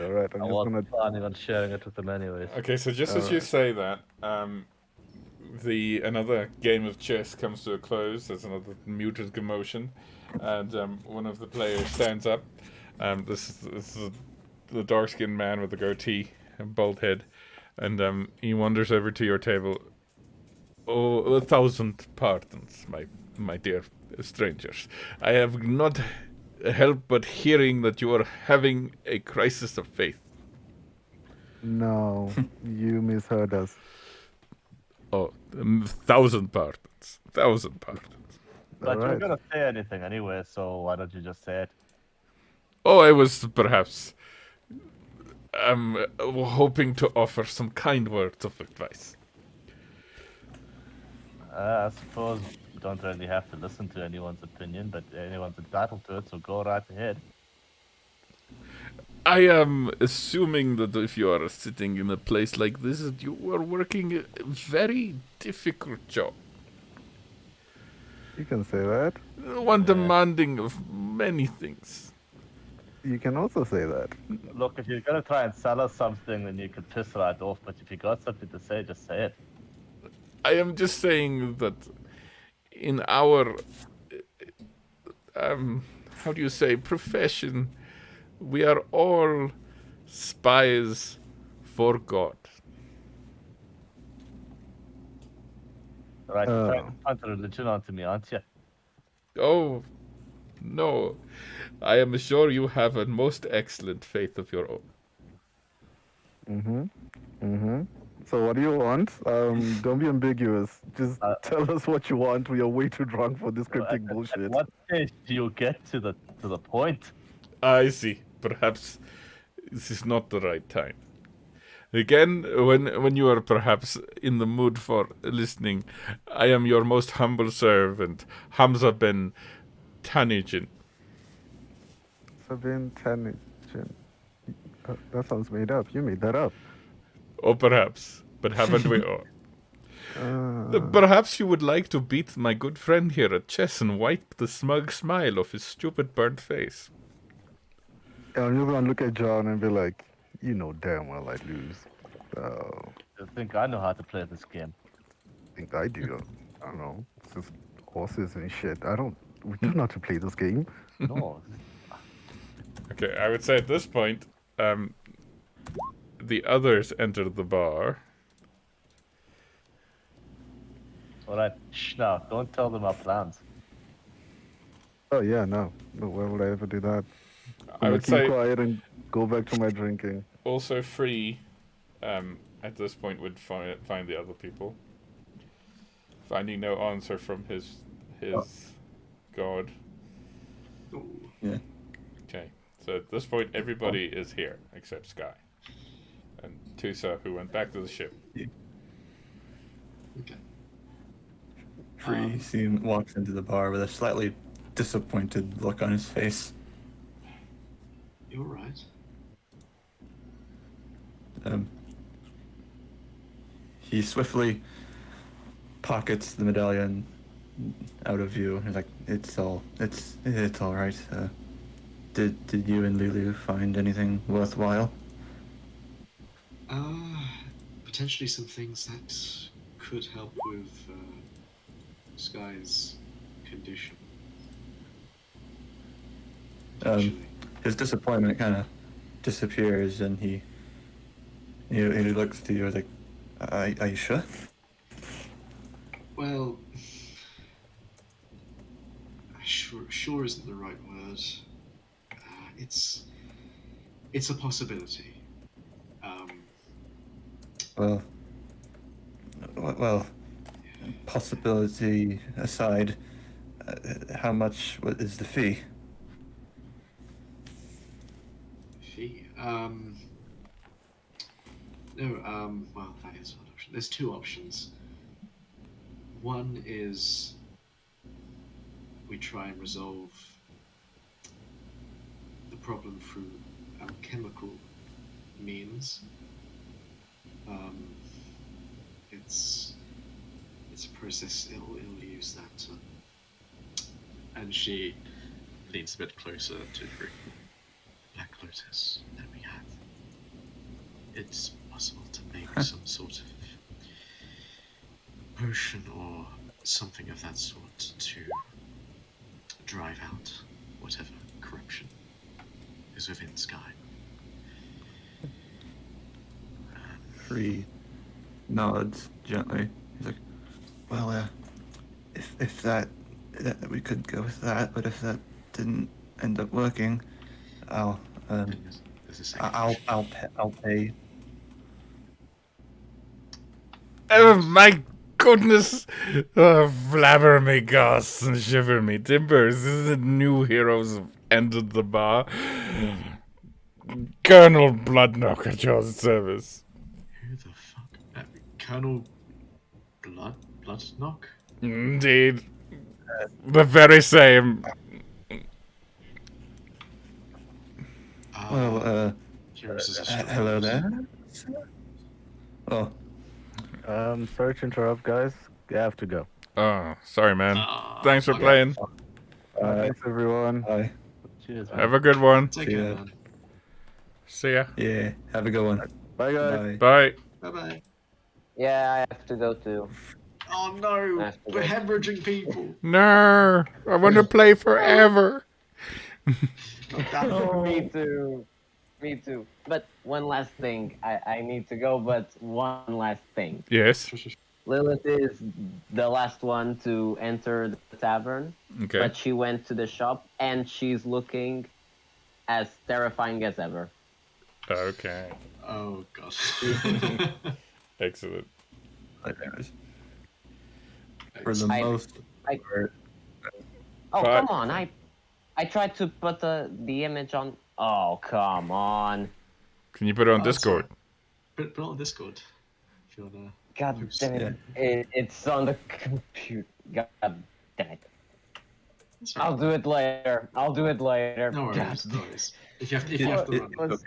All right, I'm I just wasn't gonna. planning on sharing it with them anyways. Okay, so just as All you right. say that, another game of chess comes to a close. There's another muted commotion, and one of the players stands up. This is the dark-skinned man with the goatee and bald head, and he wanders over to your table. Oh, 1,000 pardons, my dear strangers. I have not helped but hearing that you are having a crisis of faith. No, you misheard us. Oh, 1,000 pardons. 1,000 pardons. But All you were right. gonna say anything anyway, so why don't you just say it? Oh, I was perhaps hoping to offer some kind words of advice. I suppose you don't really have to listen to anyone's opinion, but anyone's entitled to it, so go right ahead. I am assuming that if you are sitting in a place like this, that you are working a very difficult job. You can say that. One demanding of many things. You can also say that. Look, if you're gonna try and sell us something, then you can piss right off. But if you got something to say, just say it. I am just saying that in our, how do you say, profession, we are all spies for God. Right, you're trying to punt religion onto me, aren't you? Oh, no. I am sure you have a most excellent faith of your own. So what do you want? Don't be ambiguous. Just tell us what you want. We are way too drunk for this cryptic bullshit. At what stage do you get to the point? I see. Perhaps this is not the right time. Again, when you are perhaps in the mood for listening, I am your most humble servant, Hamza ben Tanijin. Sabine Tanijin. That sounds made up. You made that up. Or perhaps, but haven't we all? Perhaps you would like to beat my good friend here at chess and wipe the smug smile off his stupid burnt face. I'm just gonna look at John and be like, you know damn well I'd lose. So I think I know how to play this game. I think I do. I don't know. It's just horses and shit. We don't know how to play this game. No. Okay, I would say at this point, the others enter the bar. Alright, shh now. Don't tell them our plans. Oh yeah, no. Why would I ever do that? I would keep say quiet and go back to my drinking. also Free, at this point would find the other people. Finding no answer from his god. Yeah. Okay, so at this point everybody is here except Sky and Tusa, who went back to the ship. Okay. Free walks into the bar with a slightly disappointed look on his face. You're right. He swiftly pockets the medallion out of view. He's like, it's all right. Did you and Lulu find anything worthwhile? Potentially some things that could help with Sky's condition. His disappointment kind of disappears, and he looks to you like, are you sure? Well, sure isn't the right word. It's a possibility. Um, Well, well, possibility aside, how much is the fee? fee. No. Well, that is one option. There's two options. One is we try and resolve the problem through alchemical means. Um, it's a process. It'll use that. And she leans a bit closer to the Black Lotus that we have. It's possible to make some sort of potion or something of that sort to drive out whatever corruption is within Sky. Free nods gently. He's like, well, if that we could go with that, but if that didn't end up working, I'll pay. Oh my goodness! Oh, flabber me ghosts and shiver me timbers. This is the new heroes have entered the bar. Colonel Bloodknock at your service. Who the fuck? Colonel Bloodknock? Indeed. The very same. Well, hello there. Oh, Sorry to interrupt, guys. I have to go. Oh, sorry, man. Thanks for playing. Thanks, everyone. bye. Cheers. Man. Have a good one. Take See care, ya. man. See ya. Yeah, have a good one. Bye, guys. Bye. Bye-bye. Yeah, I have to go too. Oh no! That's We're good. hemorrhaging people! No, I want to play forever. Not that Me too. Me too. But one last thing. I need to go, but one last thing. Yes. Lilith is the last one to enter the tavern, Okay. but she went to the shop and she's looking as terrifying as ever. Okay. Oh god. Excellent. For the I- most I- part, Oh, But- come on. I tried to put the image on. Oh, come on. Can you put it on Oh, Discord? Put on Discord. If you wanna. God Oops. damn it. It's on the computer. God damn it. That's I'll right. do it later. No worries. God No damn. worries. If you have to run.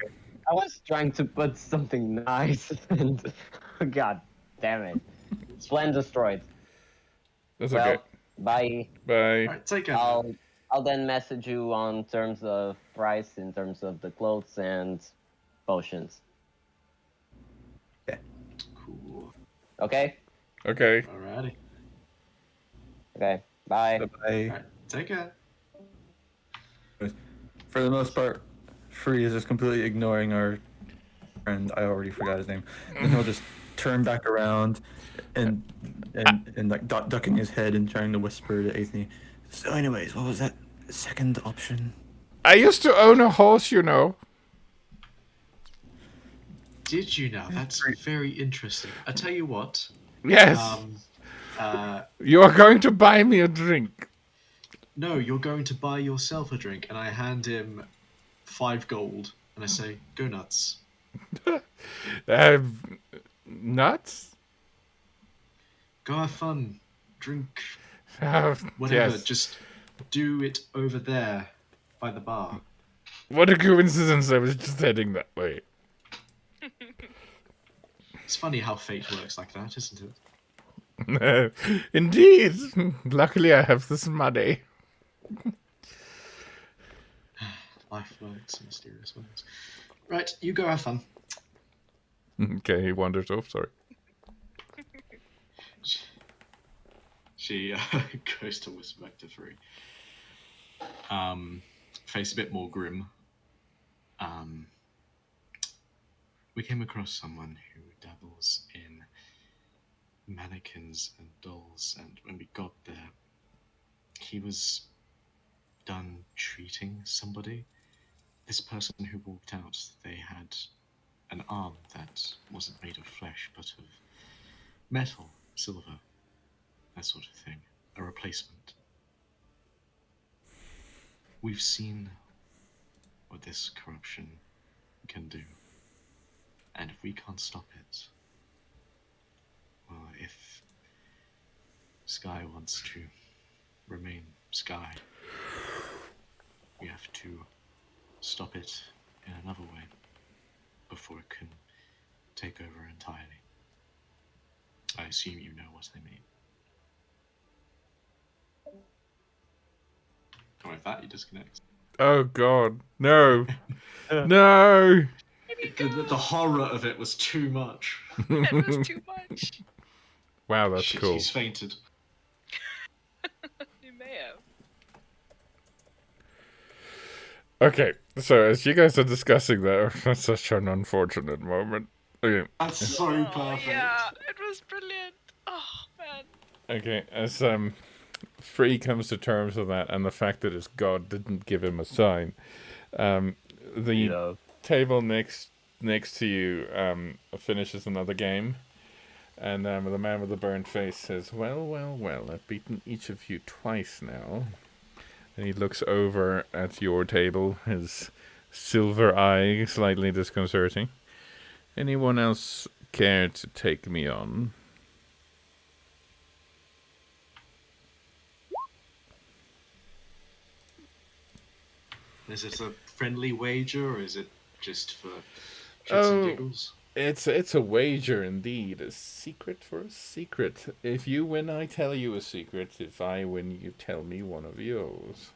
I was trying to put something nice and God damn it. Plan destroyed. That's Well, okay. bye. Bye. Alright, take care. man. I'll then message you on terms of price, in terms of the clothes and potions. Cool. Okay? Okay. Alrighty. Okay. Bye. bye. Alright, take care. For the most part, Free is just completely ignoring our friend. I already forgot his name. And he'll just turn back around and like ducking his head and trying to whisper to Aethne. So, anyways, what was that second option? I used to own a horse, you know. Did you now? That's very interesting. I tell you what. Yes. You are going to buy me a drink. No, you're going to buy yourself a drink, and I hand him 5 gold, and I say, "Go nuts." Nuts? Go have fun. Drink Oh, whatever. yes. Just do it over there by the bar. What a coincidence, I was just heading that way. It's funny how fate works like that, isn't it? Indeed. Luckily, I have this money. Life works in mysterious ways. Right, you go have fun. Okay, he wanders off, sorry. She goes to whisper back to 3. Face a bit more grim. We came across someone who dabbles in mannequins and dolls, and when we got there, he was done treating somebody. This person who walked out, they had an arm that wasn't made of flesh, but of metal, silver, that sort of thing. A replacement. We've seen what this corruption can do. And if we can't stop it, well, if Sky wants to remain Sky, we have to stop it in another way before it can take over entirely. I assume you know what I mean. And with that, you disconnect. Oh God, no, no. The horror of it was too much. It was too much. Wow, that's Shit, cool. he's fainted. You may have. Okay, so as you guys are discussing that, that's such an unfortunate moment. Okay, That's so Oh, perfect. yeah, it was brilliant. Oh, man. okay, as Free comes to terms with that and the fact that his god didn't give him a sign, the table next to you finishes another game, and the man with the burnt face says, well, I've beaten each of you twice now. And he looks over at your table, his silver eye slightly disconcerting. Anyone else care to take me on? Is it a friendly wager, or is it just for shits and giggles? It's a wager indeed. A secret for a secret. If you win, I tell you a secret. If I win, you tell me one of yours.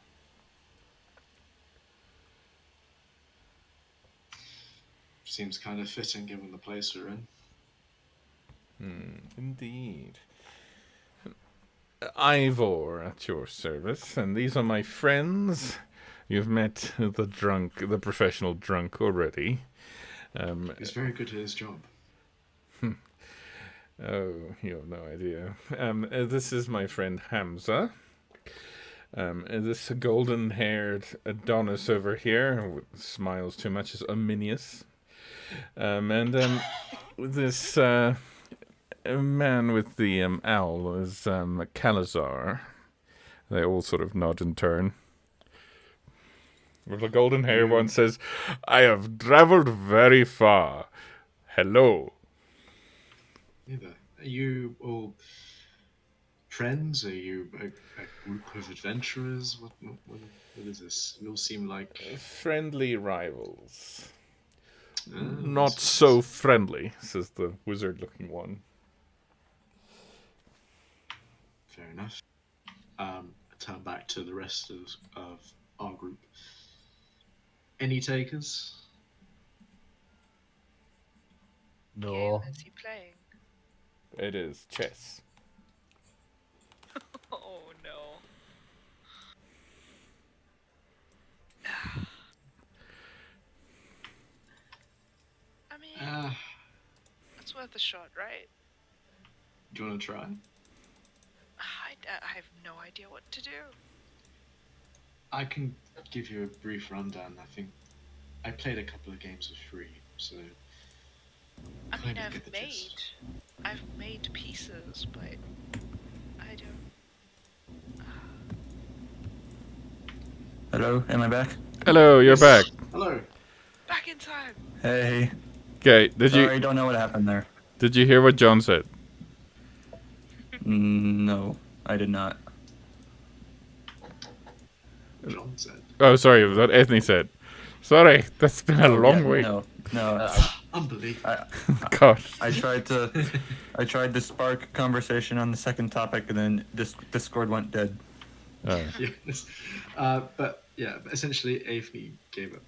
Seems kind of fitting given the place we're in. Indeed. Ivor at your service, and these are my friends. You've met the professional drunk already. He's very good at his job. Oh, you have no idea. This is my friend Hamza. This golden-haired Adonis over here, who smiles too much, is Ominius. And this man with the owl is Calazar. They all sort of nod in turn. The golden hair one says, I have traveled very far. Hello. Either. Are you all friends? Are you a group of adventurers? What is this? You all seem like friendly rivals. Oh, Not so friendly, says the wizard-looking one. Fair enough. I turn back to the rest of our group. Any takers? No. Game is he playing? It is chess. Oh, no. I mean, it's worth a shot, right? Do you want to try? I have no idea what to do. I can give you a brief rundown. I think I played a couple of games for free, so I mean, kind of get the gist. I've made pieces, but I don't. Hello, am I back? Hello, you're back. Hello. Back in time. Hey. Okay, Sorry, I don't know what happened there. Did you hear what John said? No, I did not. John said. Oh, sorry, what Ethne said. Sorry, that's been a long wait. No. Unbelievable. God. I tried to spark conversation on the second topic, and then Discord went dead. Yes. But essentially, Ethne gave it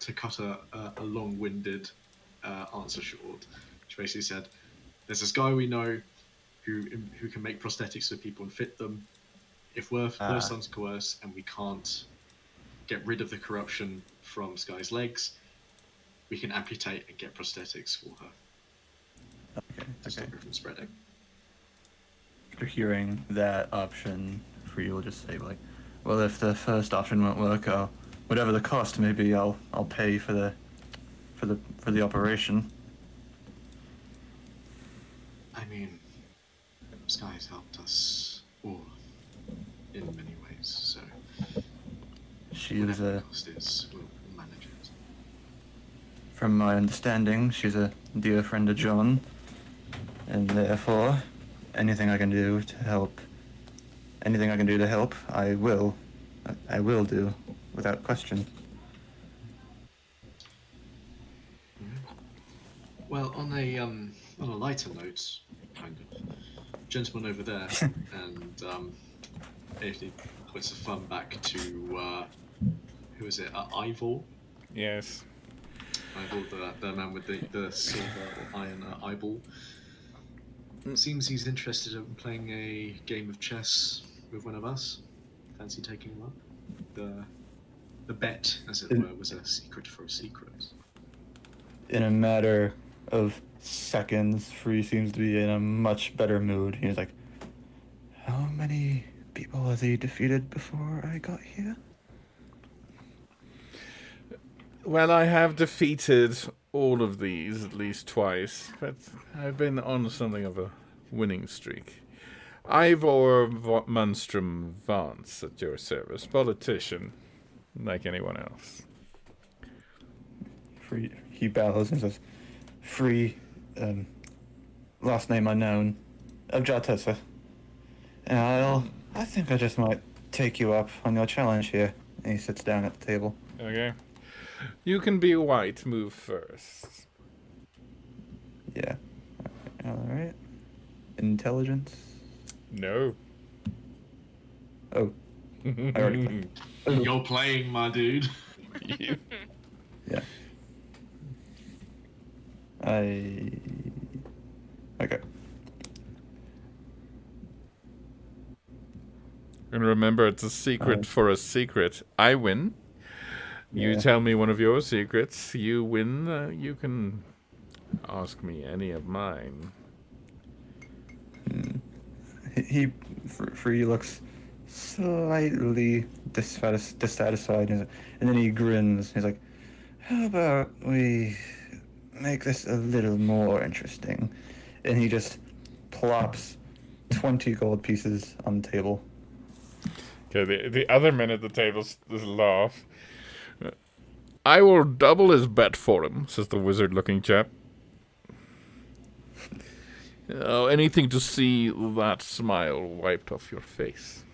to cut a long-winded answer short. She basically said, "There's this guy we know who can make prosthetics for people and fit them. If we're forced to coerce and we can't get rid of the corruption from Sky's legs, we can amputate and get prosthetics for her to stop her from spreading." after hearing that option, Free will just say like, well, if the first option won't work, whatever the cost may be, I'll pay for the operation. I mean, Sky's helped us all in many ways, so She was whatever the cost is, we'll manage it. from my understanding, she's a dear friend of John, and therefore, anything I can do to help, I will do, without question. Well, on a lighter note, kind of, gentleman over there, and he puts a thumb back to who is it? Ivor. Yes. Ivor, the man with the silver or iron eyeball. Seems he's interested in playing a game of chess with one of us. Fancy taking him up? The bet, as it were, was a secret for a secret. In a matter of seconds, Free seems to be in a much better mood. He's like, how many people has he defeated before I got here? Well, I have defeated all of these at least twice, but I've been on something of a winning streak. Ivor Munstrom Vance at your service, politician, like anyone else. Free, he bows and says, Free, last name unknown, of Jartessa. And I think I just might take you up on your challenge here. And he sits down at the table. Okay. You can be white, move first. Yeah. Alright. Intelligence? No. Oh. I already played. You're playing, my dude. Yeah. Okay. And remember, it's a secret for a secret. I win. You tell me one of your secrets. You win. You can ask me any of mine. He Free looks slightly dissatisfied, and then he grins. He's like, how about we make this a little more interesting? And he just plops 20 gold pieces on the table. Okay, the other men at the table laugh. I will double his bet for him, says the wizard-looking chap. Oh, anything to see that smile wiped off your face.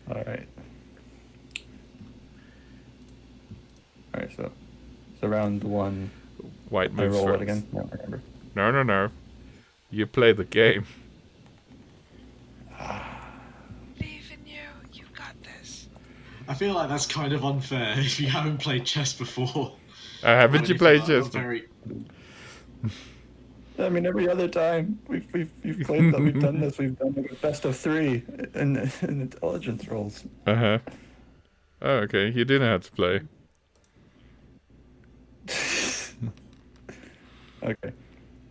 Alright, so round one. White I moves roll first. it again? No, I remember. No. You play the game. Believe in you. You got this. I feel like that's kind of unfair if you haven't played chess before. Haven't you played chess? Very... I mean, every other time we've played that, we've done this. We've done like a best of 3 in intelligence rolls. Oh, okay. You didn't have to play. Okay,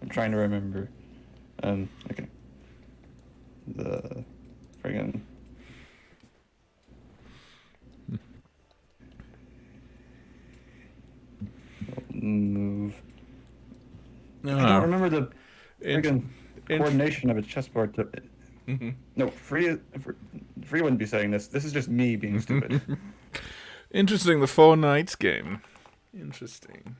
I'm trying to remember. Okay. The friggin' move. I don't remember the friggin' coordination of a chessboard. No, Free wouldn't be saying this. This is just me being stupid. Interesting, the 4 Knights game. Interesting.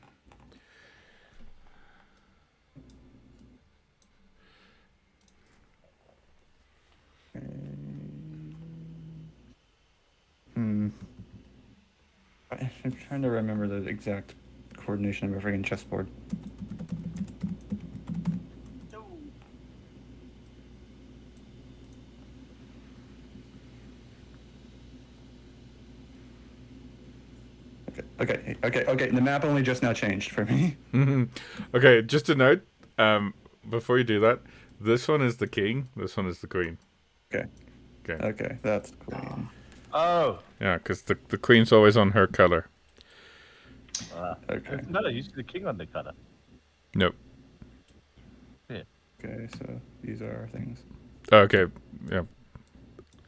I'm trying to remember the exact coordination of a friggin' chessboard. Okay. The map only just now changed for me. Okay, just a note. Before you do that, this one is the king. This one is the queen. Okay, that's the queen. Oh. Yeah, because the queen's always on her color. Okay. No, usually the king on the color. Nope. Yeah. Okay, so these are our things. Okay, yeah.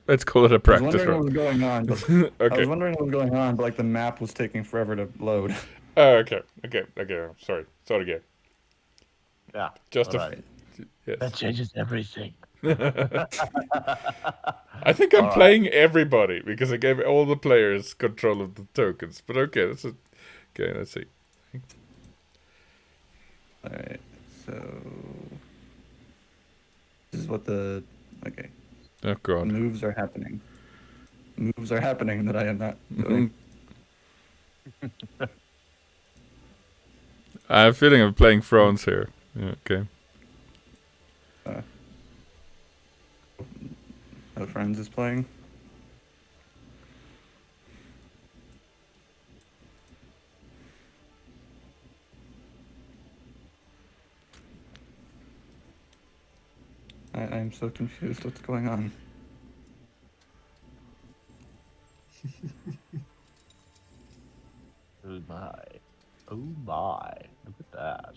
Let's call it a I was practice wondering what run. was going on. But I Okay. was wondering what was going on, but like the map was taking forever to load. Oh, okay. Sorry. Start again. Yeah. Just alright. That yes. changes everything. I think I'm All right. playing everybody because I gave all the players control of the tokens. But okay, okay. Let's see. All right, so this is what the Oh god. moves are happening. Moves are happening that I am not doing. I have a feeling I'm playing France here. Yeah, okay. No friends is playing. I'm so confused. What's going on? Oh my. Oh my. Look at that.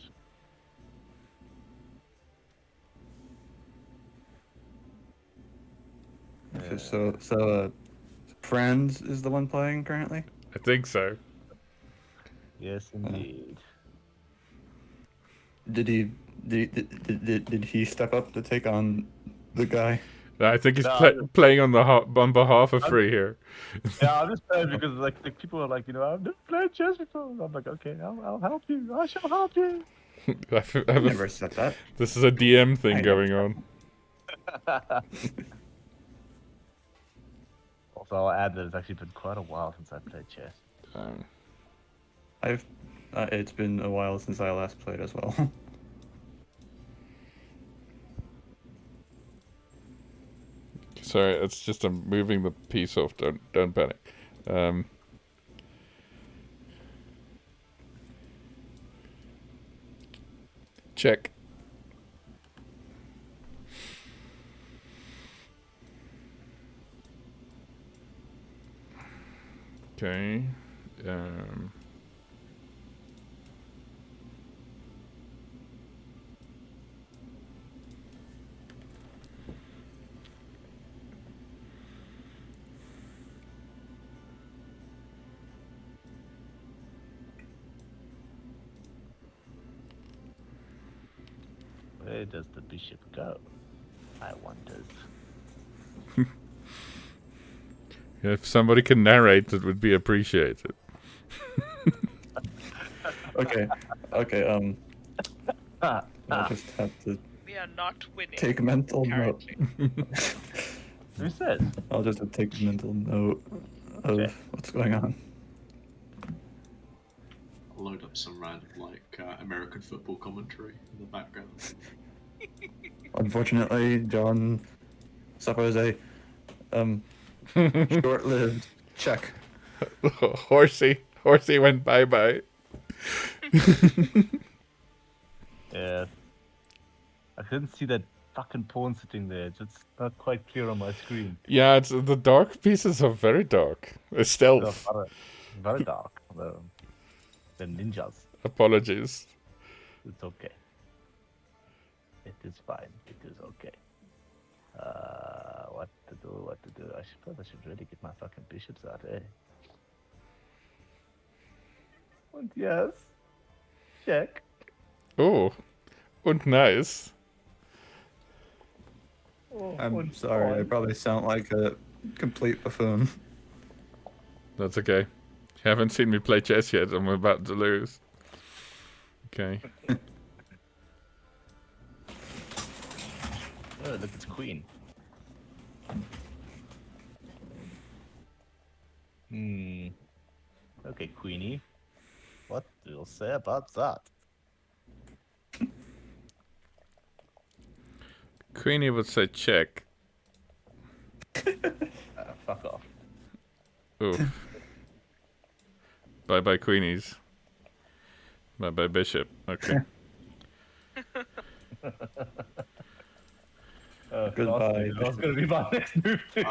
Okay, so friends is the one playing currently. I think so. Yes, indeed. Did he step up to take on the guy? I think he's No, playing on on behalf of Free here. Yeah, I'm just playing because like the people are like, I've never played chess before. I'm like, okay, I'll help you. I shall help you. I never said that. This is a DM thing going on. Also, I'll add that it's actually been quite a while since I played chess. It's been a while since I last played as well. Sorry, it's just I'm moving the piece off. Don't panic. Check. Okay. Where does the bishop go? I wonder. If somebody can narrate, it would be appreciated. Okay. I just have to We are not winning. take mental note. Who says? I'll just take mental note of Okay. what's going on. I'll load up some random American football commentary in the background. Unfortunately, John suffers a short-lived check. Horsey went bye-bye. Yeah. I couldn't see that fucking pawn sitting there. It's just not quite clear on my screen. Yeah, it's the dark pieces are very dark. It's stealth. Very dark. The ninjas. Apologies. It's okay. It is fine. It is okay. What to do? I suppose I should really get my fucking bishops out, eh? And yes. Check. Oh, and nice. Oh, I'm sorry, I probably sound like a complete buffoon. That's okay. You haven't seen me play chess yet. I'm about to lose. Okay. Oh, look, it's queen. Okay, Queenie. What do you say about that? Queenie would say check. Fuck off. Oof. Bye-bye, Queenies. Bye-bye, Bishop. Okay. Goodbye. That was going to be my next move, too.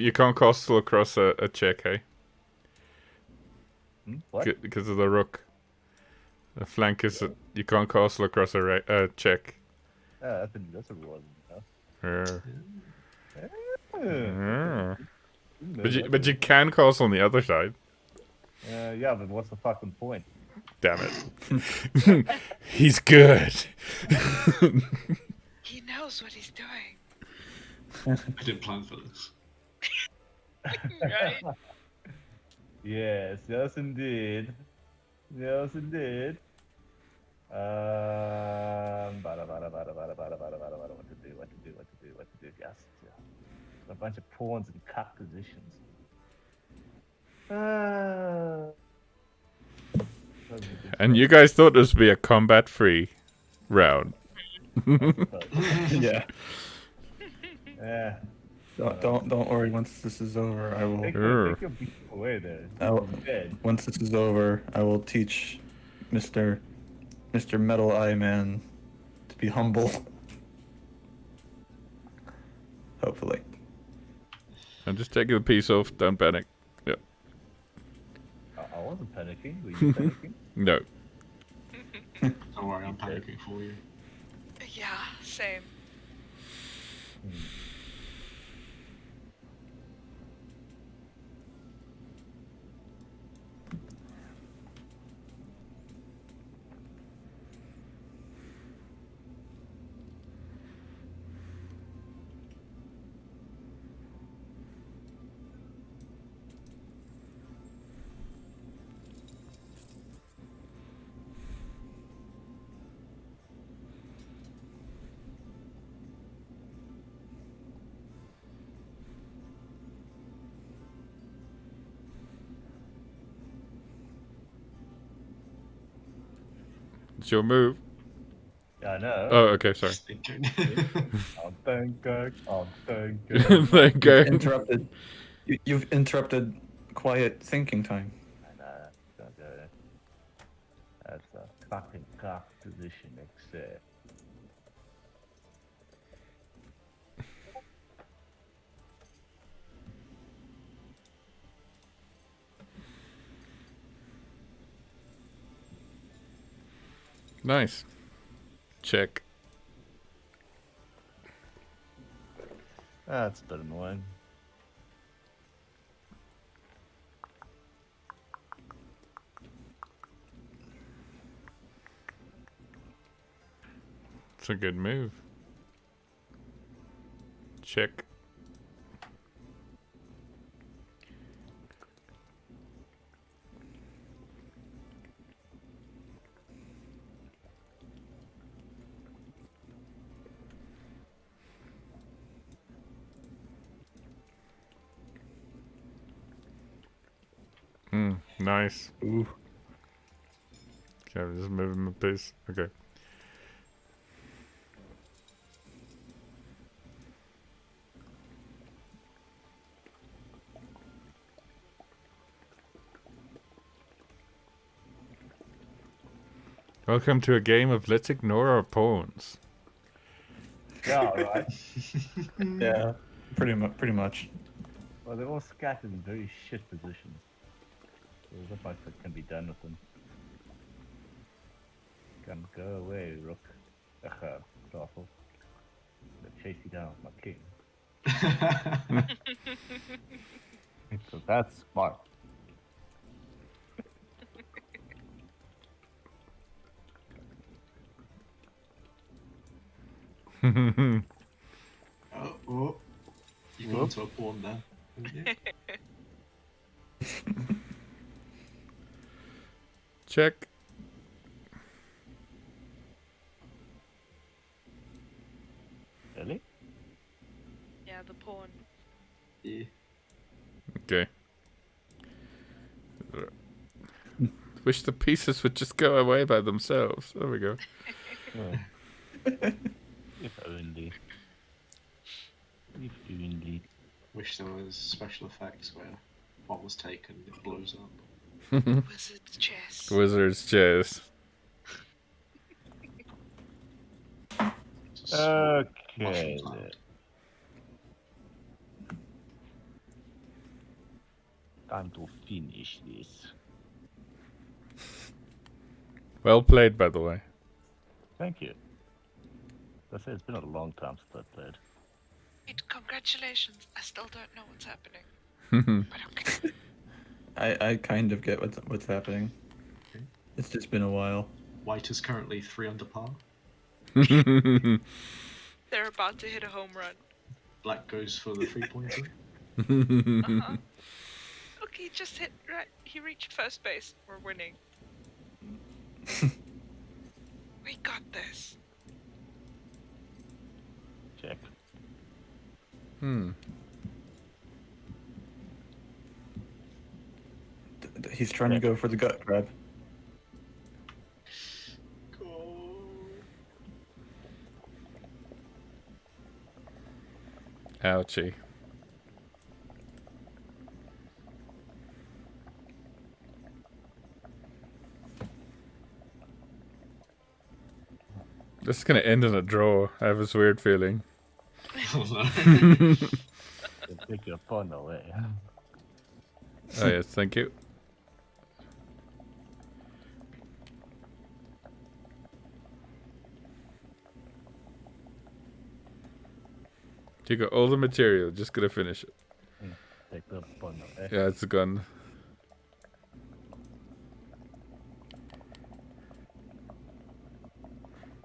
You can't castle across a check, hey? What? Because of the rook. A flank is you can't castle across a check. Yeah, that's a rule. But you can castle on the other side. Yeah, but what's the fucking point? Damn it. He's good. He knows what he's doing. I didn't plan for this. Right? Yes, indeed. Yes, indeed. What to do. Yes. A bunch of pawns in cock positions. And you guys thought this would be a combat-free round. Yeah. Yeah. Don't worry. Once this is over, I will. Take your beat away there. Once this is over, I will teach Mr. Metal Eye Man to be humble. Hopefully. I'm just taking the piece off. Don't panic. Yeah. I wasn't panicking. Were you panicking? No. Don't worry, I'm panicking for you. Yeah, same. It's your move. Yeah, I know. Oh, okay, sorry. I'm thinking. Thank God. Interrupted. You've interrupted quiet thinking time. I know. Don't do it. That's a fucking cock position, except. Nice. Check. That's a bit annoying. It's a good move. Check. Nice. Ooh. Okay, I'm just moving my piece. Okay. Welcome to a game of Let's Ignore Our Pawns. Yeah, right. Yeah. Pretty much. Well, they're all scattered in very shit positions. There's not much that can be done with them. Can go away, Rook. Starful. I'll chase you down with my king. So that's smart. Oh, you got into a pawn there, didn't you? Check. Really? Yeah, the pawn. Yeah. Okay. Wish the pieces would just go away by themselves. There we go. If only. If only. Wish there was special effects where one was taken and it blows up. Wizard's chess. Wizard's chess. Okay. Time to finish this. Well played, by the way. Thank you. I say it's been a long time since I played. Wait, congratulations. I still don't know what's happening. But okay. I kind of get what's happening. Okay. It's just been a while. White is currently 3 under par. They're about to hit a home run. Black goes for the 3-pointer. Uh-huh. Okay, just hit right. He reached first base. We're winning. We got this. Check. He's trying to go for the gut grab. Go. Ouchie. This is gonna end in a draw. I have this weird feeling. Oh no. Take your phone away. Oh yes, thank you. You got all the material, just gotta finish it. Take the phone away. Yeah, it's a gun.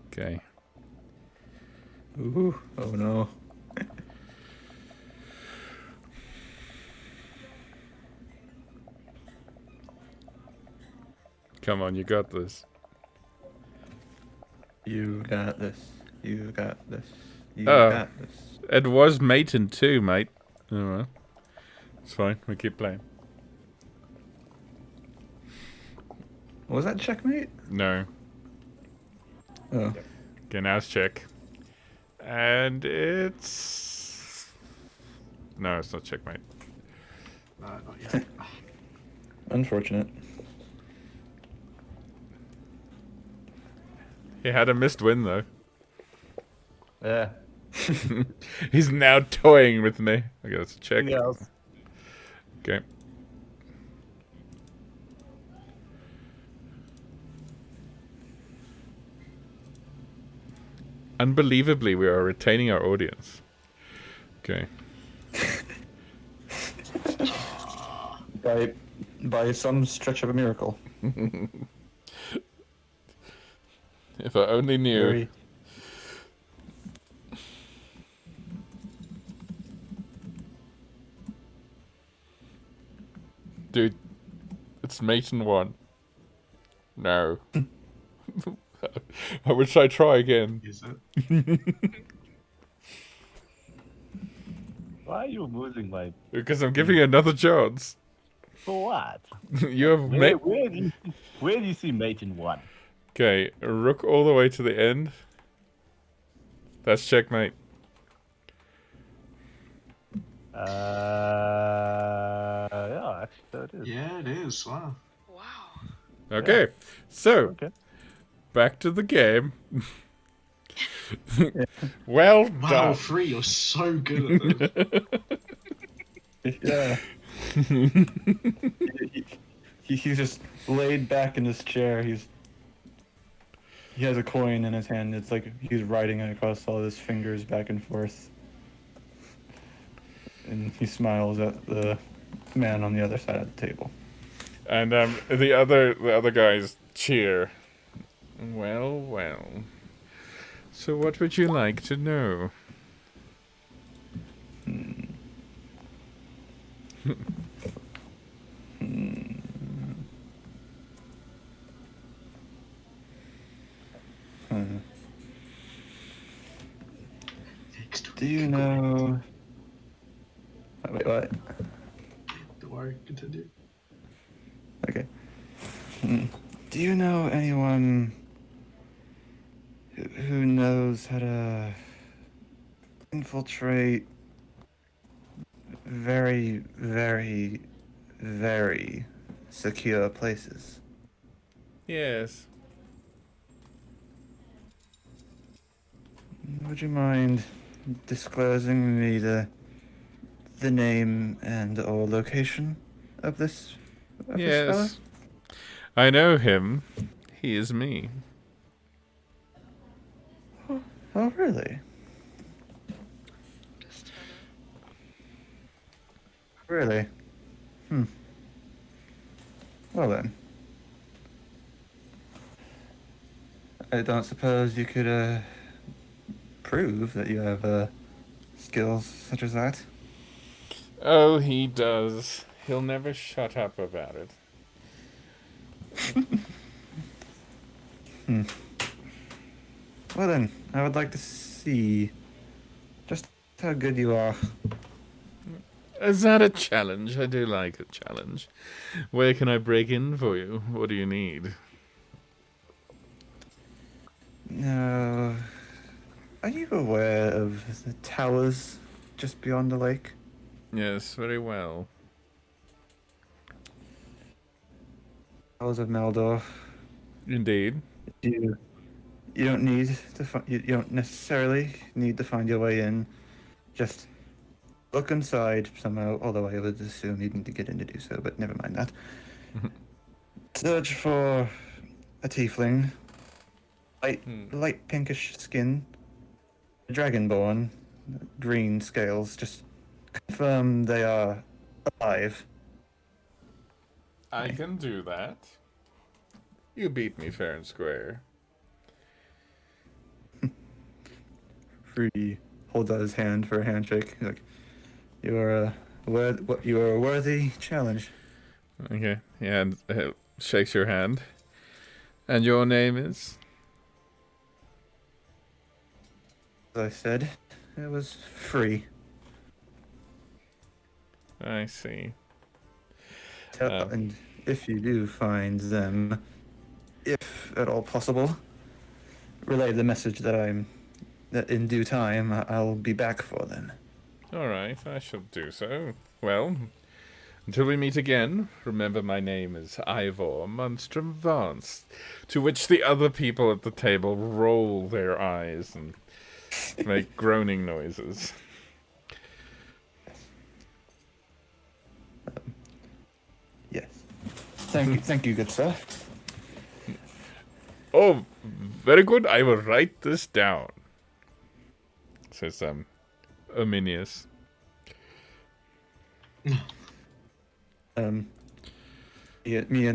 Okay. Ooh, oh no. Come on, you got this. You got this. You got this. You Oh. got this. It was mating too, mate. Oh well. It's fine, we keep playing. Was that checkmate? No. Oh. Okay, now it's check. And it's... No, it's not checkmate. Not yet. Unfortunate. He had a missed win, though. Yeah. He's now toying with me. Okay, that's a check. Yes. Okay. Unbelievably, we are retaining our audience. Okay. By some stretch of a miracle. If I only knew. Very. Dude, it's Mason 1. No. I wish I try again. Is it? Why are you losing my... Because I'm giving you another chance. For what? You have mate. Where do you see mate in 1? Okay, rook all the way to the end. That's checkmate. Yeah, actually, so it is. Yeah, it is. Wow. Wow. Okay, so Okay. back to the game. Well Wow, done. 3, you're so good at this. Yeah. He's just laid back in his chair. He has a coin in his hand. It's like he's riding it across all his fingers back and forth. And he smiles at the man on the other side of the table. And the other guys cheer. Well, well. So what would you like to know? Do you know... Wait, what? Don't worry, continue. Okay. Do you know anyone who knows how to infiltrate very, very, very secure places? Yes. Would you mind disclosing me the name and or location of this fella? Yes. I know him. he is me. Oh, really? Just Really? Well then. I don't suppose you could, prove that you have, skills such as that? Oh, he does. He'll never shut up about it. Well then, I would like to see just how good you are. Is that a challenge? I do like a challenge. Where can I break in for you? What do you need? Now, are you aware of the towers just beyond the lake? Yes, very well. Towers of Meldor. Indeed. You don't need to you don't necessarily need to find your way in. Just look inside somehow, although I would assume you'd need to get in to do so, but never mind that. Search for a tiefling. Light pinkish skin. Dragonborn. Green scales. Just confirm they are alive. I can do that. You beat me fair and square. Fruity holds out his hand for a handshake. He's like, you are a worthy challenge. Okay, yeah, and shakes your hand. And your name is? As I said, it was free. I see. And if you do find them, if at all possible, relay the message that in due time I'll be back for them. All right, I shall do so. Well, until we meet again, remember my name is Ivor Munstrom Vance, to which the other people at the table roll their eyes and make groaning noises. Yes. Thank you, good sir. Oh, very good. I will write this down. Says Ominius. Me and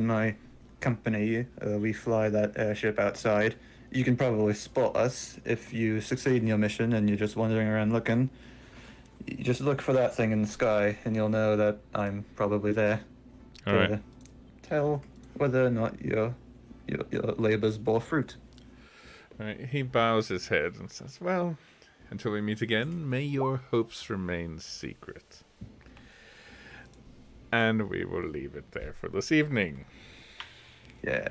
my company, we fly that airship outside. You can probably spot us if you succeed in your mission and you're just wandering around looking. You just look for that thing in the sky, and you'll know that I'm probably there. All right. Tell whether or not your labors bore fruit. All right. He bows his head and says, "Well, until we meet again, may your hopes remain secret." And we will leave it there for this evening. Yeah.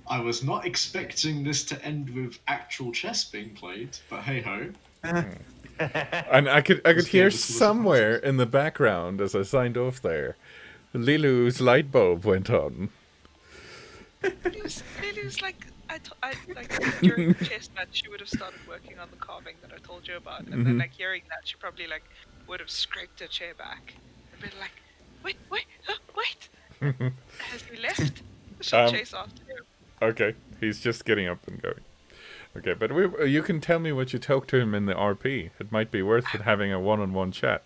I was not expecting this to end with actual chess being played, but hey ho. And I could hear somewhere in the background as I signed off there, Lilu's light bulb went on. Lilu's like, like during the chess match, she would have started working on the carving that I told you about, and then like hearing that, she probably like would have scraped her chair back and been like, wait, has he left? She'll chase after him. Okay, he's just getting up and going. Okay, but you can tell me what you talked to him in the RP. It might be worth it having a one-on-one chat.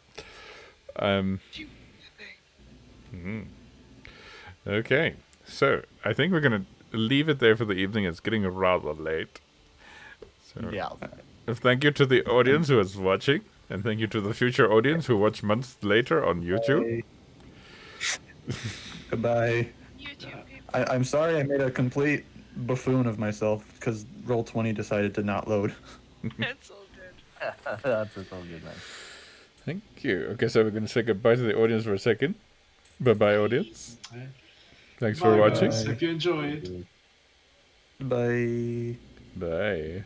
Okay, so I think we're going to leave it there for the evening. It's getting rather late. So, Yeah. Thank you to the audience who is watching, and thank you to the future audience who watch months later on YouTube. Goodbye. YouTube people. I'm sorry I made a complete buffoon of myself because Roll20 decided to not load. It's all good. That's all good, man. Thank you. Okay, so we're going to say goodbye to the audience for a second. Bye-bye, audience. Thanks for watching. Guys. Hope you enjoyed. Bye. Bye.